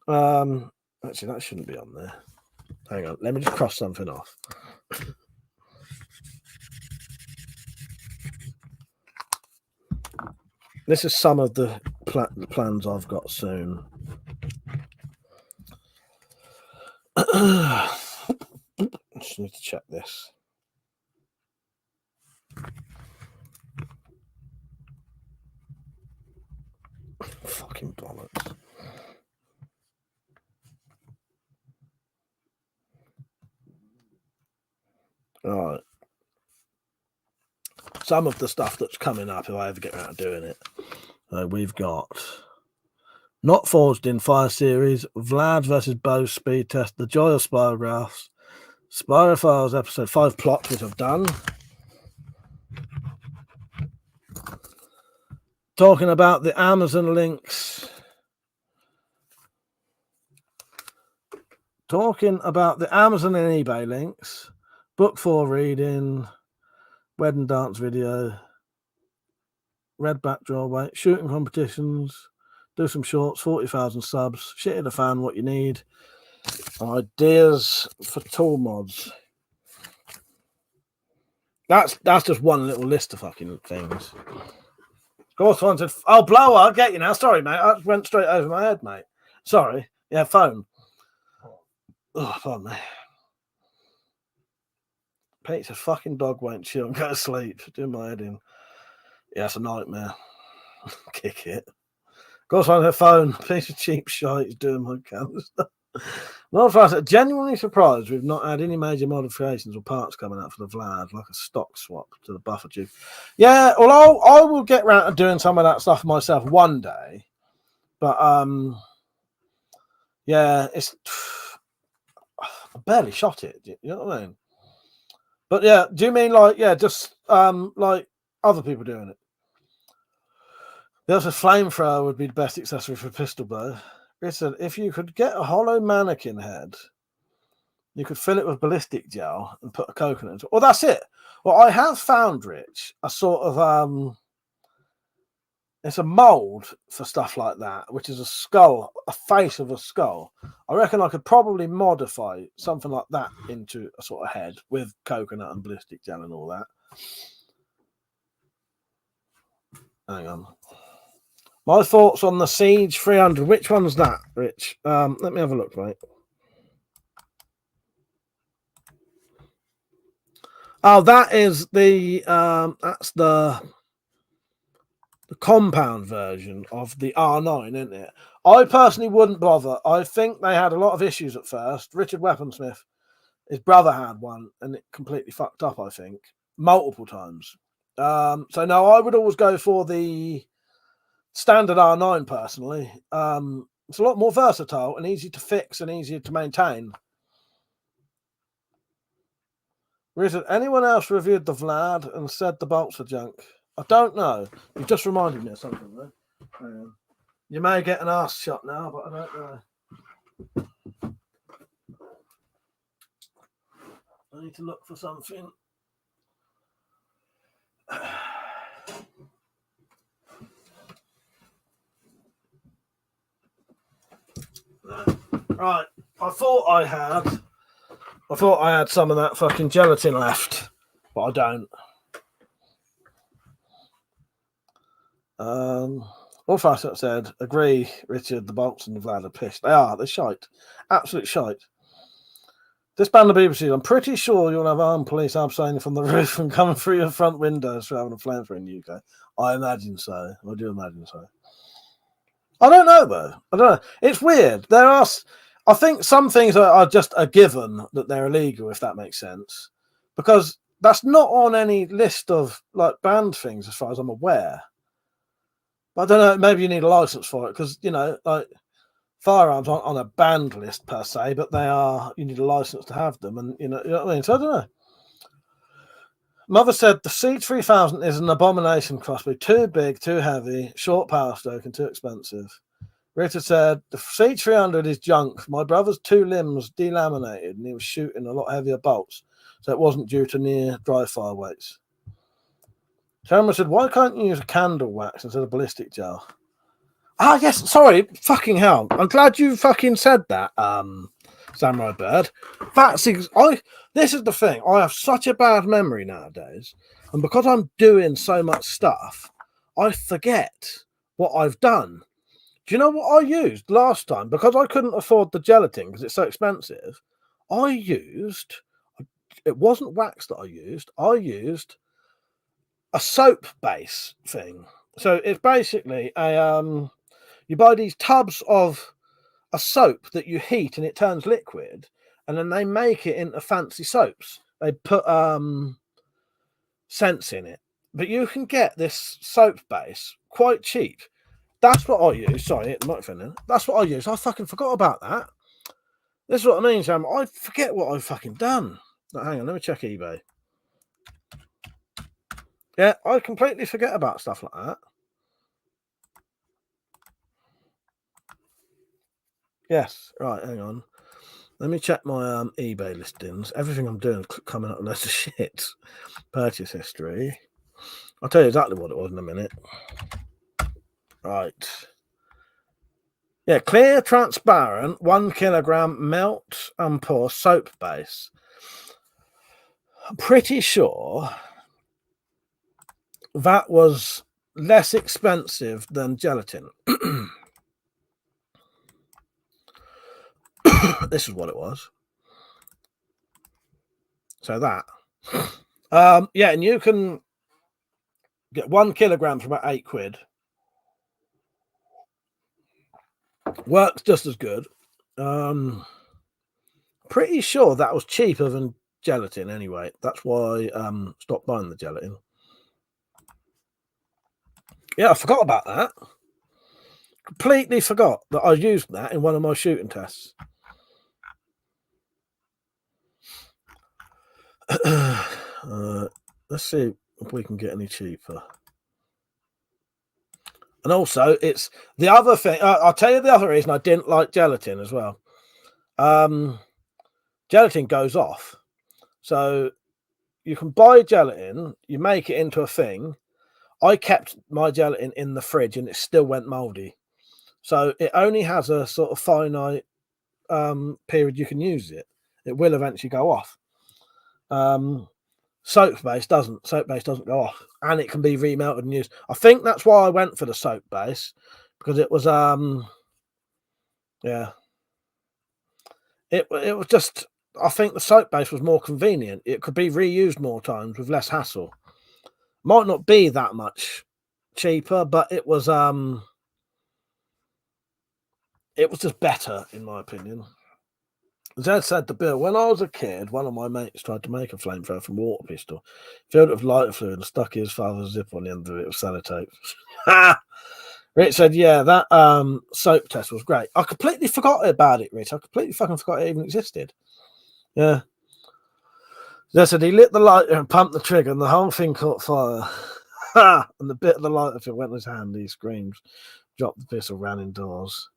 actually that shouldn't be on there. Hang on, let me just cross something off. This is some of the plans I've got soon. Just need to check this. Fucking bollocks. All right. Some of the stuff that's coming up, if I ever get around to doing it. We've got Not Forged in Fire series, Vlad versus Bow speed test, The Joy of Spirographs, Spirophiles episode 5 plot, which I've done. Talking about the Amazon links. Talking about the Amazon and eBay links. Book 4 reading. Wedding dance video. Red back drawway. Shooting competitions. Do some shorts. 40,000 subs. Shit in the fan, what you need. Ideas for tool mods. That's just one little list of fucking things. Of course, one said, "Oh, blower, I'll get you now." Sorry, mate. I went straight over my head, mate. Sorry. Yeah, phone. Oh, pardon me. Pete's a fucking dog won't chill and go to sleep. Doing my head in. Yeah, it's a nightmare. Kick it. Of course, on her phone. Piece of cheap shite. He's doing my kind of stuff. Not fast. Genuinely surprised we've not had any major modifications or parts coming out for the Vlad, like a stock swap to the buffer tube. Yeah, well, I will get round to doing some of that stuff myself one day. But yeah, it's I barely shot it. You know what I mean? But yeah, do you mean like just like other people doing it? There's a flamethrower would be the best accessory for pistol bow. It said if you could get a hollow mannequin head You could fill it with ballistic gel and put a coconut into it. Well, that's it. Well, I have found, Rich, a sort of it's a mold for stuff like that, which is a skull, a face of a skull. I reckon I could probably modify something like that into a sort of head with coconut and ballistic gel and all that. Hang on. My thoughts on the Siege 300. Which one's that, Rich? Let me have a look, mate. Oh, that is the that's the compound version of the R9, isn't it? I personally wouldn't bother. I think they had a lot of issues at first. Richard Weaponsmith, his brother had one, and it completely fucked up, I think, multiple times. So no, I would always go for the standard R9 personally. It's a lot more versatile and easy to fix and easier to maintain. Richard, anyone else reviewed the Vlad and said the bolts are junk? I don't know. You just reminded me of something, though. You may get an arse shot now, but I don't know. I need to look for something. Right. I thought I had some of that fucking gelatin left, but I don't. All Facet said, agree, Richard, the bolts and the Vlad are pissed. They're shite. Absolute shite. This band of BBC, I'm pretty sure you'll have armed police abseiling from the roof and coming through your front windows for having a flamethrower in the UK. I imagine so. I do imagine so. I don't know, though. I don't know. It's weird. I think some things are just a given that they're illegal, if that makes sense. Because that's not on any list of like banned things as far as I'm aware. But I don't know, maybe you need a license for it because, you know, like firearms aren't on a banned list per se, but you need a license to have them. And, you know what I mean? So I don't know. Mother said the C3000 is an abomination crossbody. Too big, too heavy, short power stroke, and too expensive. Richard said the C300 is junk. My brother's 2 limbs delaminated and he was shooting a lot heavier bolts, so it wasn't due to near dry fire weights. Cameron said, why can't you use a candle wax instead of ballistic gel? Ah, yes, sorry, fucking hell. I'm glad you fucking said that, Samurai Bird. This is the thing. I have such a bad memory nowadays, and because I'm doing so much stuff, I forget what I've done. Do you know what I used last time? Because I couldn't afford the gelatin because it's so expensive, it wasn't wax that I used a soap base thing. So it's basically you buy these tubs of a soap that you heat and it turns liquid, and then they make it into fancy soaps. They put scents in it, but you can get this soap base quite cheap. That's what I use. Sorry, it might have. That's what I use. I fucking forgot about that. This is what I mean, Sam. I forget what I've fucking done. Now, hang on, let me check eBay. Yeah, I completely forget about stuff like that. Yes, right, hang on. Let me check my eBay listings. Everything I'm doing is coming up with loads of shit. Purchase history. I'll tell you exactly what it was in a minute. Right. Yeah, clear, transparent, 1 kilogram melt and pour soap base. I'm pretty sure that was less expensive than gelatin. This is what it was. So that. Yeah, and you can get 1 kilogram for about £8. Works just as good. Pretty sure that was cheaper than gelatin anyway. That's why I stopped buying the gelatin. Yeah, I forgot about that. Completely forgot that I used that in one of my shooting tests. Let's see if we can get any cheaper. And also, it's the other thing. I'll tell you the other reason I didn't like gelatin as well. gelatin goes off. So you can buy gelatin, you make it into a thing. I kept my gelatin in the fridge and it still went mouldy. So it only has a sort of finite period you can use it. It will eventually go off. Soap base doesn't. Soap base doesn't go off, and it can be remelted and used. I think that's why I went for the soap base, because it was yeah. It was just, I think the soap base was more convenient. It could be reused more times with less hassle. Might not be that much cheaper, but it was just better in my opinion. Zed said the bill. When I was a kid, one of my mates tried to make a flamethrower from a water pistol, filled it with lighter fluid and stuck his father's zip on the end of it with sellotape. Rich said, yeah, that soap test was great. I completely forgot about it, Rich. I completely fucking forgot it even existed. Yeah. Zed said he lit the lighter and pumped the trigger and the whole thing caught fire. And the bit of the lighter went in his hand. He screamed, dropped the pistol, ran indoors.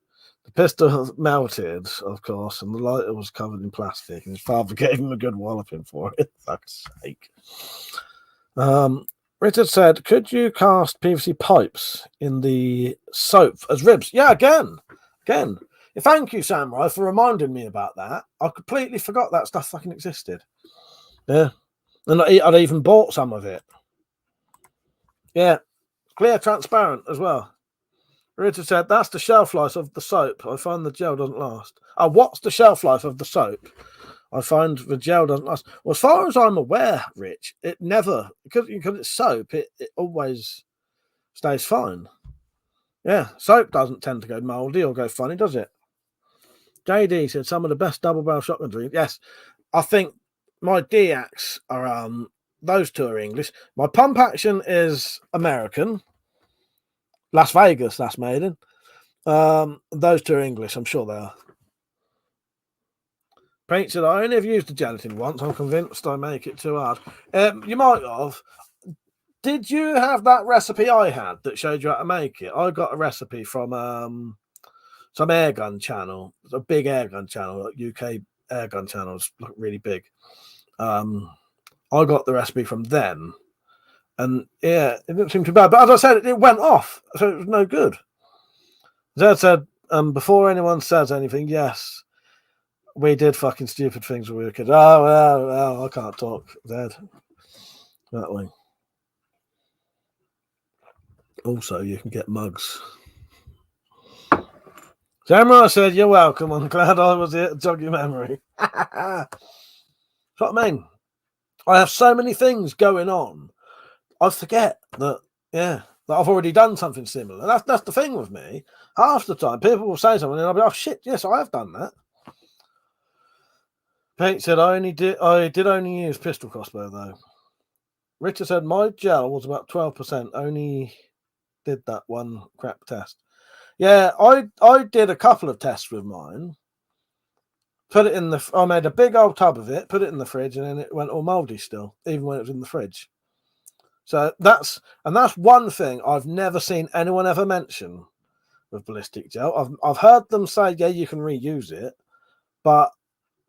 The pistol melted, of course, and the lighter was covered in plastic, and his father gave him a good walloping for it. Fuck's sake. Richard said, could you cast PVC pipes in the soap as ribs? Yeah, again. Thank you, Samurai, for reminding me about that. I completely forgot that stuff fucking existed. Yeah. And I'd even bought some of it. Yeah. Clear, transparent as well. Richard said, that's the shelf life of the soap. I find the gel doesn't last. Oh, what's the shelf life of the soap? I find the gel doesn't last. Well, as far as I'm aware, Rich, it never, because it's soap, it always stays fine. Yeah, soap doesn't tend to go mouldy or go funny, does it? JD said, some of the best double barrel shotgun dreams. Yes, I think my D-Axe are, those two are English. My pump action is American. Las Vegas, that's made in. Those two are English, I'm sure they are. Pete said, I only have used the gelatin once. I'm convinced I make it too hard. You might have. Did you have that recipe I had that showed you how to make it? I got a recipe from some airgun channel. It's a big airgun channel, UK airgun channels, really big. I got the recipe from them. And yeah, it didn't seem too bad. But as I said, it went off, so it was no good. Zed said, before anyone says anything, yes, we did fucking stupid things when we were kids. Oh, well, I can't talk, Zed. That way. Also, you can get mugs. Samurai said, you're welcome. I'm glad I was here to jog your memory. That's what I mean. I have so many things going on. I forget that, that I've already done something similar. That's the thing with me. Half the time, people will say something and I'll be, oh shit, yes, I have done that. Pete said, I did only use pistol crossbow though. Richard said, my gel was about 12%. Only did that one crap test. Yeah, I did a couple of tests with mine. Put it in I made a big old tub of it, put it in the fridge, and then it went all mouldy still, even when it was in the fridge. So that's one thing I've never seen anyone ever mention with ballistic gel. I've heard them say, yeah, you can reuse it, but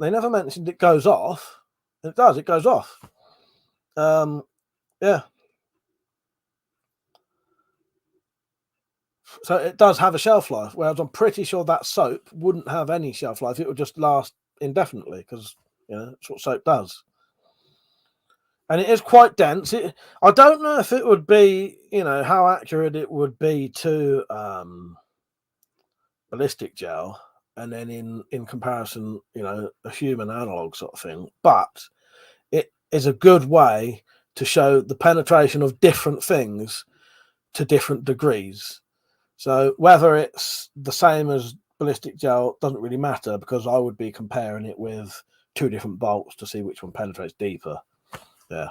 they never mentioned it goes off. It does, it goes off. Yeah. So it does have a shelf life, whereas I'm pretty sure that soap wouldn't have any shelf life. It would just last indefinitely because, that's what soap does. And it is quite dense. I don't know if it would be, how accurate it would be to ballistic gel, and then in comparison, a human analog sort of thing. But it is a good way to show the penetration of different things to different degrees. So whether it's the same as ballistic gel doesn't really matter, because I would be comparing it with two different bolts to see which one penetrates deeper. Yeah.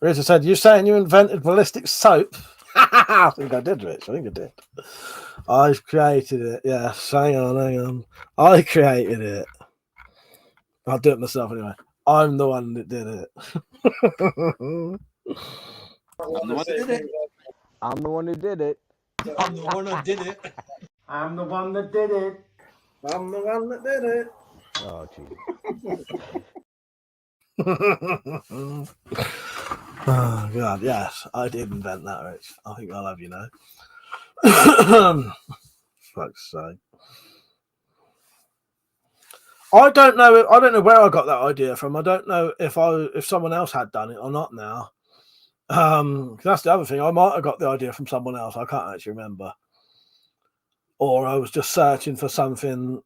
Rita said, you're saying you invented ballistic soap? I think I did, Rich. I think I did. I've created it. Yes, hang on. I created it. I'll do it myself anyway. I'm the one that did it. I'm the one that did it. I'm the one who did it. I'm the one that did it. I'm the one that did it. I'm the one that did it. Oh, gee. Oh God, yes, I did invent that, Rich. I think I'll have you know. Fuck's sake. I don't know. I don't know where I got that idea from. I don't know if someone else had done it or not. Now, that's the other thing. I might have got the idea from someone else. I can't actually remember, or I was just searching for something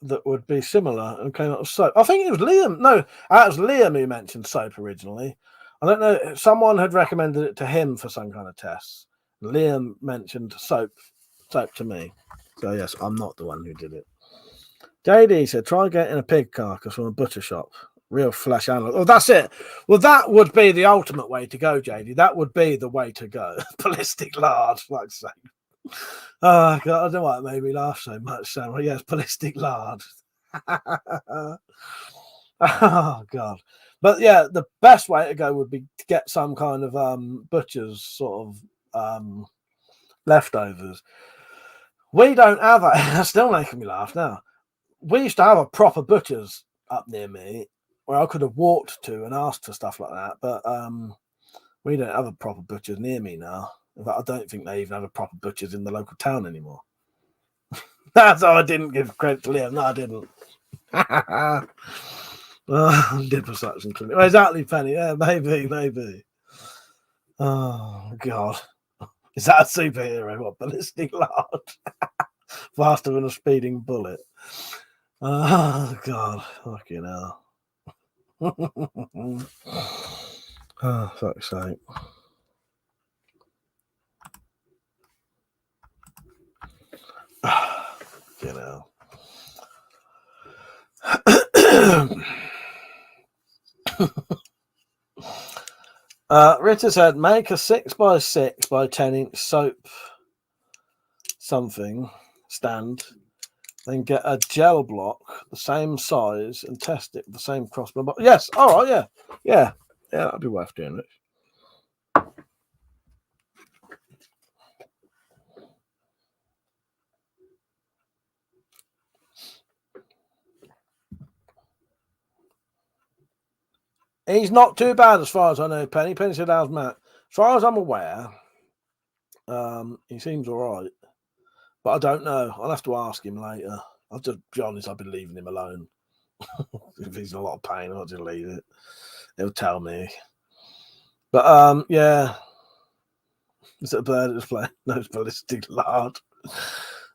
that would be similar and came up with soap. I think it was Liam. No, that was Liam who mentioned soap originally. I don't know. Someone had recommended it to him for some kind of tests. Liam mentioned soap to me. So yes, I'm not the one who did it. JD said, try getting a pig carcass from a butcher shop. Real flesh animal. Oh, that's it. Well, that would be the ultimate way to go, JD. That would be the way to go. Ballistic lard, like say. Oh, God, I don't know why it made me laugh so much. So, yes, ballistic lard. Oh, God. But, yeah, the best way to go would be to get some kind of butcher's sort of leftovers. We don't have that. That's still making me laugh now. We used to have a proper butcher's up near me where I could have walked to and asked for stuff like that. But we don't have a proper butcher's near me now. In fact, I don't think they even have a proper butcher's in the local town anymore. That's how I didn't give credit to Liam. No, I didn't. I did for such and well, exactly, Penny. Yeah, maybe. Oh, God. Is that a superhero? What, ballistic lard? Faster than a speeding bullet. Oh, God. Fucking hell. Oh, fuck's sake. You know. Ritter said, make a 6x6 by 10-inch soap something stand, then get a gel block the same size and test it with the same crossbar. But yes, all right, yeah, that'd be worth doing it. He's not too bad as far as I know, Penny. Penny said, how's Matt? As far as I'm aware, he seems all right. But I don't know. I'll have to ask him later. I'll just be honest, I've been leaving him alone. If he's in a lot of pain, I'll just leave it. He'll tell me. But yeah. Is it a bird that's playing? No, it's ballistic lard.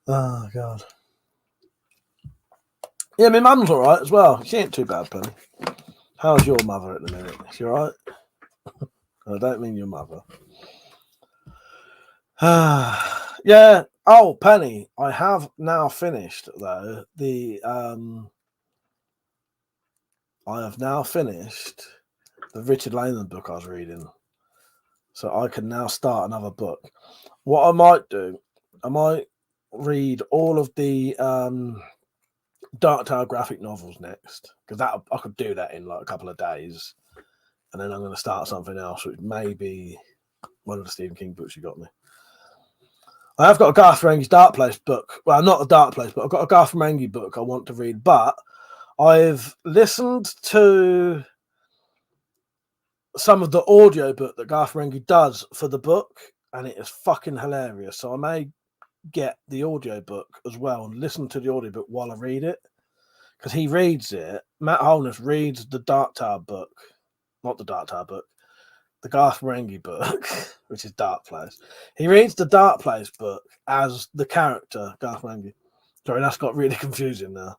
Oh, God. Yeah, my mum's all right as well. She ain't too bad, Penny. How's your mother at the minute? Is she all right? I don't mean your mother. Yeah. Oh, Penny, I have now finished, though, I have now finished the Richard Lehman book I was reading. So I can now start another book. What I might do, I might read all of the Dark Tower graphic novels next, because I could do that in like a couple of days. And then I'm going to start something else, which may be one of the Stephen King books you got me. I have got a Garth Marenghi's Dark Place book. Well, not a Dark Place, but I've got a Garth Marenghi book I want to read. But I've listened to some of the audio book that Garth Marenghi does for the book, and it is fucking hilarious. So I may get the audio book as well and listen to the audio book while I read it, because he reads it. Matt Holness reads the Dark Tower book, not the Dark Tower book, the Garth Marenghi book, which is Dark Place. He reads the Dark Place book as the character Garth Marenghi. Sorry, that's got really confusing now.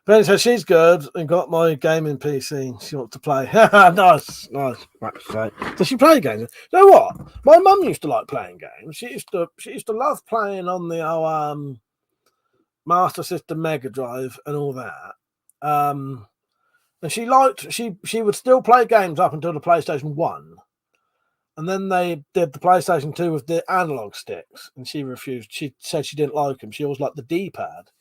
Penny says she's good and got my gaming PC. She wants to play. Nice. Right. Does she play games? You know what? My mum used to like playing games. She used to love playing on the old Master System Mega Drive and all that. And she would still play games up until the PlayStation 1. And then they did the PlayStation 2 with the analog sticks, and she refused. She said she didn't like them. She always liked the D-pad.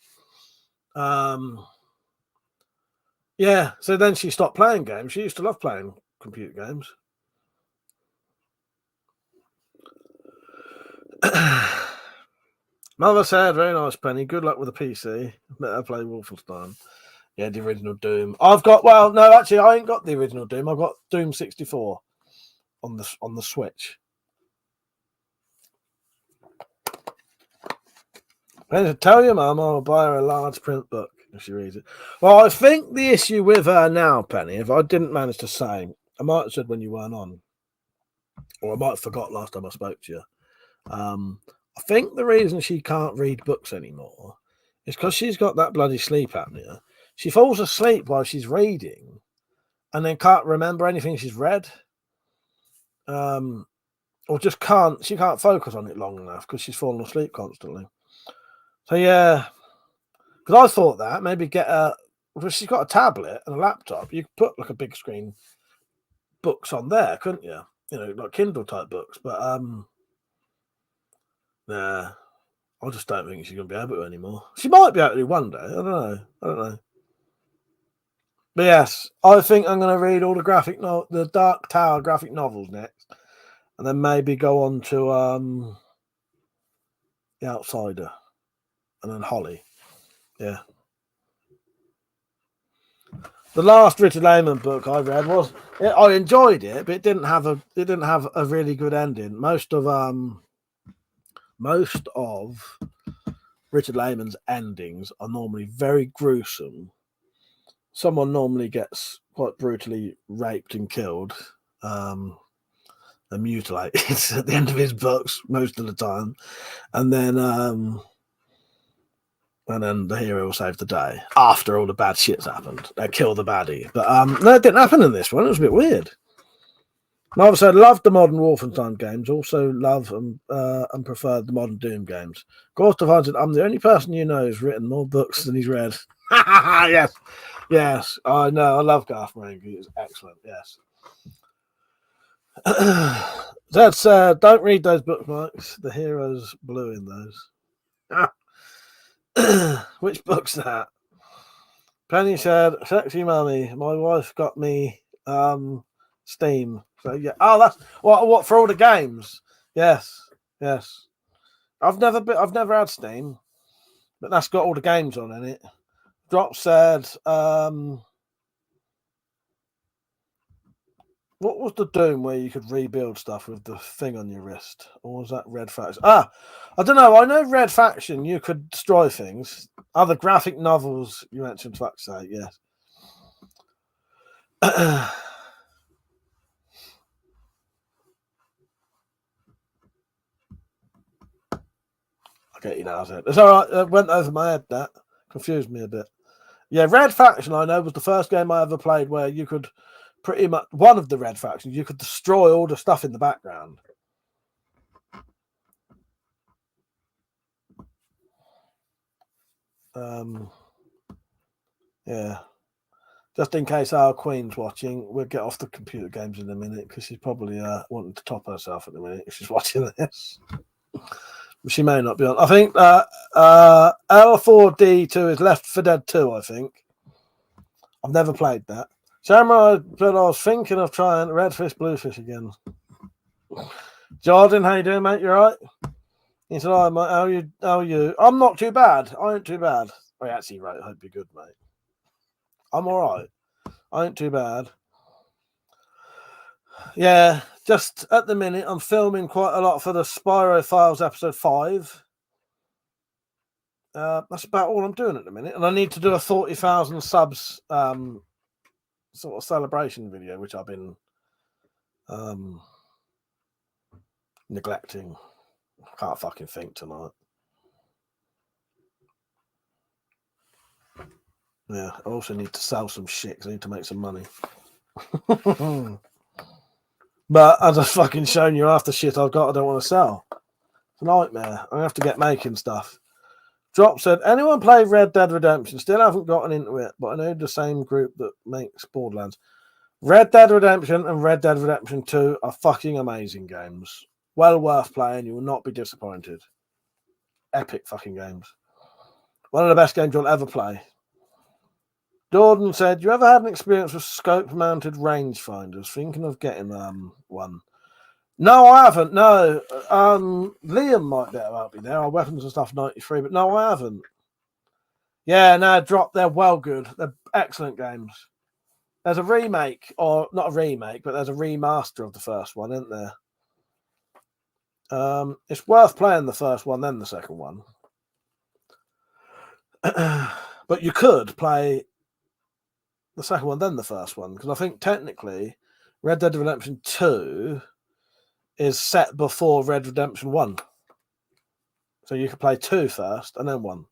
Yeah, so then she stopped playing games. She used to love playing computer games. Mother said, very nice, Penny. Good luck with the PC. Better play Wolfenstein. Yeah, the original Doom. I've got, well, no, actually, I ain't got the original Doom. I've got Doom 64 on the Switch. I tell your mum I'll buy her a large print book if she reads it. Well, I think the issue with her now, Penny, if I didn't manage to say, I might have said when you weren't on, or I might have forgot last time I spoke to you. I think the reason she can't read books anymore is because she's got that bloody sleep apnea. She falls asleep while she's reading and then can't remember anything she's read. Or just she can't focus on it long enough because she's falling asleep constantly. So yeah, because I thought that maybe get well, she's got a tablet and a laptop. You could put like a big screen books on there, couldn't you? You know, like Kindle type books. But nah, I just don't think she's gonna be able to anymore. She might be able to one day. I don't know. But yes, I think I'm gonna read all the Dark Tower graphic novels next, and then maybe go on to The Outsider, and then Holly. Yeah. The last Richard Lehman book I read I enjoyed it, but it didn't have a really good ending. Most of Richard Lehman's endings are normally very gruesome. Someone normally gets quite brutally raped and killed, and mutilated at the end of his books most of the time, and then the hero will save the day after all the bad shit's happened. They kill the baddie. But no, it didn't happen in this one. It was a bit weird. And obviously, I love the modern Wolfenstein games. Also love and prefer the modern Doom games. Gorsta finds that I'm the only person you know who's written more books than he's read. Yes. I know. I love Garth Marenghi. It's excellent. Yes. That's don't read those bookmarks. The hero's blue in those. Which book's that? Penny said, "Sexy mummy, my wife got me Steam." So yeah. Oh, that's what for all the games. Yes. I've never had Steam, but that's got all the games on in it. Drop said, what was the Doom where you could rebuild stuff with the thing on your wrist? Or was that Red Faction? I don't know. I know Red Faction, you could destroy things. Other graphic novels you mentioned, fuck's sake, yes. I'll get you now, it's all right. It went over my head, that. Confused me a bit. Yeah, Red Faction, I know, was the first game I ever played where you could pretty much, one of the Red Factions, you could destroy all the stuff in the background. Yeah. Just in case our Queen's watching, we'll get off the computer games in a minute because she's probably wanting to top herself at the minute if she's watching this. She may not be on. I think L4D2 is Left 4 Dead 2, I think. I've never played that. Samurai, but I was thinking of trying Redfish Bluefish again. Jordan, how you doing, mate? You all right? He said, "Hi, mate. How are you? I'm not too bad. I ain't too bad." I actually wrote, "I hope you're good, mate." I'm all right. I ain't too bad. Yeah, just at the minute, I'm filming quite a lot for the Spyro Files episode 5. That's about all I'm doing at the minute. And I need to do a 40,000 subs sort of celebration video, which I've been neglecting. I can't fucking think tonight. Yeah, I also need to sell some shit because I need to make some money. But as I've fucking shown you, half the shit I've got I don't want to sell. It's a nightmare. I have to get making stuff. Drop said, "Anyone play Red Dead Redemption? Still haven't gotten into it, but I know the same group that makes Borderlands. Red Dead Redemption and Red Dead Redemption 2 are fucking amazing games. Well worth playing. You will not be disappointed. Epic fucking games. One of the best games you'll ever play." Jordan said, "You ever had an experience with scope-mounted rangefinders? Thinking of getting one." No, I haven't. No, Liam might be able to help me there. Our Weapons and Stuff 93, but no, I haven't. Yeah, no, drop. They're well good. They're excellent games. There's a remake, or not a remake, but there's a remaster of the first one, isn't there? It's worth playing the first one, then the second one. But you could play the second one, then the first one, because I think technically Red Dead Redemption 2 is set before Red Redemption 1. So you could play 2 first and then 1.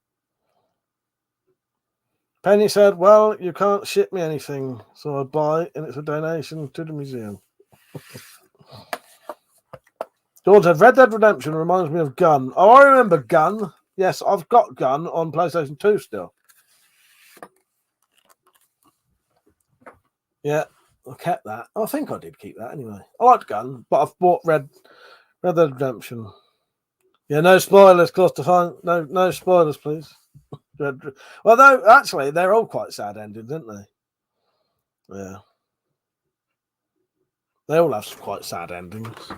Penny said, well, you can't ship me anything, so I buy it and it's a donation to the museum. George said, Red Dead Redemption reminds me of Gun. Oh, I remember Gun. Yes, I've got Gun on PlayStation 2 still. Yeah, I kept that. I think I did keep that anyway. I liked Gun, but I've bought Red Dead Redemption. Yeah, no spoilers, Clusterfunk. No spoilers, please. Well, though, actually, they're all quite sad endings, aren't they? Yeah. They all have quite sad endings.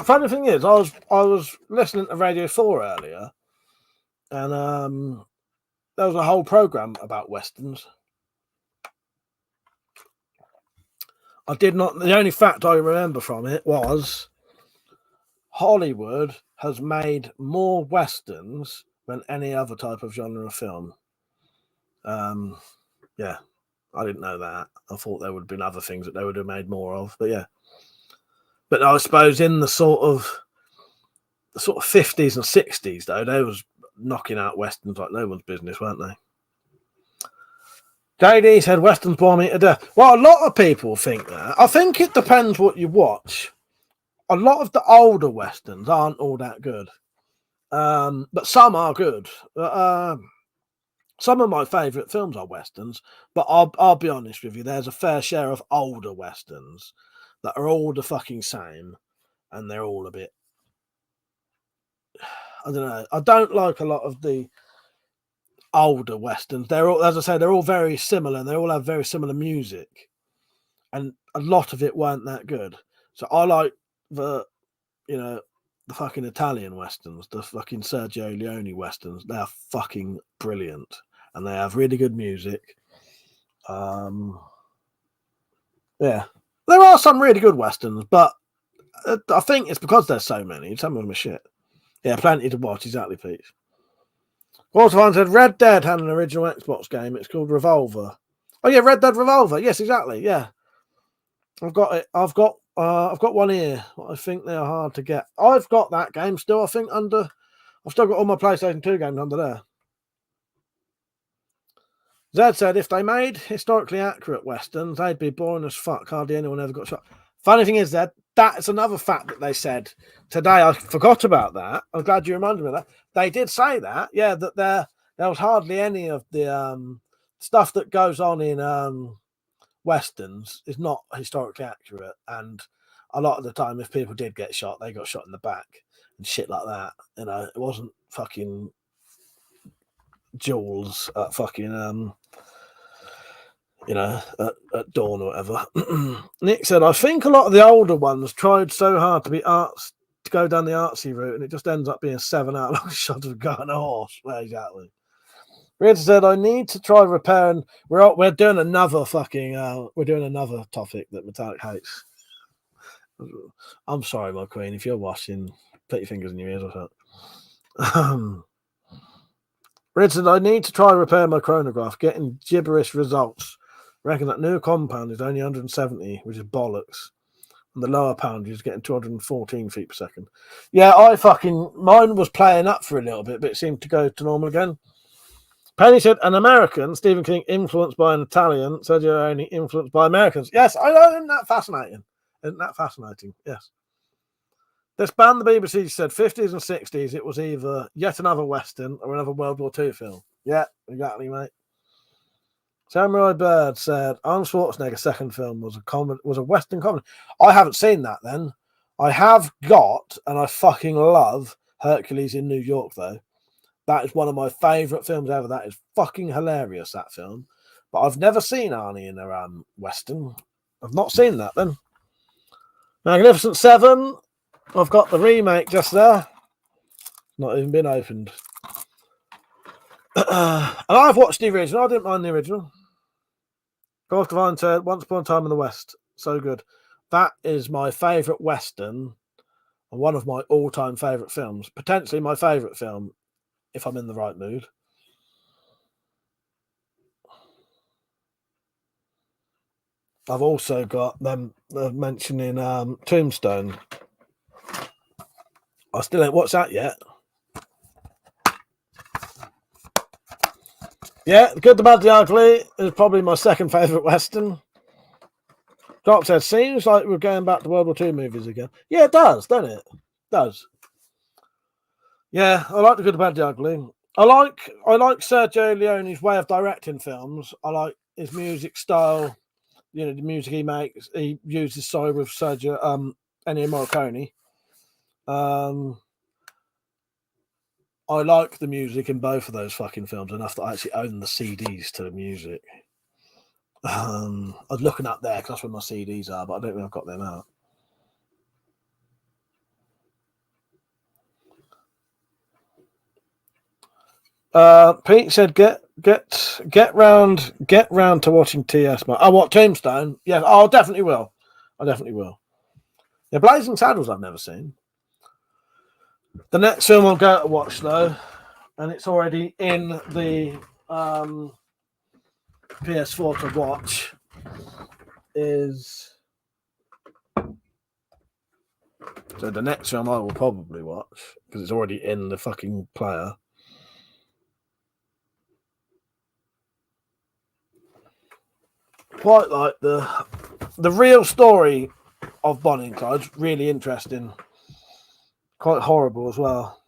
Funny thing is, I was listening to Radio 4 earlier, and there was a whole program about westerns. I did not. The only fact I remember from it was Hollywood has made more westerns than any other type of genre of film. Yeah, I didn't know that. I thought there would have been other things that they would have made more of, but yeah. But I suppose in the sort of 50s and 60s, though, they was knocking out westerns like no one's business, weren't they? JD said westerns bore me to death. Well, a lot of people think that. I think it depends what you watch. A lot of the older westerns aren't all that good, but some are good. Some of my favourite films are westerns, but I'll be honest with you, there's a fair share of older westerns that are all the fucking same, and they're all a bit, I don't know. I don't like a lot of the older westerns. They're all, as I say, they're all very similar, and they all have very similar music, and a lot of it weren't that good. So I like the fucking Italian westerns, the fucking Sergio Leone westerns. They are fucking brilliant, and they have really good music. Yeah. There are some really good westerns, but I think it's because there's so many. Some of them are shit. Yeah, plenty to watch. Exactly, Pete. Waterfine said Red Dead had an original Xbox game. It's called Revolver. Oh yeah, Red Dead Revolver. Yes, exactly. Yeah, I've got it. I've got one here. I think they're hard to get. I've got that game still. I think I've still got all my PlayStation 2 games under there. Zed said if they made historically accurate westerns, they'd be boring as fuck. Hardly anyone ever got shot. Funny thing is, Zed, that's another fact that they said today. I forgot about that. I'm glad you reminded me of that. They did say that, yeah, that there was hardly any of the stuff that goes on in westerns is not historically accurate, and a lot of the time, if people did get shot, they got shot in the back and shit like that. You know, it wasn't fucking Jules at fucking at dawn or whatever. Nick said, I think a lot of the older ones tried so hard to go down the artsy route, and it just ends up being 7-hour long shot of a guy and a horse. Well, exactly. Richard said, I need to try repairing. We're doing another fucking we're doing another topic that Metallic hates. I'm sorry, my queen, if you're watching, put your fingers in your ears or something. Richard said, I need to try repair my chronograph, getting gibberish results. Reckon that new compound is only 170, which is bollocks. And the lower pound is getting 214 feet per second. Yeah, mine was playing up for a little bit, but it seemed to go to normal again. Penny said, an American, Stephen King, influenced by an Italian, Sergio Leone, influenced by Americans. Yes, I know, isn't that fascinating? Isn't that fascinating? Yes. This band, the BBC, said 50s and 60s, it was either yet another Western or another World War II film. Yeah, exactly, mate. Samurai Bird said Arnold Schwarzenegger's second film was a Western comedy. I haven't seen that then. I have got, and I fucking love Hercules in New York, though. That is one of my favourite films ever. That is fucking hilarious, that film. But I've never seen Arnie in a Western. I've not seen that then. Magnificent Seven. I've got the remake just there. Not even been opened. And I've watched the original. I didn't mind the original. Ghost of Iron Turd, Once Upon a Time in the West. So good. That is my favourite Western and one of my all-time favourite films. Potentially my favourite film if I'm in the right mood. I've also got them mentioning Tombstone. I still ain't watched that yet. Yeah, The Good, the Bad, the Ugly is probably my second favourite Western. Drop said, seems like we're going back to World War II movies again. Yeah, it does, doesn't it? It does. Yeah, I like The Good, the Bad, the Ugly. I like Sergio Leone's way of directing films. I like his music style. You know, the music he makes. He uses with Sergio Ennio Morricone. I like the music in both of those fucking films enough that I actually own the CDs to the music. I was looking up there because that's where my CDs are, but I don't think I've got them out. Pete said, "Get round to watching TS." Oh, what, Tombstone? Yeah, I definitely will. Yeah, Blazing Saddles I've never seen. The next film I'll go to watch though, and it's already in the PS4 to watch, is so the next film I will probably watch because it's already in the fucking player. Quite like the real story of Bonnie and Clyde's really interesting. Quite horrible as well.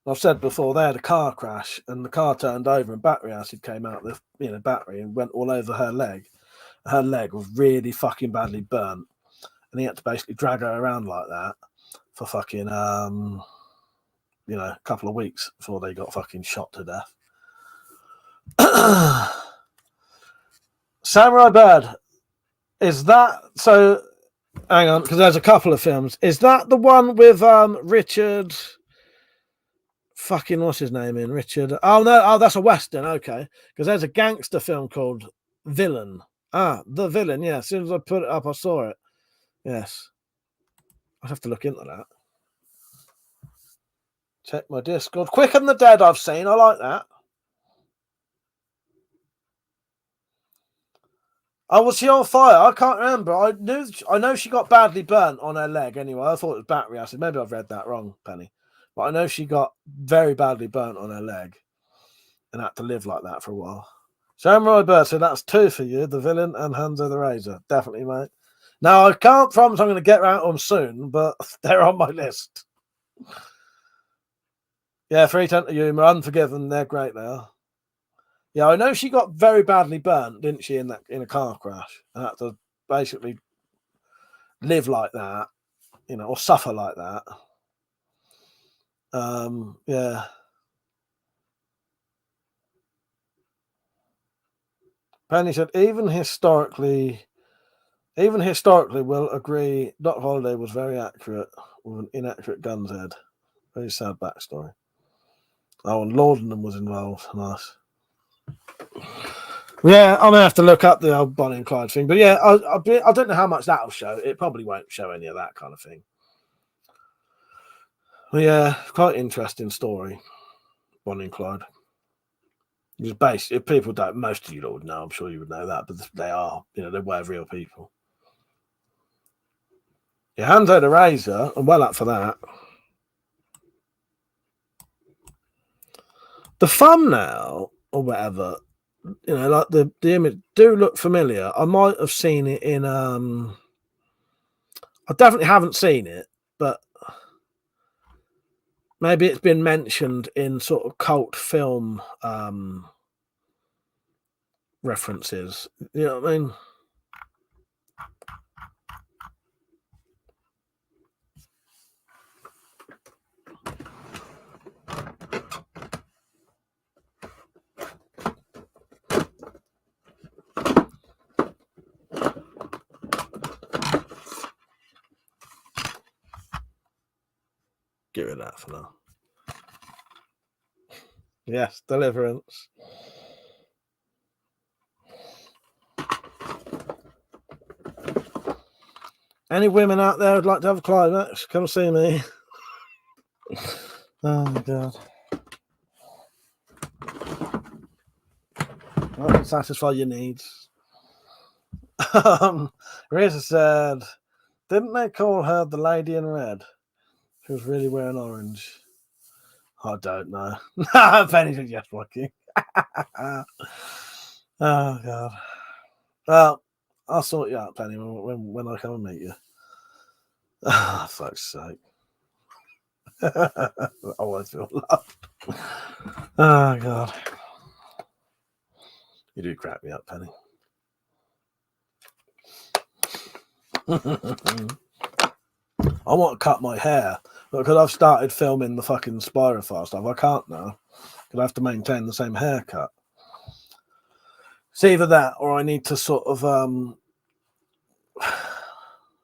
I've said before, they had a car crash and the car turned over and battery acid came out the battery and went all over her leg. Her leg was really fucking badly burnt, and he had to basically drag her around like that for fucking a couple of weeks before they got fucking shot to death. Samurai Bird, is that so? Hang on, because there's a couple of films. Is that the one with Richard? Fucking what's his name in Richard? Oh no, that's a Western. Okay, because there's a gangster film called Villain. The Villain. Yeah, as soon as I put it up, I saw it. Yes, I'd have to look into that. Check my Discord. Quick and the Dead I've seen. I like that. Oh, was she on fire? I can't remember. I know she got badly burnt on her leg anyway. I thought it was battery acid. Maybe I've read that wrong, Penny. But I know she got very badly burnt on her leg and had to live like that for a while. Samurai Bird, so that's 2 for you, The Villain and Hanzo the Razor. Definitely, mate. Now, I can't promise I'm going to get around to them soon, but they're on my list. Yeah, 3 10 to Humor, Unforgiven, they're great, they are. Yeah, I know she got very badly burnt, didn't she, in a car crash, and had to basically live like that, or suffer like that. Yeah. Penny said, even historically, we'll agree Doc Holliday was very accurate with an inaccurate gun's head. Very sad backstory. Oh, and Laudanum was involved. Nice. Yeah, I'm gonna have to look up the old Bonnie and Clyde thing, but yeah, I don't know how much that'll show. It probably won't show any of that kind of thing. But yeah, quite interesting story, Bonnie and Clyde. It's based. If people don't, most of you would know. I'm sure you would know that, but they are, they were real people. Yeah, Hanzo the Razor, I'm well up for that. The thumbnail or whatever, like the image do look familiar. I might have seen it in I definitely haven't seen it, but maybe it's been mentioned in sort of cult film references. You know what I mean? Get rid of that for now. Yes, Deliverance. Any women out there who'd like to have a climax, come see me. Oh my god. Well, satisfy your needs. Reza said, didn't they call her the lady in red? She was really wearing orange. I don't know. Penny's just walking. Oh god. Well, I'll sort you out, Penny, when I come and meet you. Oh, fuck's sake. I always feel loved. Oh god. You do crap me up, Penny. I want to cut my hair, but because I've started filming the fucking Spirofile stuff, I can't now. Because I have to maintain the same haircut. It's either that or I need to sort of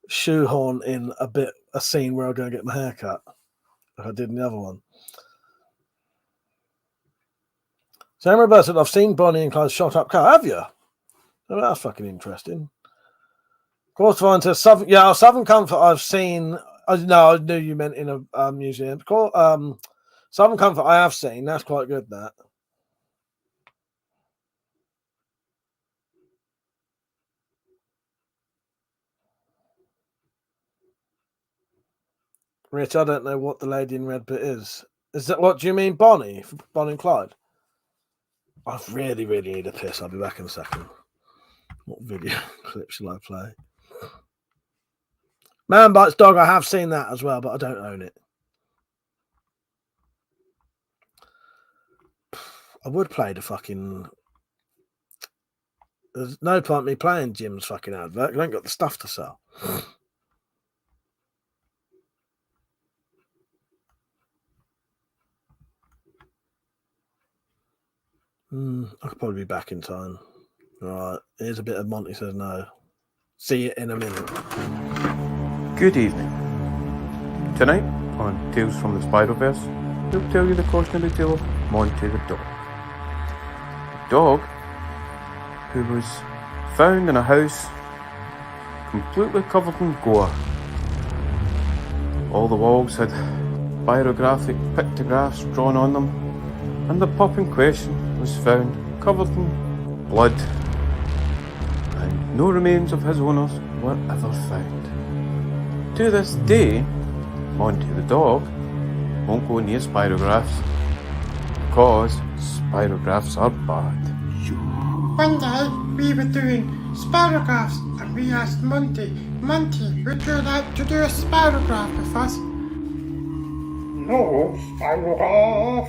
shoehorn in a scene where I'm going to get my hair cut, like I did in the other one. So Roberta said, I've seen Bonnie and Clyde's shot up car. Have you? Oh, that's fucking interesting. Quartervine says, Southern Comfort I've seen. I knew you meant in a museum. Southern Comfort I have seen. That's quite good, that. Rich, I don't know what the lady in red bit is. Is that what do you mean, Bonnie? Bonnie and Clyde? I really, really need a piss. I'll be back in a second. What video clip shall I play? Man Bites Dog, I have seen that as well, but I don't own it. I would play the fucking... There's no point me playing Jim's fucking advert. I ain't got the stuff to sell. I could probably be back in time. All right, here's a bit of Monty Says No. See you in a minute. Good evening. Tonight, on Tales from the Spider-Verse, we'll tell you the cautionary tale of Monty the dog. A dog who was found in a house completely covered in gore. All the walls had pyrographic pictographs drawn on them, and the pup in question was found covered in blood, and no remains of his owners were ever found. To this day, Monty the dog won't go near spirographs because spirographs are bad. One day we were doing spirographs and we asked Monty, would you like to do a spirograph with us? No, spirograph.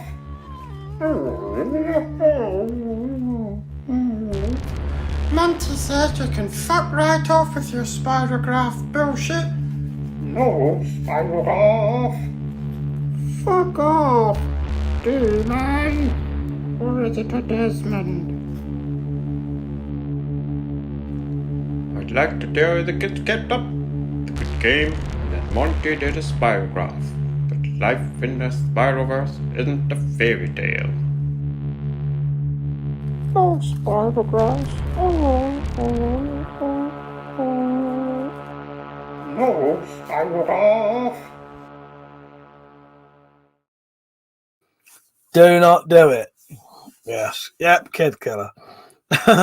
Monty said you can fuck right off with your spirograph bullshit. No, spirograph. Fuck off, D-Man. Or is it a Desmond? I'd like to tell you the kids kept up the good game and that Monty did a spirograph, but life in the Spiroverse isn't a fairy tale. Oh, spirographs. No, spirograph. Do not do it. Yes. Yep, kid killer.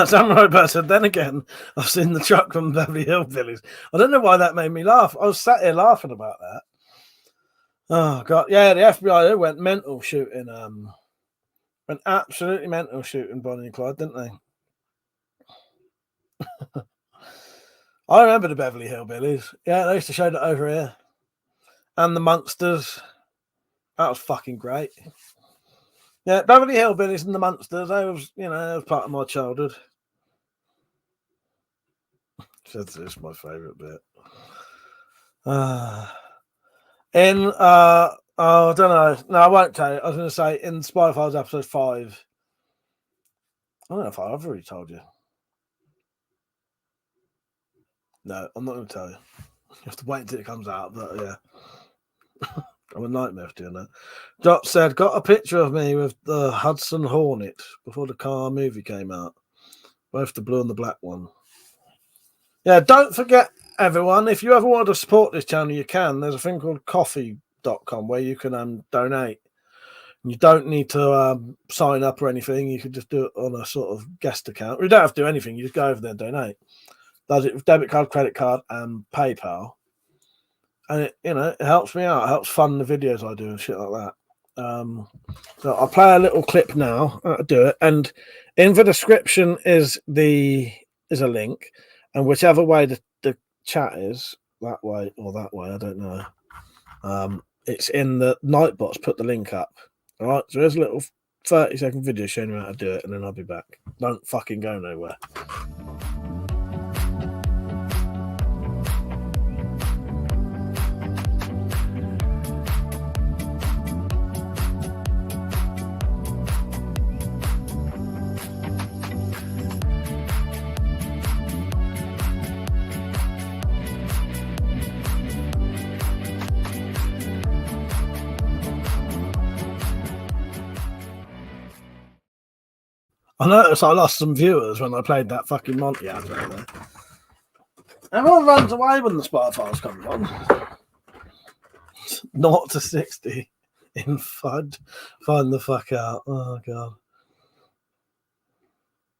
Samurai Bird said, then again, I've seen the truck from Beverly Hillbillies. I don't know why that made me laugh. I was sat here laughing about that. Oh, God. Yeah, the FBI, they went mental shooting, went absolutely mental shooting Bonnie and Clyde, didn't they? I remember the Beverly Hillbillies. Yeah, they used to show that over here. And the Munsters. That was fucking great. Yeah, Beverly Hillbillies and the Munsters, that was part of my childhood. This is my favourite bit. I don't know. No, I won't tell you. I was going to say, in Spy Files episode 5, I don't know if I've already told you. No, I'm not going to tell you. You have to wait until it comes out, but yeah. I'm a nightmare for doing that. Dot said, got a picture of me with the Hudson Hornet before the car movie came out. Both the blue and the black one. Yeah, don't forget, everyone, if you ever want to support this channel, you can. There's a thing called coffee.com where you can donate. You don't need to sign up or anything. You can just do it on a sort of guest account. You don't have to do anything. You just go over there and donate. Does it with debit card, credit card, and PayPal. And it helps me out. It helps fund the videos I do and shit like that. So I'll play a little clip now. I'll do it. And in the description is a link. And whichever way the chat is, that way or that way, I don't know. It's in the Nightbots. Put the link up. All right. So there's a little 30-second video showing you how to do it, and then I'll be back. Don't fucking go nowhere. I noticed I lost some viewers when I played that fucking Monty advert there. Everyone runs away when the spy files comes on. 0 to 60 in FUD. Find the fuck out. Oh, God.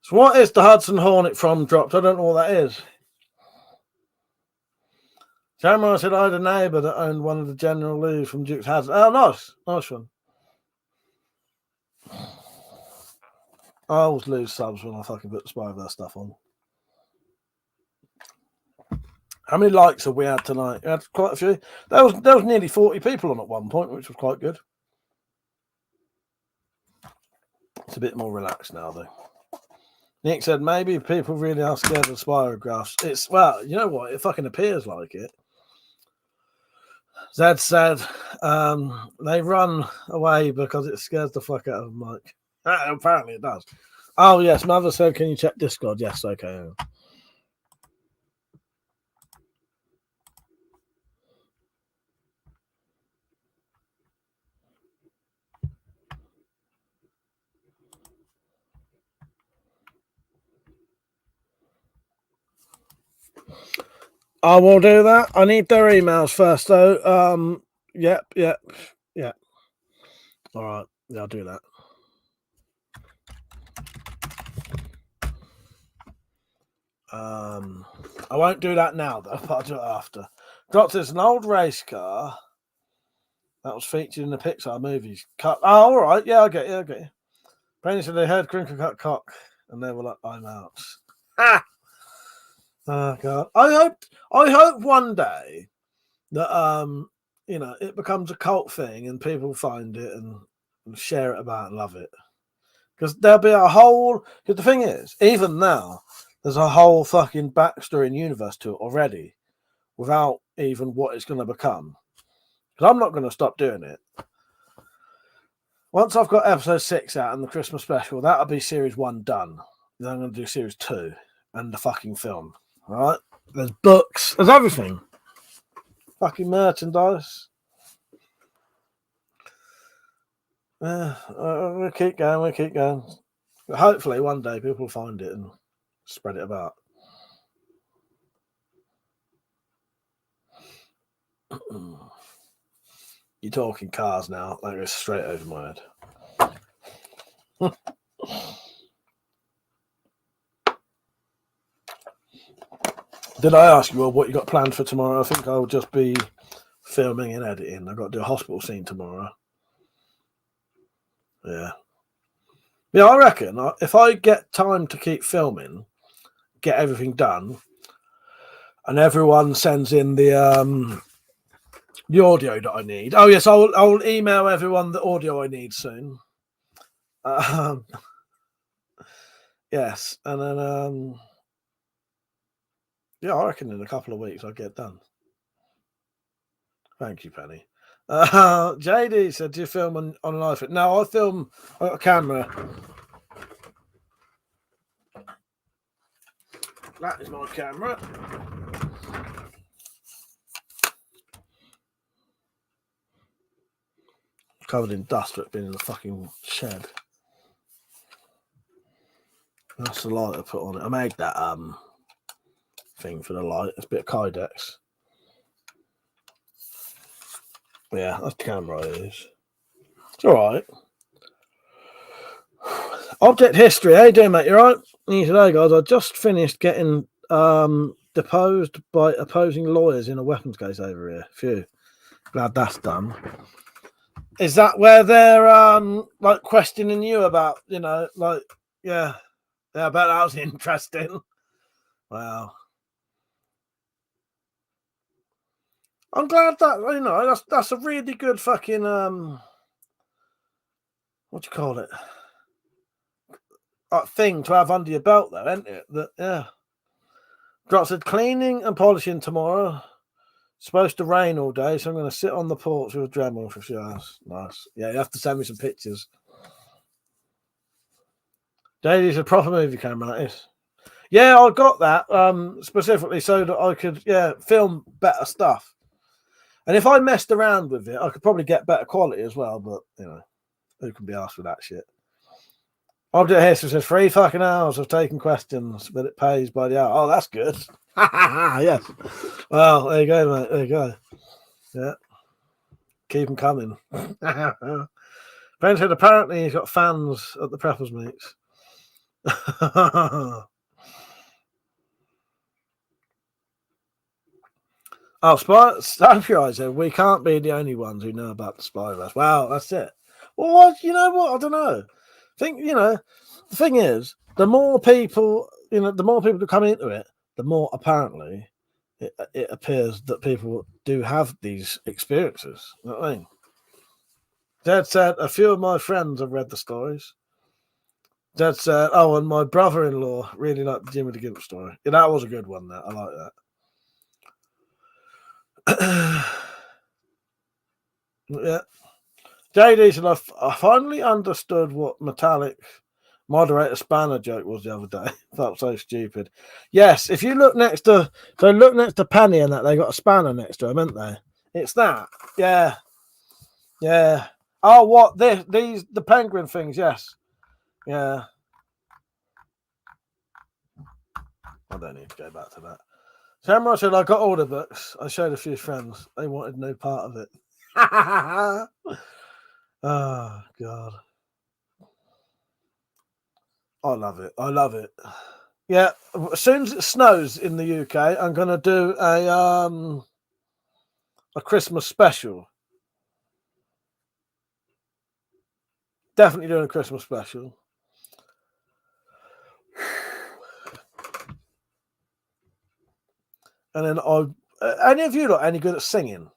So what is the Hudson Hornet from dropped? I don't know what that is. Samurai said I had a neighbour that owned one of the General Lee's from Duke's Hazard. Oh, nice. Nice one. I always lose subs when I fucking put the Spyverse stuff on. How many likes have we had tonight? We had quite a few. There was nearly 40 people on at one point, which was quite good. It's a bit more relaxed now, though. Nick said maybe people really are scared of spirographs. Well, you know what? It fucking appears like it. Zed said they run away because it scares the fuck out of them, Mike. Apparently it does. Oh, yes. Mother said, can you check Discord? Yes, okay. I will do that. I need their emails first, though. Yep. All right. Yeah, I'll do that. I won't do that now, though, but I'll do it after. Doctor's an old race car that was featured in the Pixar movies. Oh, all right. Yeah, I get you. Apparently, so they heard Crinkle Cut Cock, and they were like, I'm out. Ah! Oh, God. I hope one day that, it becomes a cult thing and people find it and share it about and love it. Because there'll be a whole... Because the thing is, even now, there's a whole fucking backstory and universe to it already without even what it's going to become. Because I'm not going to stop doing it. Once I've got episode 6 out and the Christmas special, that'll be series 1 done. Then I'm going to do series 2 and the fucking film. All right? There's books. There's everything. Fucking merchandise. We'll keep going. Hopefully one day people will find it and spread it about. You're talking cars now. That goes straight over my head. Did I ask you what you got planned for tomorrow? I think I'll just be filming and editing. I've got to do a hospital scene tomorrow. Yeah, I reckon if I get time to keep filming, get everything done, and everyone sends in the audio that I need. Oh yes, I'll email everyone the audio I need soon. Yes, and then I reckon in a couple of weeks I'll get done. Thank you, Penny. JD said, do you film on an iPhone? No, I film on a camera. That is my camera. Covered in dust for it being in the fucking shed. That's the light I put on it. I made that thing for the light. It's a bit of Kydex. Yeah, that's the camera I use. It's alright. Object history. How you doing, mate? You alright? Today, guys, I just finished getting deposed by opposing lawyers in a weapons case over here. Phew. Glad that's done. Is that where they're like questioning you about, you know, like, yeah, I bet that was interesting. Wow. I'm glad that, you know, that's a really good fucking what do you call it? Thing to have under your belt, though, isn't it? That, yeah. Drop said cleaning and polishing tomorrow. Supposed to rain all day, so I'm going to sit on the porch with a Dremel for a few hours. Nice. Yeah, you have to send me some pictures. Daily's a proper movie camera, that is. Yeah, I got that specifically so that I could, film better stuff. And if I messed around with it, I could probably get better quality as well, but, you know, who can be asked for that shit? Object history says 3 fucking hours of taking questions, but it pays by the hour. Oh, that's good. Yes. Well, there you go, mate. There you go. Yeah. Keep them coming. Ben said apparently he's got fans at the preppers meets. Spy said we can't be the only ones who know about the Spyverse. Well, that's it. Well, you know what? I don't know. The thing is, the more people that come into it, the more apparently it appears that people do have these experiences. You know what I mean? Dad said a few of my friends have read the stories. Dad said, oh, and my brother-in-law really liked the Jimmy the Gimp story. Yeah, that was a good one. That I like that. Yeah. JD said, I finally understood what metallic moderator spanner joke was the other day. Felt so stupid. Yes, if you look next to Penny and that, they got a spanner next to them, haven't they? It's that. Yeah. Yeah. Oh, what? The penguin things, yes. Yeah. I don't need to go back to that. Samurai said, I got all the books. I showed a few friends. They wanted no part of it. Oh, God. I love it. I love it. Yeah, as soon as it snows in the UK, I'm going to do a Christmas special. Definitely doing a Christmas special. And then any of you any good at singing?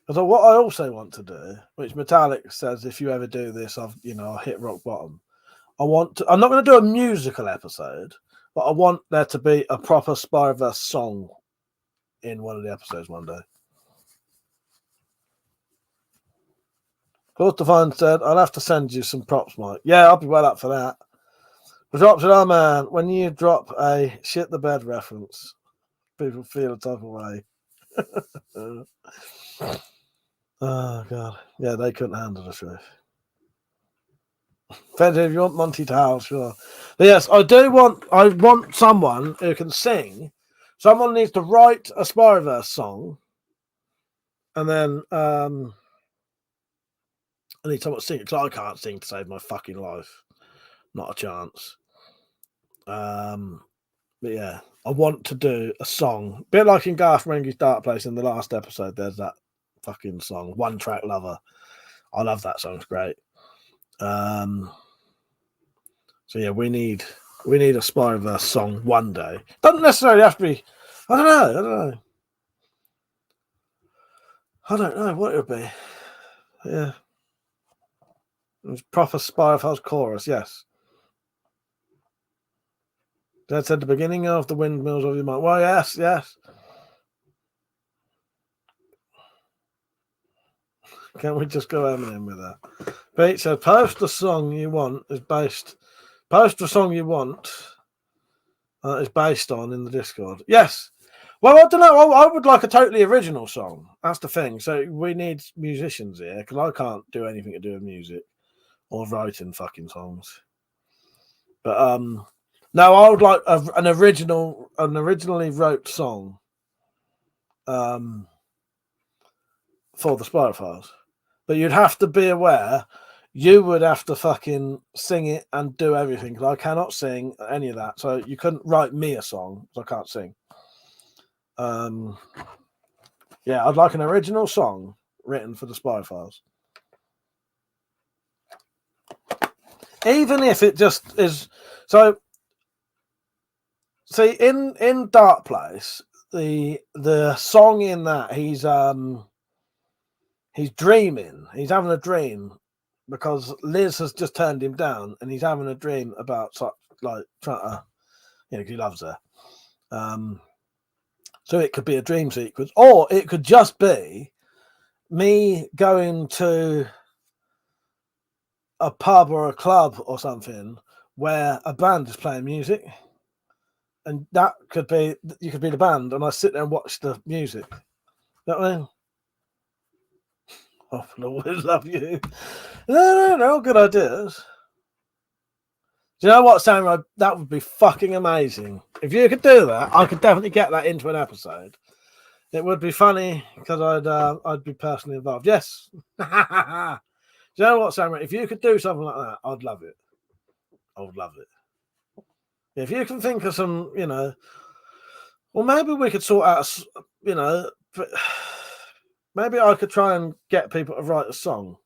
Because what I also want to do, which Metallic says, if you ever do this, I'll hit rock bottom. I'm not going to do a musical episode, but I want there to be a proper Spyverse song in one of the episodes one day. Claude Devine said, I'll have to send you some props, Mike. Yeah, I'll be well up for that. The drop said, oh man, when you drop a shit the bed reference, people feel a type of way. Oh, God. Yeah, they couldn't handle the truth. Fenton, if you want Monty to howl, sure. But yes, I want someone who can sing. Someone needs to write a Spyverse song. And then I need someone to sing it because I can't sing to save my fucking life. Not a chance. But yeah, I want to do a song. A bit like in Garth Marenghi's Dark Place in the last episode, there's that fucking song, One Track Lover. I love that song. It's great. So yeah, we need a Spyverse song one day. Doesn't necessarily have to be. I don't know what it would be. Yeah, it was proper Spyverse chorus. Yes. Dad said the beginning of the windmills of your mind. Well, yes. Can't we just go Eminem with that? Pete said, post the song you want is based on in the Discord. Yes. Well, I don't know. I would like a totally original song. That's the thing. So we need musicians here because I can't do anything to do with music or writing fucking songs. But no, I would like an originally wrote song for the Spider Files. But you'd have to be aware. You would have to fucking sing it and do everything because I cannot sing any of that. So you couldn't write me a song because I can't sing. Yeah, I'd like an original song written for the Spy Files. Even if it just is so. See, in Dark Place, the song in that he's dreaming. He's having a dream because Liz has just turned him down, and he's having a dream about like trying to, he loves her. So it could be a dream sequence, or it could just be me going to a pub or a club or something where a band is playing music, and that could be you could be the band, and I sit there and watch the music. You know what I mean? Oh, I'll always love you. No, good ideas. Do you know what, Samurai? That would be fucking amazing. If you could do that, I could definitely get that into an episode. It would be funny because I'd be personally involved. Yes. Do you know what, Samurai? If you could do something like that, I'd love it. I would love it. If you can think of some, well, maybe we could sort out, maybe I could try and get people to write a song.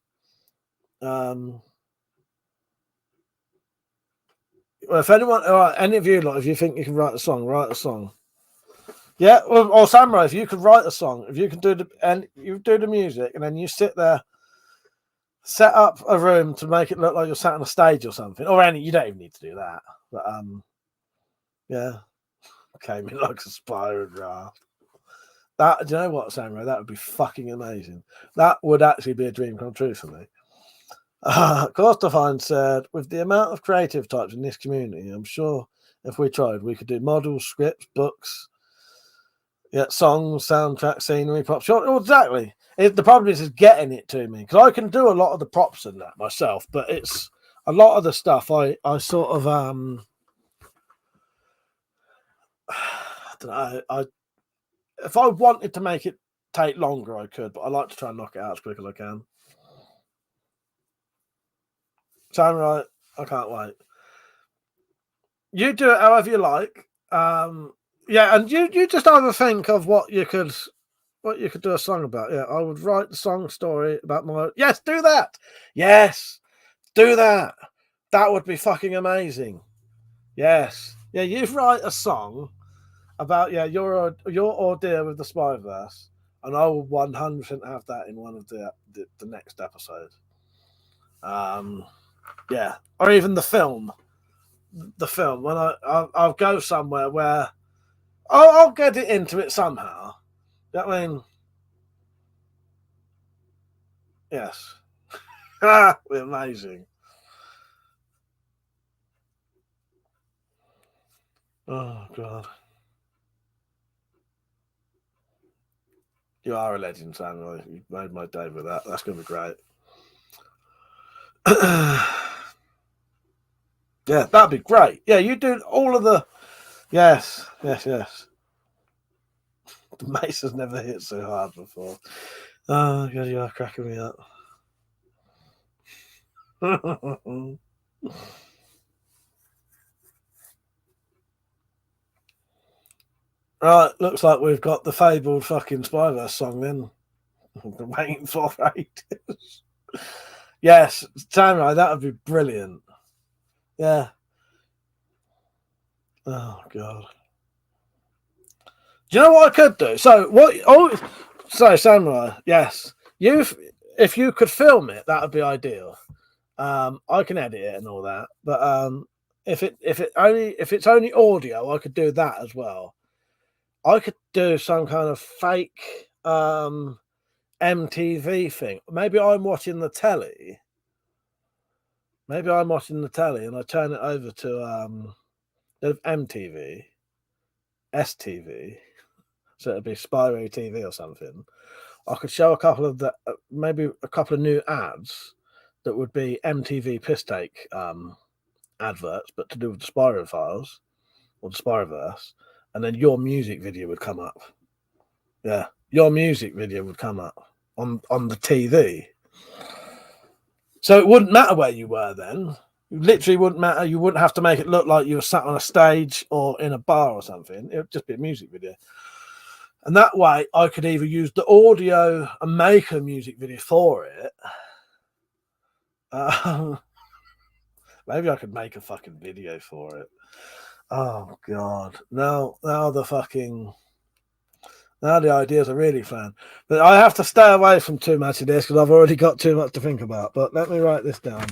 Well, if anyone, any of you, if you think you can write a song. Yeah, or Samurai, if you could write a song, if you can do the music, and then you sit there, set up a room to make it look like you're sat on a stage or something, you don't even need to do that. But yeah, came in like a spirograph. That, do you know what, Samurai? That would be fucking amazing. That would actually be a dream come true for me. Costafine said, with the amount of creative types in this community, I'm sure if we tried, we could do models, scripts, books, songs, soundtrack, scenery, props. Sure, exactly. The problem is getting it to me because I can do a lot of the props in that myself, but it's a lot of the stuff I sort of I don't know. If I wanted to make it take longer, I could, but I like to try and knock it out as quick as I can. Samurai, I can't wait. You do it however you like. Yeah, and you just either think of what you could do a song about. Yeah, I would write the song story about my. Yes, do that. Yes, do that. That would be fucking amazing. Yes, yeah, you write a song about your ordeal with the Spyverse, and I will 100% have that in one of the next episodes. Yeah, or even the film. The film when I'll go somewhere where I'll get it into it somehow. You know what I mean? Yes. We're amazing. Oh God. You are a legend, Samuel. You made my day with that. That's gonna be great. Yeah, that'd be great. Yeah, you do all of the yes. The mace has never hit so hard before. Oh God, you are cracking me up. Right, looks like we've got the fabled fucking Spyverse song then. I've been waiting for ages. Yes, Samurai, that would be brilliant. Yeah. Oh God. Do you know what I could do? So what? Oh, so Samurai, yes. If you could film it, that would be ideal. I can edit it and all that, but if it's only audio, I could do that as well. I could do some kind of fake MTV thing. Maybe I'm watching the telly. And I turn it over to MTV, STV. so it'd be Spyro TV or something, I could show a couple of the maybe a couple of new ads that would be MTV piss take adverts, but to do with the Spyro files or the Spyroverse, and then your music video would come up. Yeah, your music video would come up on the TV. So it wouldn't matter where you were then. It literally wouldn't matter. You wouldn't have to make it look like you were sat on a stage or in a bar or something. It would just be a music video. And that way I could either use the audio and make a music video for it. Maybe I could make a fucking video for it. Oh God. Now the ideas are really fun. But I have to stay away from too much of this because I've already got too much to think about. But let me write this down.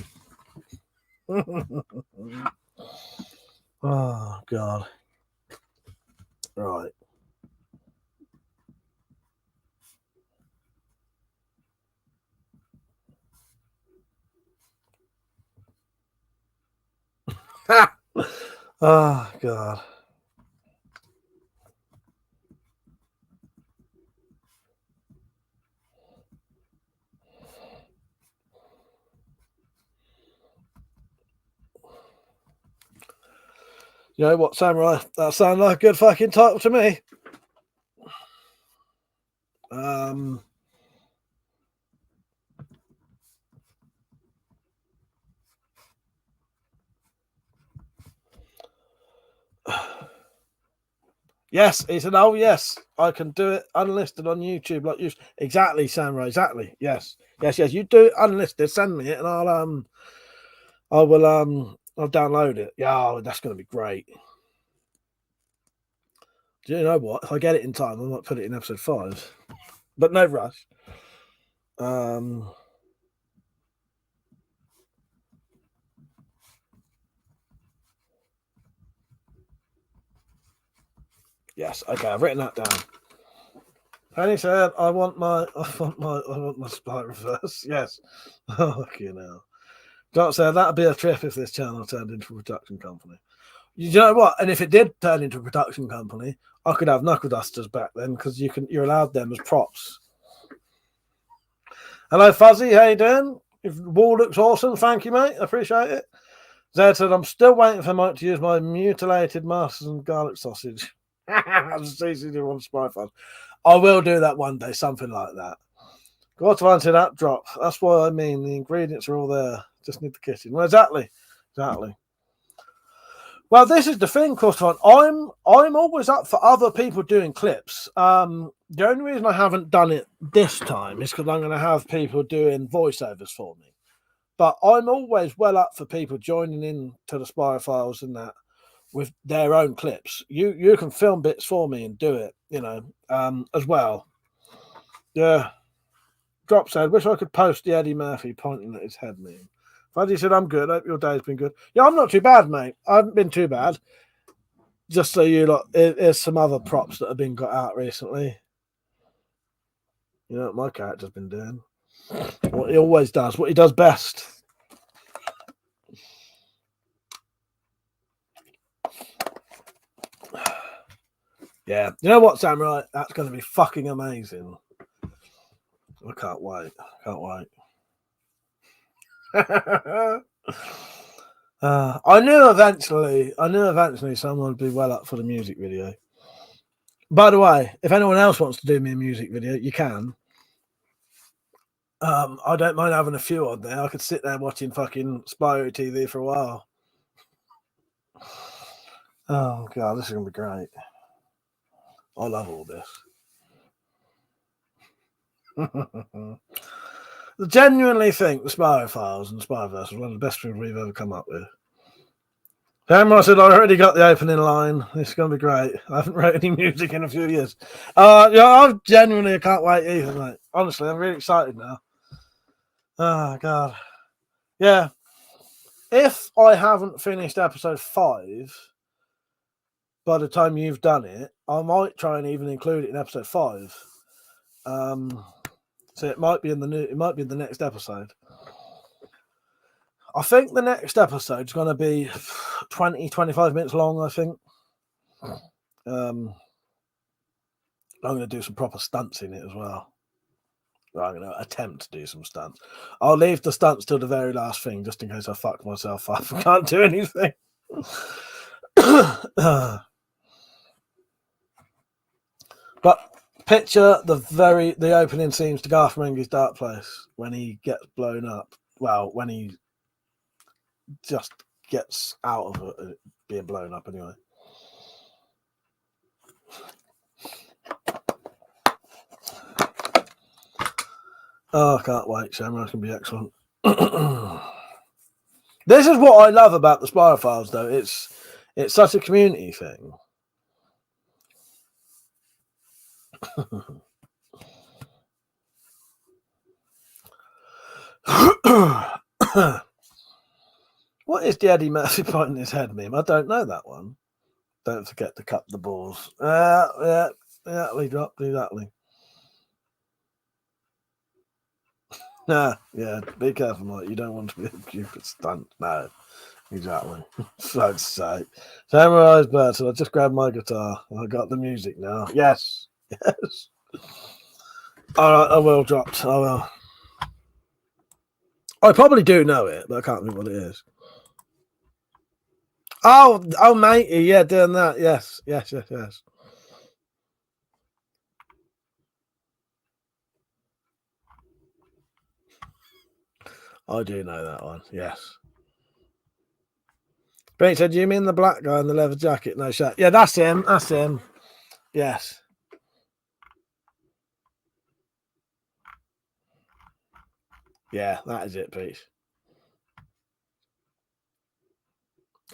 Oh God. Right. Oh God. You know what, Samurai? That sounds like a good fucking title to me. Yes, he said, "Oh yes, I can do it unlisted on YouTube, like you." Exactly, Samurai. Exactly. Yes. You do it unlisted. Send me it, and I'll download it. Yeah, that's going to be great. Do you know what? If I get it in time, I might put it in episode 5, but no rush. Yes. Okay, I've written that down. Penny said, I want my Spyroverse. Yes. Oh, you know. Doc said that'd be a trip if this channel turned into a production company. You know what? And if it did turn into a production company, I could have knuckle dusters back then because you're allowed them as props. Hello, Fuzzy. How you doing? If the wall looks awesome, thank you, mate. I appreciate it. Zed said, I'm still waiting for Mike to use my mutilated masters and garlic sausage. It's easy to want spy files. I will do that one day, something like that. Got to answer that drop. That's what I mean. The ingredients are all there. Just need the kitchen. Well, exactly. Well, this is the thing, Courtefine. I'm always up for other people doing clips. The only reason I haven't done it this time is because I'm going to have people doing voiceovers for me. But I'm always well up for people joining in to the Spyro Files and that with their own clips. You can film bits for me and do it, as well. Yeah. Drop said, wish I could post the Eddie Murphy pointing at his head meme. Fuddy said, I'm good. Hope your day's been good. Yeah, I'm not too bad, mate. I haven't been too bad. Just so you lot, there's some other props that have been got out recently. You know what my character's been doing? What he always does, what he does best. Yeah. You know what, Samurai? That's going to be fucking amazing. I can't wait. I knew eventually someone would be well up for the music video. By the way, if anyone else wants to do me a music video, you can. I don't mind having a few on there. I could sit there watching fucking Spyro TV for a while. Oh God, this is gonna be great. I love all this. I genuinely think the Spyro Files and the Spyroverse was one of the best things we've ever come up with. Cameron said, I already got the opening line. This is going to be great. I haven't wrote any music in a few years. I can't wait either, mate. Honestly, I'm really excited now. Oh, God. Yeah. If I haven't finished episode 5 by the time you've done it, I might try and even include it in episode 5. So it might be in the next episode. I think the next episode is going to be 20, 25 minutes long, I think. I'm going to do some proper stunts in it as well. I'm going to attempt to do some stunts. I'll leave the stunts till the very last thing, just in case I fuck myself up and can't do anything. But picture the opening scenes to Garth Marenghi's Dark Place when he gets blown up. Well, when he just gets out of it being blown up anyway. Oh, I can't wait. Samurai's going to be excellent. This is what I love about the Spyro Files, though. It's such a community thing. What is the Eddie Murphy pointing his head meme? I don't know that one. Don't forget to cut the balls. Yeah, we drop, do that. Yeah, be careful, mate. You don't want to be a stupid stunt. No, exactly. So to say. Samurai's better. I just grabbed my guitar. I got the music now. Yes. All right, I will drop. I will. I probably do know it, but I can't think what it is. Oh, matey, yeah, doing that. Yes. I do know that one. Yes. Brent said, "You mean the black guy in the leather jacket? No shot." Yeah, that's him. Yes. Yeah, that is it, Pete.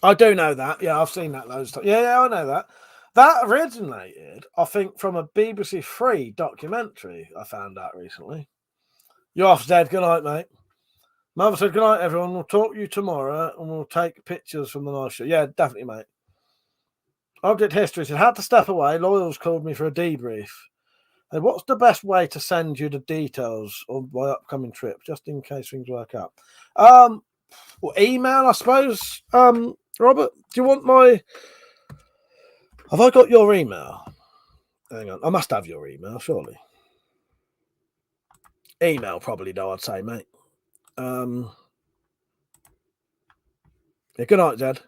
I do know that. Yeah, I've seen that loads of times. Yeah, I know that. That originated, I think, from a BBC Three documentary I found out recently. You're off, Dad. Good night, mate. Mother said, "Good night, everyone. We'll talk to you tomorrow and we'll take pictures from the night show." Yeah, definitely, mate. Object History said, "Had to step away. Loyals called me for a debrief. And what's the best way to send you the details of my upcoming trip, just in case things work out?" Well, email, I suppose. Robert, do you want my... Have I got your email? Hang on. I must have your email, surely. Email, probably, though, I'd say, mate. Yeah, good night, Dad.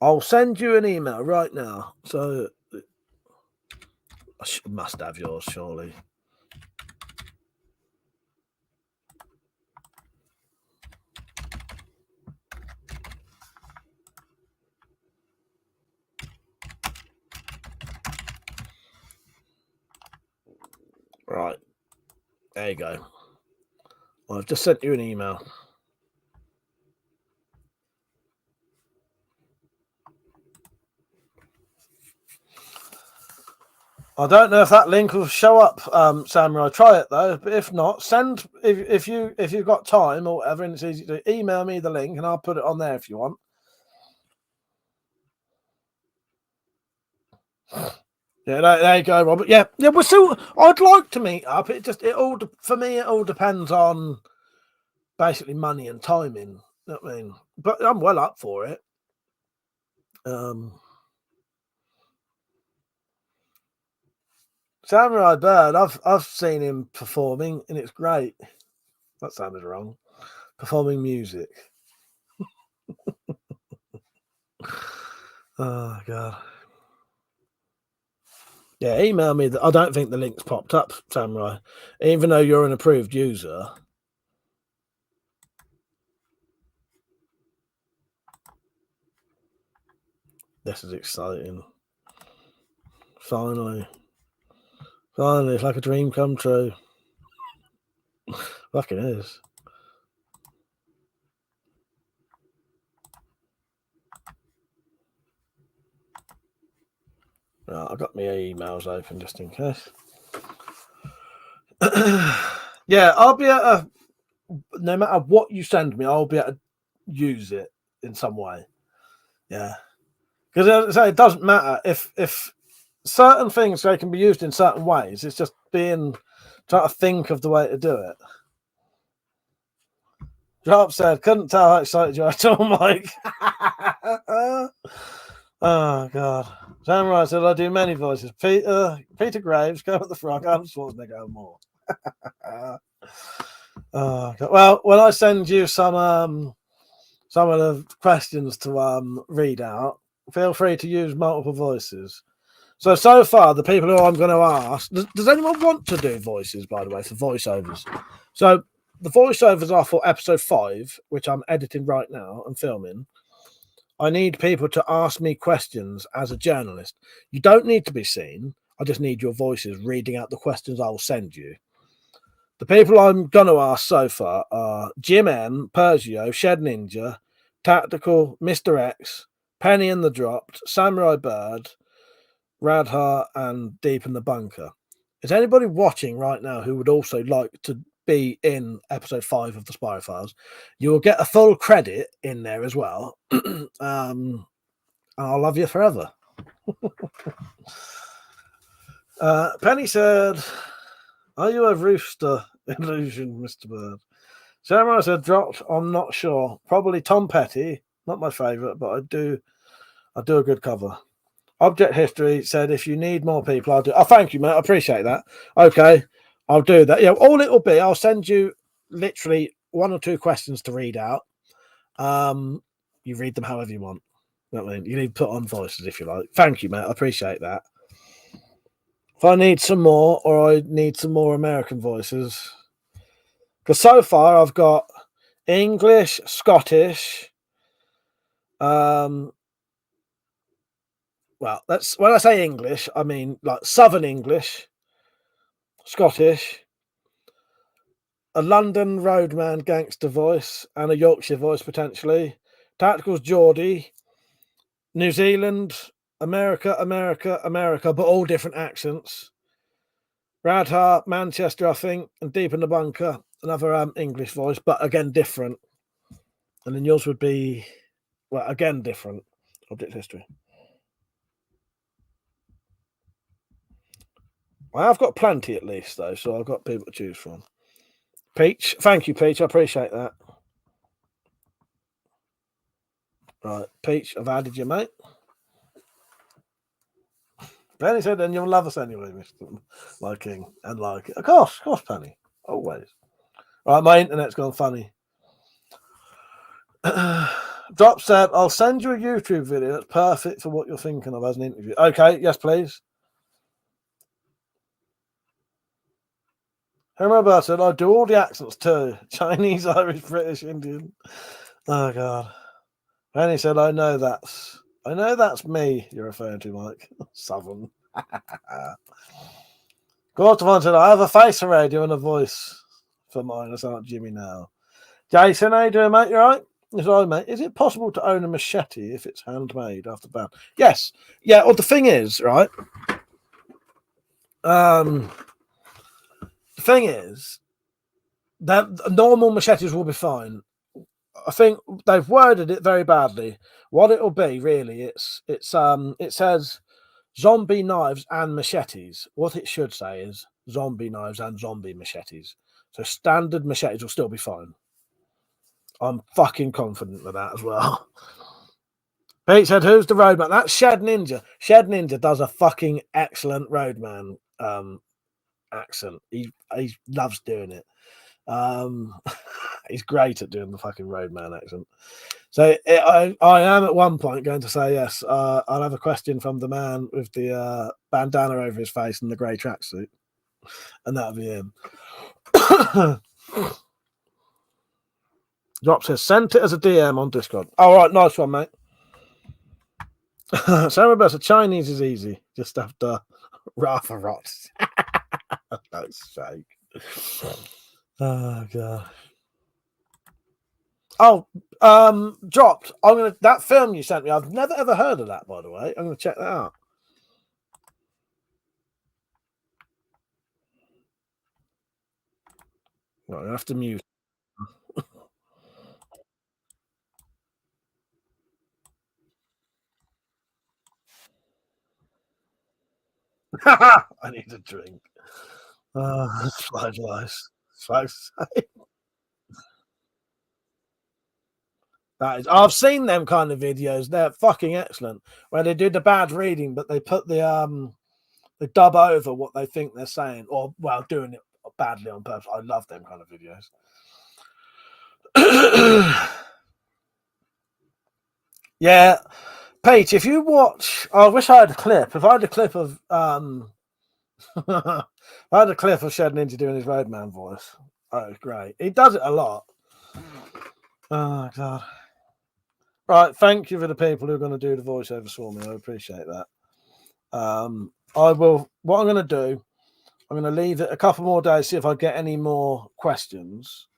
I'll send you an email right now. So, I must have yours, surely. Right. There you go. Well, I've just sent you an email. I don't know if that link will show up, Samurai. Try it though, but if not, send if you've got time or whatever, and it's easy to email me the link, and I'll put it on there if you want. Yeah, there you go, Robert. Yeah, we're still. I'd like to meet up. For me, it all depends on basically money and timing. You know what I mean? But I'm well up for it. Samurai Bird, I've seen him performing, and it's great. That sounded wrong. Performing music. Oh God. Yeah, email me. I don't think the link's popped up, Samurai, even though you're an approved user. This is exciting. Finally, it's like a dream come true. Fucking is. Right, I've got my emails open just in case. Yeah, I'll be able to, no matter what you send me, I'll be able to use it in some way. Yeah. Because as I say, it doesn't matter if certain things they can be used in certain ways. It's just trying to think of the way to do it. Drop said, "Couldn't tell how excited you are at all, Mike." Oh God. Samurai said, I do many voices. Peter Graves, Kermit the Frog, Arnold Schwarzenegger, and more. Well, when I send you some of the questions to read out, feel free to use multiple voices. So far, the people who I'm going to ask, does anyone want to do voices, by the way, for voiceovers? So the voiceovers are for episode 5, which I'm editing right now and filming. I need people to ask me questions as a journalist. You don't need to be seen. I just need your voices reading out the questions I will send you. The people I'm going to ask so far are Jim M, Pergio, Shed Ninja, Tactical, Mr. X, Penny and the Dropped, Samurai Bird, Radha, and Deep in the Bunker. Is anybody watching right now who would also like to be in episode 5 of the Spy Files? You will get a full credit in there as well. I'll love you forever. Penny said, are you a rooster illusion, Mr. Bird? Samurai said, dropped, I'm not sure. Probably Tom Petty, not my favourite, but I do a good cover. Object History said, if you need more people, I'll do. Oh, thank you, mate. I appreciate that. Okay, I'll do that. Yeah, all it'll be, I'll send you literally 1 or 2 questions to read out. You read them however you want. You know what I mean? You need to put on voices if you like. Thank you, mate. I appreciate that. If I need some more, or I need some more American voices, because so far I've got English, Scottish. Well, that's when I say English, I mean like Southern English, Scottish, a London roadman gangster voice, and a Yorkshire voice potentially. Tactical's Geordie, New Zealand, America, but all different accents. Radha, Manchester, I think, and Deep in the Bunker, another English voice, but again different. And then yours would be, well, again different. Object History. I've got plenty at least, though, so I've got people to choose from. Peach, thank you, Peach. I appreciate that. Right, Peach, I've added you, mate. Penny said, then you'll love us anyway, Mr. Liking and like it. Of course, Penny. Always. Right, my internet's gone funny. Drop said, I'll send you a YouTube video that's perfect for what you're thinking of as an interview. Okay, yes, please. Roberto said, I do all the accents too. Chinese, Irish, British, Indian. Oh, God. Penny said, I know that's me you're referring to, Mike. Southern. Quartervine said, I have a face for radio and a voice for mine. That's not Jimmy now. Jason, how you doing, mate? You all right? Yes, all right, mate. Is it possible to own a machete if it's handmade after ban? Yes. Yeah, well, the thing is, right? The thing is that normal machetes will be fine. I think they've worded it very badly. What it'll be, really, it says zombie knives and machetes. What it should say is zombie knives and zombie machetes. So standard machetes will still be fine. I'm fucking confident with that as well. Pete said, who's the roadman? That's Shed Ninja. Shed Ninja does a fucking excellent roadman accent. He loves doing it. He's great at doing the fucking roadman accent. So I am at one point going to say yes. I'll have a question from the man with the bandana over his face and the grey tracksuit, and that'll be him. Drop says, send it as a DM on Discord. All right, nice one, mate. Sarah Bessa, Chinese is easy. Just after Rafa Rots. That's fake. Oh, God. Oh, dropped. That film you sent me, I've never ever heard of that, by the way. I'm gonna check that out. Right, I have to mute. I need a drink. Flies. That is, I've seen them kind of videos. They're fucking excellent. Where they do the bad reading, but they put the dub over what they think they're saying, or well, doing it badly on purpose. I love them kind of videos. Yeah, Pete, if you watch, I wish I had a clip. If I had a clip of I had a clip of Shed Ninja doing his Roadman voice. Oh, great. He does it a lot. Oh, God. Right, thank you for the people who are going to do the voiceovers for me. I appreciate that. I will, what I'm going to do, I'm going to leave it a couple more days, see if I get any more questions.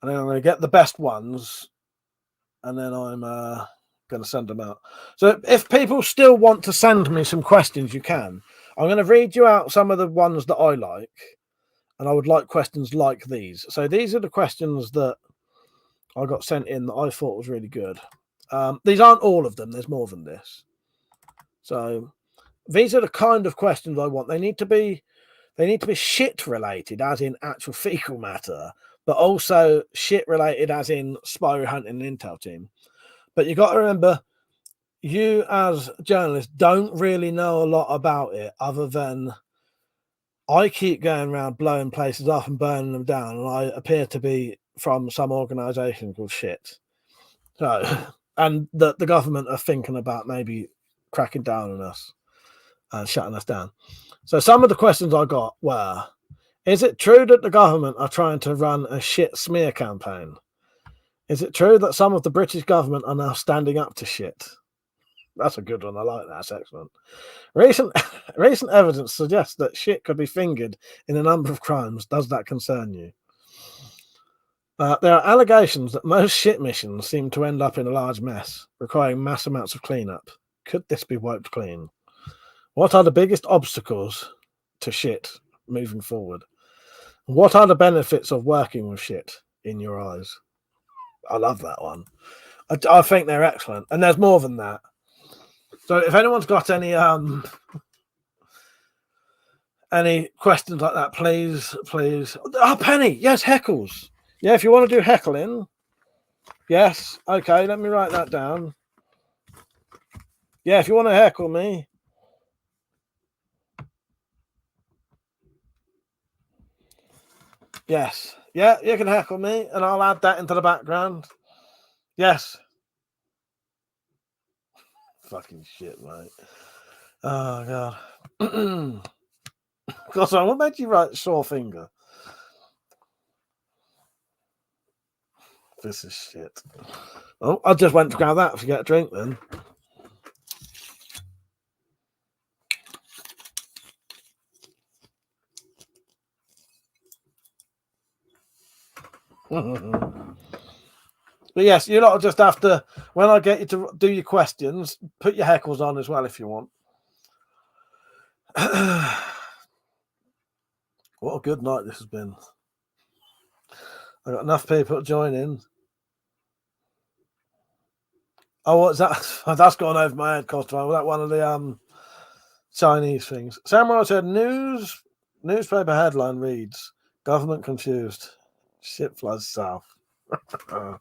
And then I'm going to get the best ones. And then I'm going to send them out. So if people still want to send me some questions, you can. I'm going to read you out some of the ones that I like. And I would like questions like these. So these are the questions that I got sent in that I thought was really good. These aren't all of them. There's more than this. So these are the kind of questions I want. They need to be shit related, as in actual fecal matter, but also shit related, as in spy hunting and intel team. But you got to remember, you as journalists don't really know a lot about it, other than I keep going around blowing places up and burning them down, and I appear to be from some organisation called shit. So, and the government are thinking about maybe cracking down on us and shutting us down. So some of the questions I got were, is it true that the government are trying to run a shit smear campaign? Is it true that some of the British government are now standing up to shit? That's a good one. I like that. That's excellent. Recent evidence suggests that shit could be fingered in a number of crimes. Does that concern you? There are allegations that most shit missions seem to end up in a large mess, requiring mass amounts of cleanup. Could this be wiped clean? What are the biggest obstacles to shit moving forward? What are the benefits of working with shit in your eyes? I love that one. I think they're excellent. And there's more than that. So if anyone's got any questions like that, please. Oh, Penny, yes, heckles. Yeah, if you want to do heckling, yes. Okay, let me write that down. Yeah, if you want to heckle me. Yes. Yeah, you can heckle me, and I'll add that into the background. Yes. Fucking shit, mate. Oh, God. God, sorry, what made you write sore finger? This is shit. Oh, I just went to grab that to get a drink then. But yes, you lot just have to, when I get you to do your questions, put your heckles on as well if you want. What a good night this has been. I got enough people to join in. Oh, what's that? That's gone over my head, Costa. Was that one of the Chinese things? Samurai said, newspaper headline reads, government confused. Shit flies south. Well,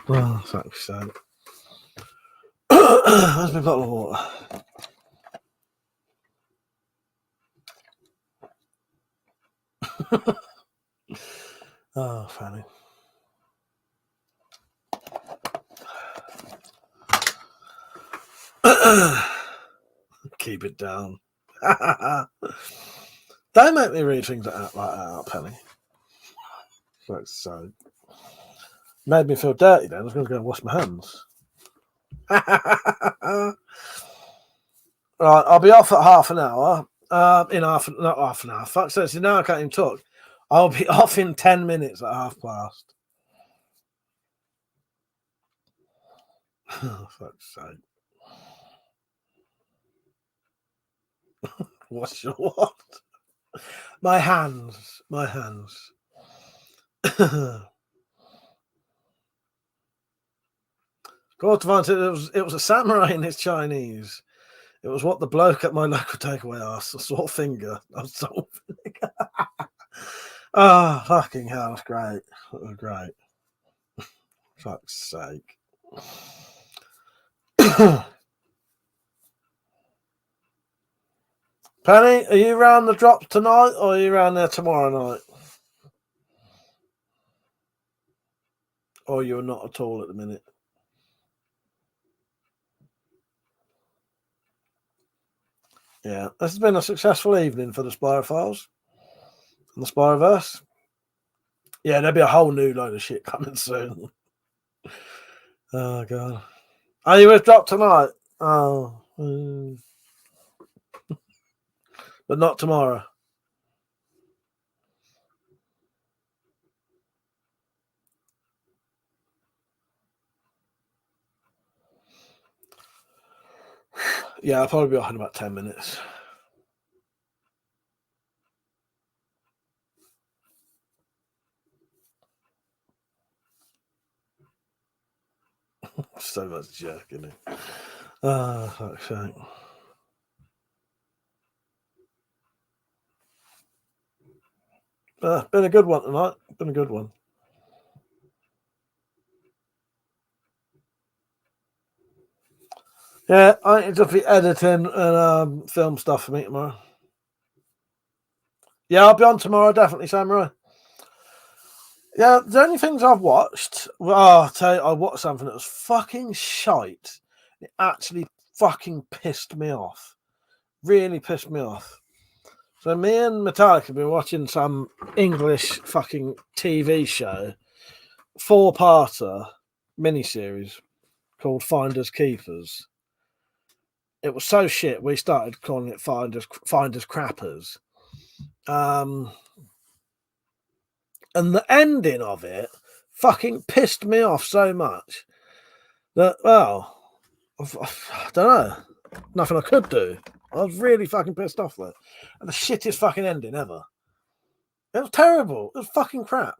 that's actually sad. Where's my bottle of water? Oh, funny. Keep it down. Don't make me read things like that out, Penny. So made me feel dirty then. I was going to go and wash my hands. Right, I'll be off at half an hour. Not half an hour. Fuck so now I can't even talk. I'll be off in 10 minutes at past. Oh, fuck's sake. What's your what? My hands. Cortavine said it was a samurai in his Chinese. It was what the bloke at my local takeaway asked. A sore finger. A sore finger. Oh, fucking hell. That's great. That was great. Fuck's sake. Penny, are you around the drops tonight or are you around there tomorrow night? Or you're not at all at the minute? Yeah, this has been a successful evening for the Spyrophiles and the Spyroverse. Yeah, there'll be a whole new load of shit coming soon. Oh, God. Are you with Drop tonight? Oh. But not tomorrow. Yeah, I'll probably be off in about 10 minutes. So much jerk, isn't it? Oh, fuck's sake. Been a good one tonight. Been a good one. Yeah, I need to be editing and film stuff for me tomorrow. Yeah, I'll be on tomorrow, definitely, Samurai. Yeah, the only things I've watched, well, I'll tell you, I watched something that was fucking shite. It actually fucking pissed me off. Really pissed me off. So me and Metallica have been watching some English fucking TV show, 4-parter miniseries called Finders Keepers. It was so shit, we started calling it Finders Crappers. And the ending of it fucking pissed me off so much that, well, I don't know. Nothing I could do. I was really fucking pissed off with it. And the shittest fucking ending ever. It was terrible. It was fucking crap.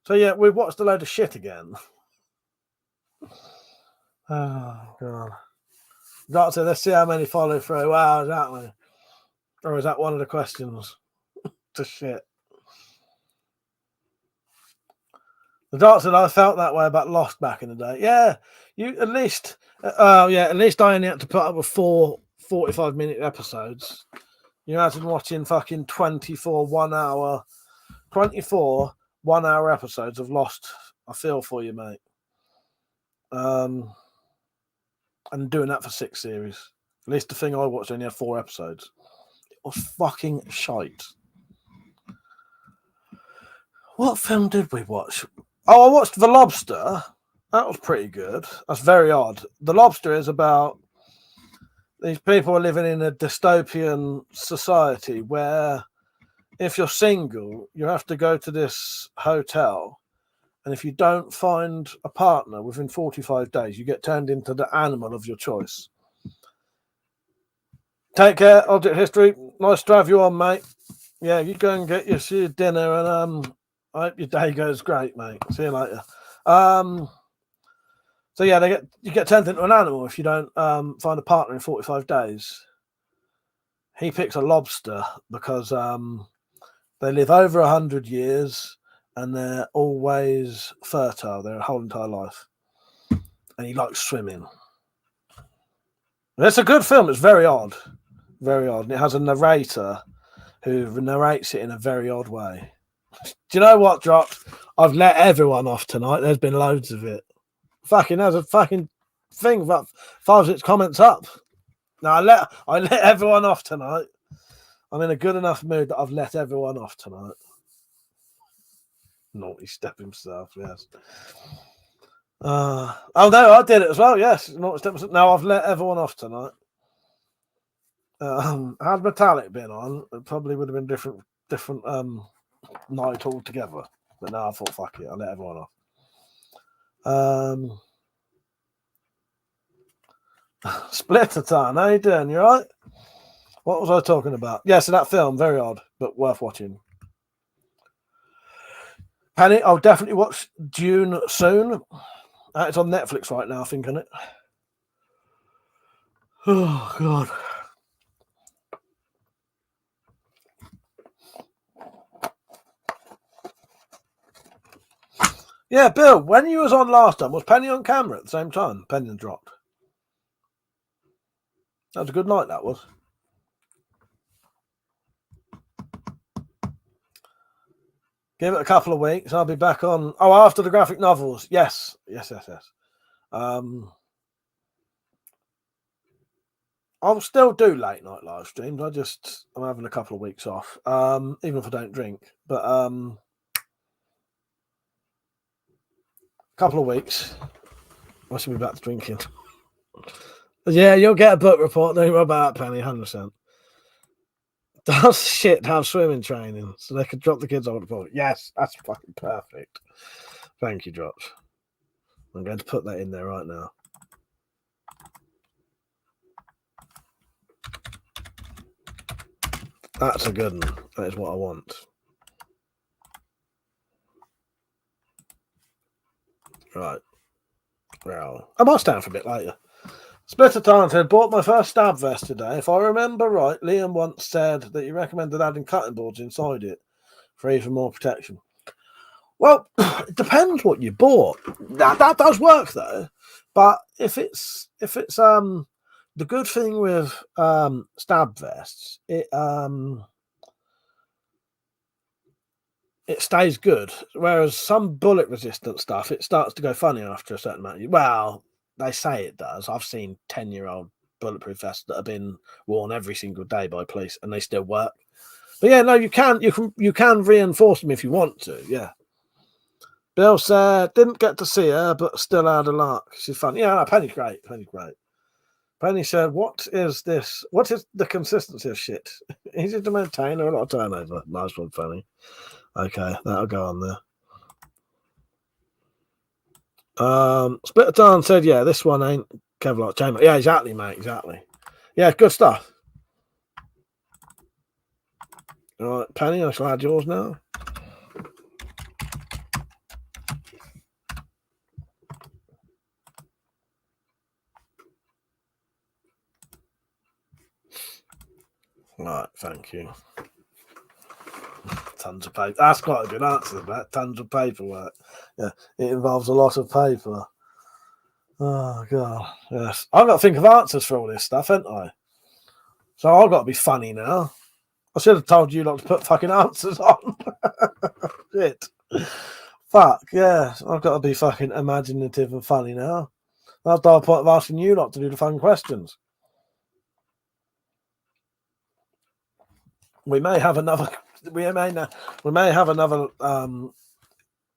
So, yeah, we watched a load of shit again. Oh, God. Doctor, let's see how many follow through. Wow, exactly. Or is that one of the questions? To shit. The Doctor, I felt that way about Lost back in the day. Yeah, you at least, at least I only had to put up with 4 45-minute episodes. You imagine watching fucking 24 1-hour episodes of Lost. I feel for you, mate. And doing that for 6 series. At least the thing I watched only had 4 episodes. It was fucking shite. What film did we watch? Oh, I watched The Lobster. That was pretty good. That's very odd. The Lobster is about these people are living in a dystopian society where if you're single, you have to go to this hotel. And if you don't find a partner within 45 days, you get turned into the animal of your choice. Take care, Object History. Nice to have you on, mate. Yeah, you go and get your dinner, and I hope your day goes great, mate. See you later. So yeah, you get turned into an animal if you don't find a partner in 45 days. He picks a lobster because they live over 100 years and they're always fertile their whole entire life. And he likes swimming. It's a good film. It's very odd. Very odd. And it has a narrator who narrates it in a very odd way. Do you know what, Drop? I've let everyone off tonight. There's been loads of it. Fucking there's a fucking thing about 5 6 comments up. Now I let everyone off tonight. I'm in a good enough mood that I've let everyone off tonight. Naughty step himself, yes. Oh no, I did it as well. Yes, naughty step himself. Now I've let everyone off tonight. Had Metallic been on, it probably would have been different night altogether. But now I thought, fuck it, I'll let everyone off. Splitter time, how you doing? You alright? What was I talking about? Yeah, so that film, very odd, but worth watching. Penny, I'll definitely watch Dune soon. It's on Netflix right now, I think, isn't it? Oh, God. Yeah, Bill, when you was on last time, was Penny on camera at the same time? Penny and dropped. That was a good night, that was. Give it a couple of weeks. I'll be back on. Oh, after the graphic novels. Yes. I'll still do late night live streams. I'm having a couple of weeks off. Even if I don't drink. But couple of weeks. I should be back to drinking. Yeah, you'll get a book report. Don't worry about that, Penny, 100%. Does shit have swimming training so they could drop the kids on the pool? Yes, that's fucking perfect. Thank you, Drops. I'm going to put that in there right now. That's a good one. That is what I want. Right. Well, I might stand for a bit later. Splitter Tarn said, bought my first stab vest today. If I remember right, Liam once said that you recommended adding cutting boards inside it for even more protection. Well, it depends what you bought. That does work though. But if it's the good thing with stab vests, it stays good. Whereas some bullet resistant stuff, it starts to go funny after a certain amount. Well, they say it does. I've seen 10-year-old bulletproof vests that have been worn every single day by police and they still work. But yeah, no, you can reinforce them if you want to. Yeah. Bill said didn't get to see her, but still had a lark. She's fun. Yeah, no, Penny's great. Penny's great. Penny said, "What is this? What is the consistency of shit? Easy to maintain or a lot of turnover?" Nice one, Penny. Okay, that'll go on there. Splitter Tarn said, yeah, this one ain't Kevlar chamber. Yeah, exactly, mate, exactly. Yeah, good stuff. All right, Penny, I shall add yours now. Right, thank you. Tons of paper. That's quite a good answer, that. Tons of paperwork. Yeah, it involves a lot of paper. Oh, God. Yes. I've got to think of answers for all this stuff, haven't I? So I've got to be funny now. I should have told you not to put fucking answers on. Shit. Fuck, yeah. I've got to be fucking imaginative and funny now. That's the whole point of asking you not to do the fun questions. We may have another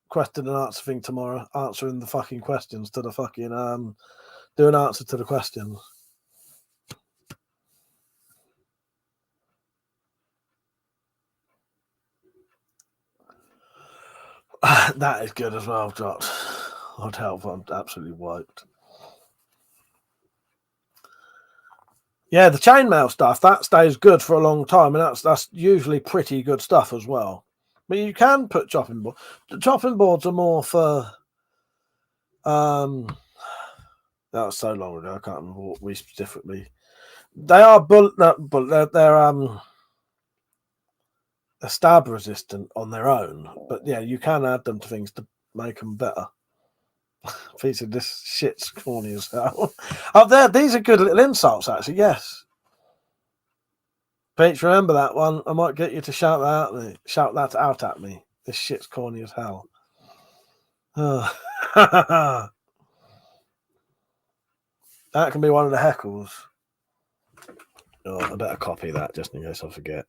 question and answer thing tomorrow, answering the fucking questions to the fucking do an answer to the questions. That is good as well, Jot. I'd help. I'm absolutely wiped. Yeah, the chainmail stuff, that stays good for a long time, and that's usually pretty good stuff as well. But you can put chopping boards. The chopping boards are more for that was so long ago, I can't remember what we specifically. They are they're stab resistant on their own, but yeah, you can add them to things to make them better. Piece of this shit's corny as hell. Oh, there, these are good little insults, actually. Yes, Peach, remember that one. I might get you to shout that out at me. This shit's corny as hell. Oh. That can be one of the heckles. Oh, I better copy that just in case I forget.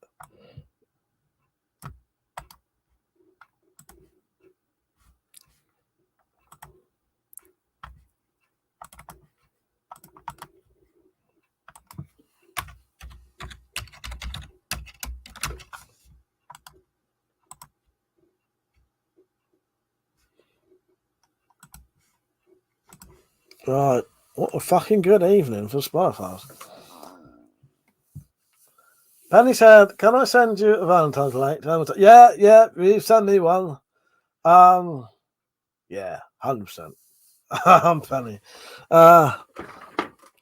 Right. What a fucking good evening for Spyfast. Penny said, can I send you a Valentine's late? Yeah, you send me one. Yeah, 100%. I'm Penny. Now,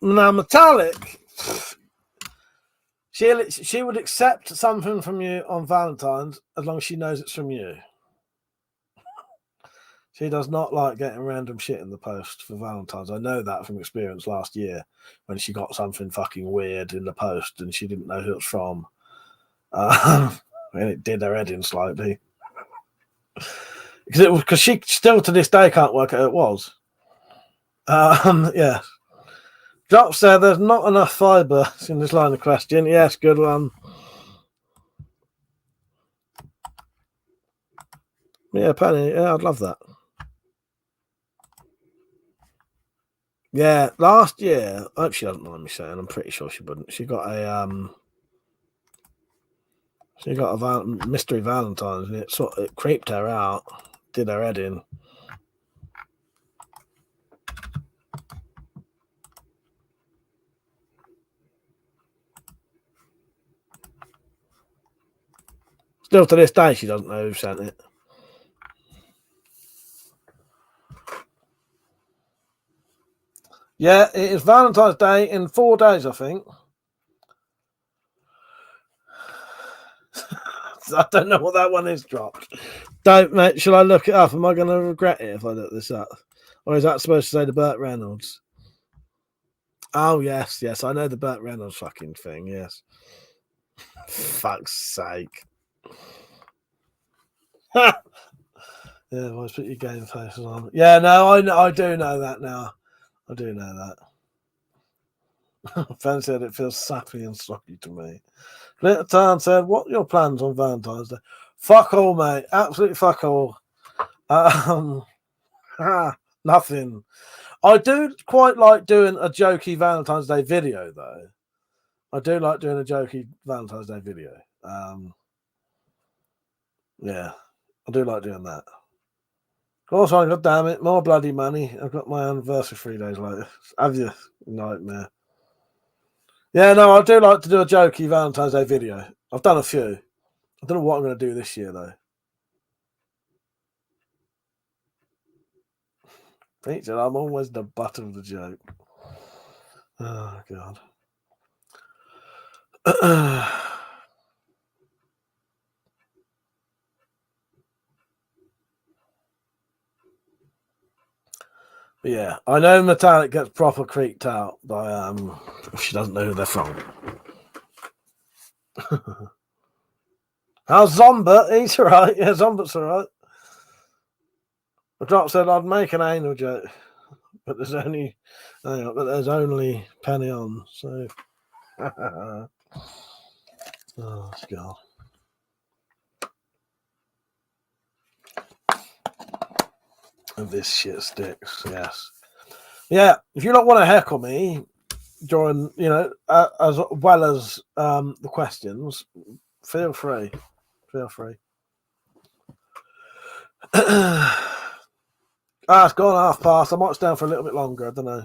Metallic, she would accept something from you on Valentine's as long as she knows it's from you. She does not like getting random shit in the post for Valentine's. I know that from experience last year when she got something fucking weird in the post and she didn't know who it was from. And it did her head in slightly. Because she still to this day can't work out who it was. Yeah. Drop said there's not enough fibre in this line of question. Yes, good one. Yeah, Penny. Yeah, I'd love that. Yeah, last year, I hope she doesn't mind me saying, I'm pretty sure she wouldn't. She got a mystery Valentine's, and it creeped her out, did her head in. Still to this day, she doesn't know who sent it. Yeah, it is Valentine's Day in 4 days, I think. I don't know what that one is dropped. Don't, mate. Shall I look it up? Am I going to regret it if I look this up? Or is that supposed to say the Burt Reynolds? Oh, yes. I know the Burt Reynolds fucking thing, yes. Fuck's sake. Yeah, always put your game faces on. Yeah, no, I do know that now. I do know that. Fan said it feels sappy and sloppy to me. Little Tan said, what are your plans on Valentine's Day? Fuck all, mate. Absolutely fuck all. Nothing. I do quite like doing a jokey Valentine's Day video, though. I do like doing a jokey Valentine's Day video. Yeah, I do like doing that. Also, God damn it, more bloody money. I've got my anniversary 3 days later. Have you? Nightmare. Yeah, no, I do like to do a jokey Valentine's Day video. I've done a few. I don't know what I'm going to do this year, though. Pete said, I'm always the butt of the joke. Oh, God. But yeah, I know Metallic gets proper creeped out by she doesn't know who they're from. How's Zombert? He's alright. Yeah, Zombert's alright. The drop said I'd make an anal joke, but there's only penny on, so oh God. And this shit sticks, yes. Yeah, if you don't want to heckle me during, as well as the questions, feel free. Feel free. It's gone past. I might stay on for a little bit longer. I don't know.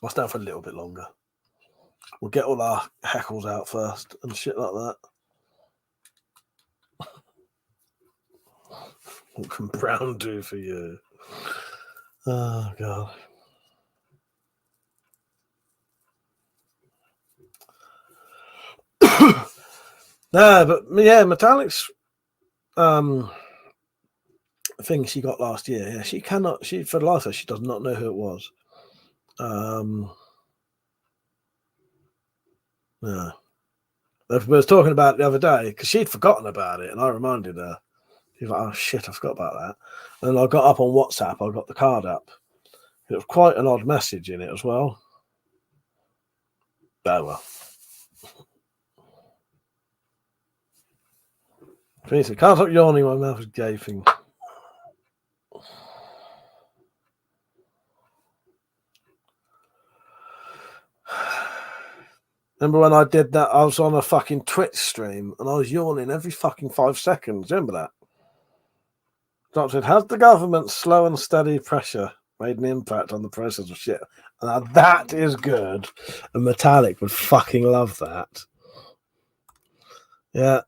I'll stay on for a little bit longer. We'll get all our heckles out first and shit like that. What can Brown do for you? Oh, God. No, but yeah, Metallic's thing she got last year. Yeah, she for the life of her, she does not know who it was. Yeah. I was talking about it the other day because she'd forgotten about it, and I reminded her. She was like, "Oh shit, I forgot about that." And I got up on WhatsApp. I got the card up. It was quite an odd message in it as well. Oh well. Can't stop yawning. My mouth is gaping. Remember when I did that? I was on a fucking Twitch stream and I was yawning every fucking 5 seconds. Remember that? Doctor said, has the government's slow and steady pressure made an impact on the process of shit? Now that is good. And Metallic would fucking love that. Yeah.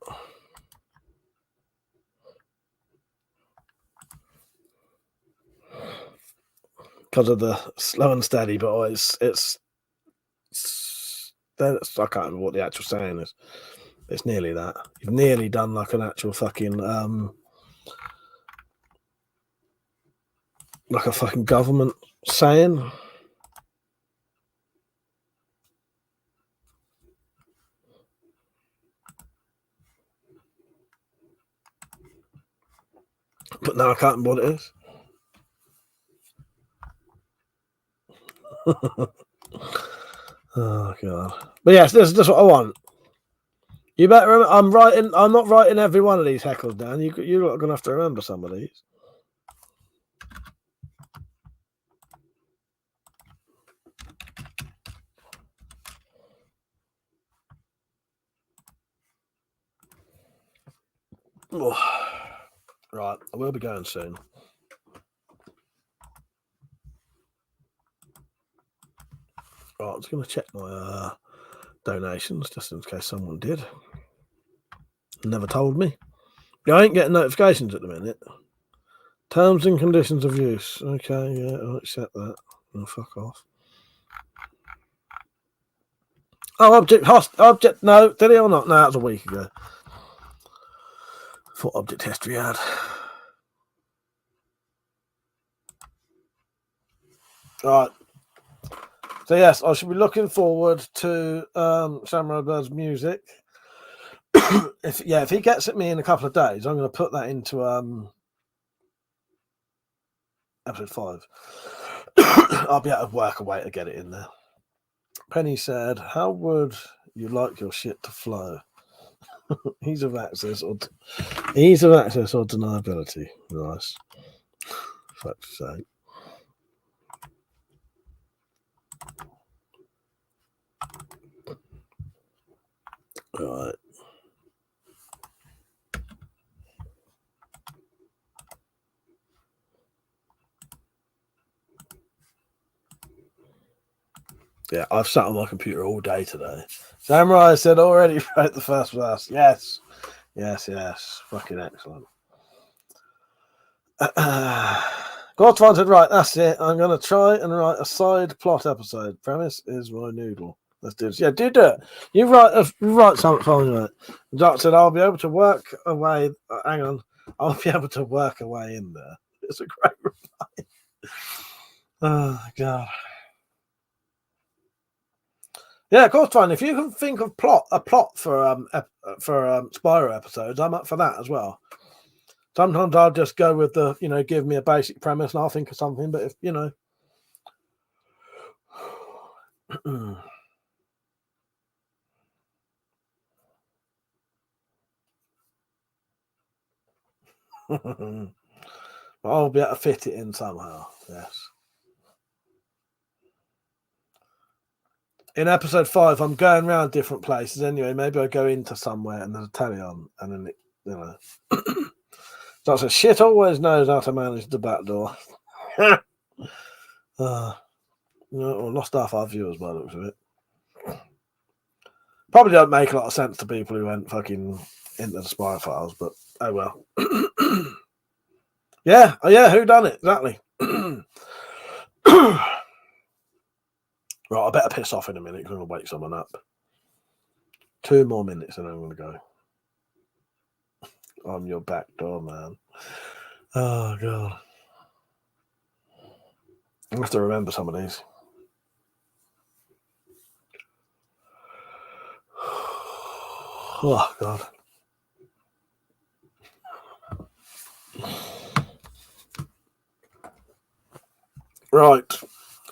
Because of the slow and steady, but it's I can't remember what the actual saying is. It's nearly that. You've nearly done like an actual fucking like a fucking government saying. But now I can't remember what it is. Oh god! But yes, this is what I want. You better remember. I'm not writing every one of these heckles down. You're gonna have to remember some of these. Oh. Right, I will be going soon. Right, I'm just going to check my donations just in case someone did. Never told me. Yeah, I ain't getting notifications at the minute. Terms and conditions of use. Okay, yeah, I'll accept that. Oh, fuck off. Oh, object. No, did he or not? No, that was a week ago. Thought object history had. Right. So yes, I should be looking forward to Samurai Bird's music. If he gets at me in a couple of days, I'm going to put that into episode 5. I'll be able to work a way to get it in there. Penny said, "How would you like your shit to flow?" Ease of access or deniability. Nice. Fuck's sake. All right. Yeah, I've sat on my computer all day today. Samurai said already wrote the first verse. Yes. Fucking excellent. Godfan said, right, that's it. I'm going to try and write a side plot episode. Premise is my noodle. Let's do this. Yeah, do it. You write something for me, mate. Doc said, I'll be able to work away. Hang on. I'll be able to work away in there. It's a great reply. Oh, God. Yeah, of course, fine. If you can think of a plot for Spyro episodes, I'm up for that as well. Sometimes I'll just go with the, give me a basic premise and I'll think of something. But if, I'll be able to fit it in somehow. Yes. In episode 5, I'm going around different places anyway. Maybe I go into somewhere and there's a telly on, and then So I said, shit always knows how to manage the back door. Lost half our viewers by the looks of it. Probably don't make a lot of sense to people who went fucking into the spy files, but oh well. Yeah, who done it? Exactly. Right, I better piss off in a minute because I'm going to wake someone up. 2 more minutes and I'm going to go. I'm your back door, man. Oh, God. I have to remember some of these. Oh, God. Right.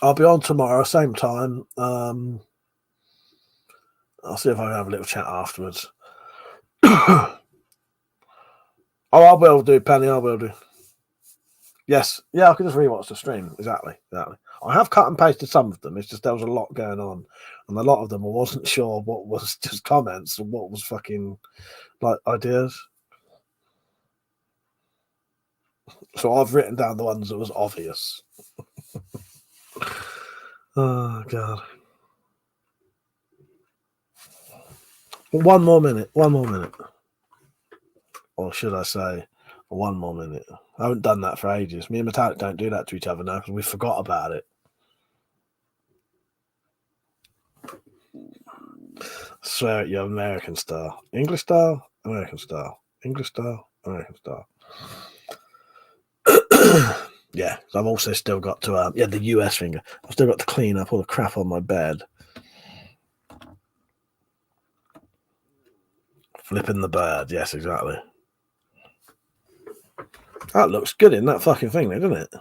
I'll be on tomorrow, same time. I'll see if I can have a little chat afterwards. Oh, I will do, Penny. I will do. Yes. Yeah, I can just rewatch the stream. Exactly. I have cut and pasted some of them. It's just there was a lot going on. And a lot of them I wasn't sure what was just comments and what was fucking like ideas. So I've written down the ones that was obvious. Oh, God. One more minute. Or should I say, 1 more minute. I haven't done that for ages. Me and Metallic don't do that to each other now because we forgot about it. Swear at you, American style. English style, American style. English style, American style. Yeah, I've also still got to, the US finger. I've still got to clean up all the crap on my bed. Flipping the bird, yes, exactly. That looks good in that fucking thing, doesn't it?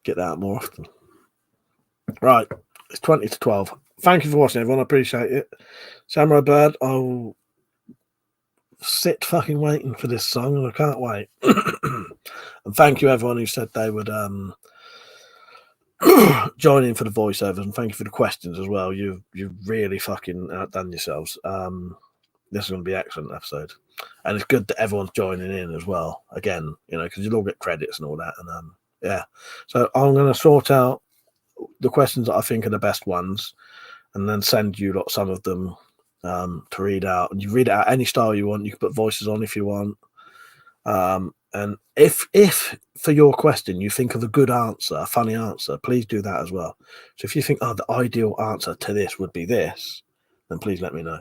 Get that out more often. Right, it's 20 to 12. Thank you for watching, everyone. I appreciate it. Samurai Bird, I'll sit fucking waiting for this song, and I can't wait. And thank you, everyone who said they would join in for the voiceovers, and thank you for the questions as well. You've really fucking outdone yourselves. This is going to be an excellent episode, and it's good that everyone's joining in as well. Again, because you'll all get credits and all that, and yeah. So I'm going to sort out the questions that I think are the best ones, and then send you some of them to read out. And you read it out any style you want. You can put voices on if you want. And if for your question you think of a good answer, a funny answer, please do that as well. So if you think, the ideal answer to this would be this, then please let me know.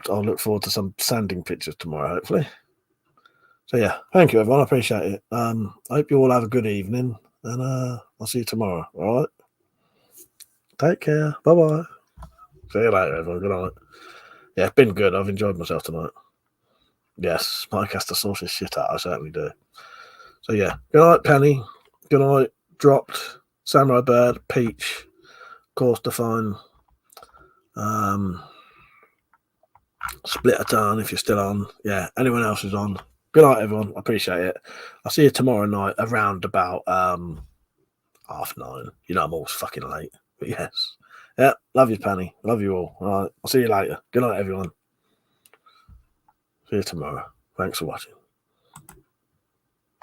I'll look forward to some sanding pictures tomorrow, hopefully. So yeah, thank you, everyone. I appreciate it. I hope you all have a good evening, and I'll see you tomorrow. All right. Take care. Bye-bye. See you later, everyone. Good night. Yeah, it's been good. I've enjoyed myself tonight. Yes, Mike has to sort his shit out. I certainly do. So yeah, good night, Penny. Good night, Dropped, Samurai Bird, Peach, Course Define, Splitterton if you're still on. Yeah, anyone else who's on. Good night, everyone. I appreciate it. I'll see you tomorrow night around about 9:30. I'm always fucking late. But yes. Yeah, love you, Penny. Love you all. All right, I'll see you later. Good night, everyone. See you tomorrow. Thanks for watching.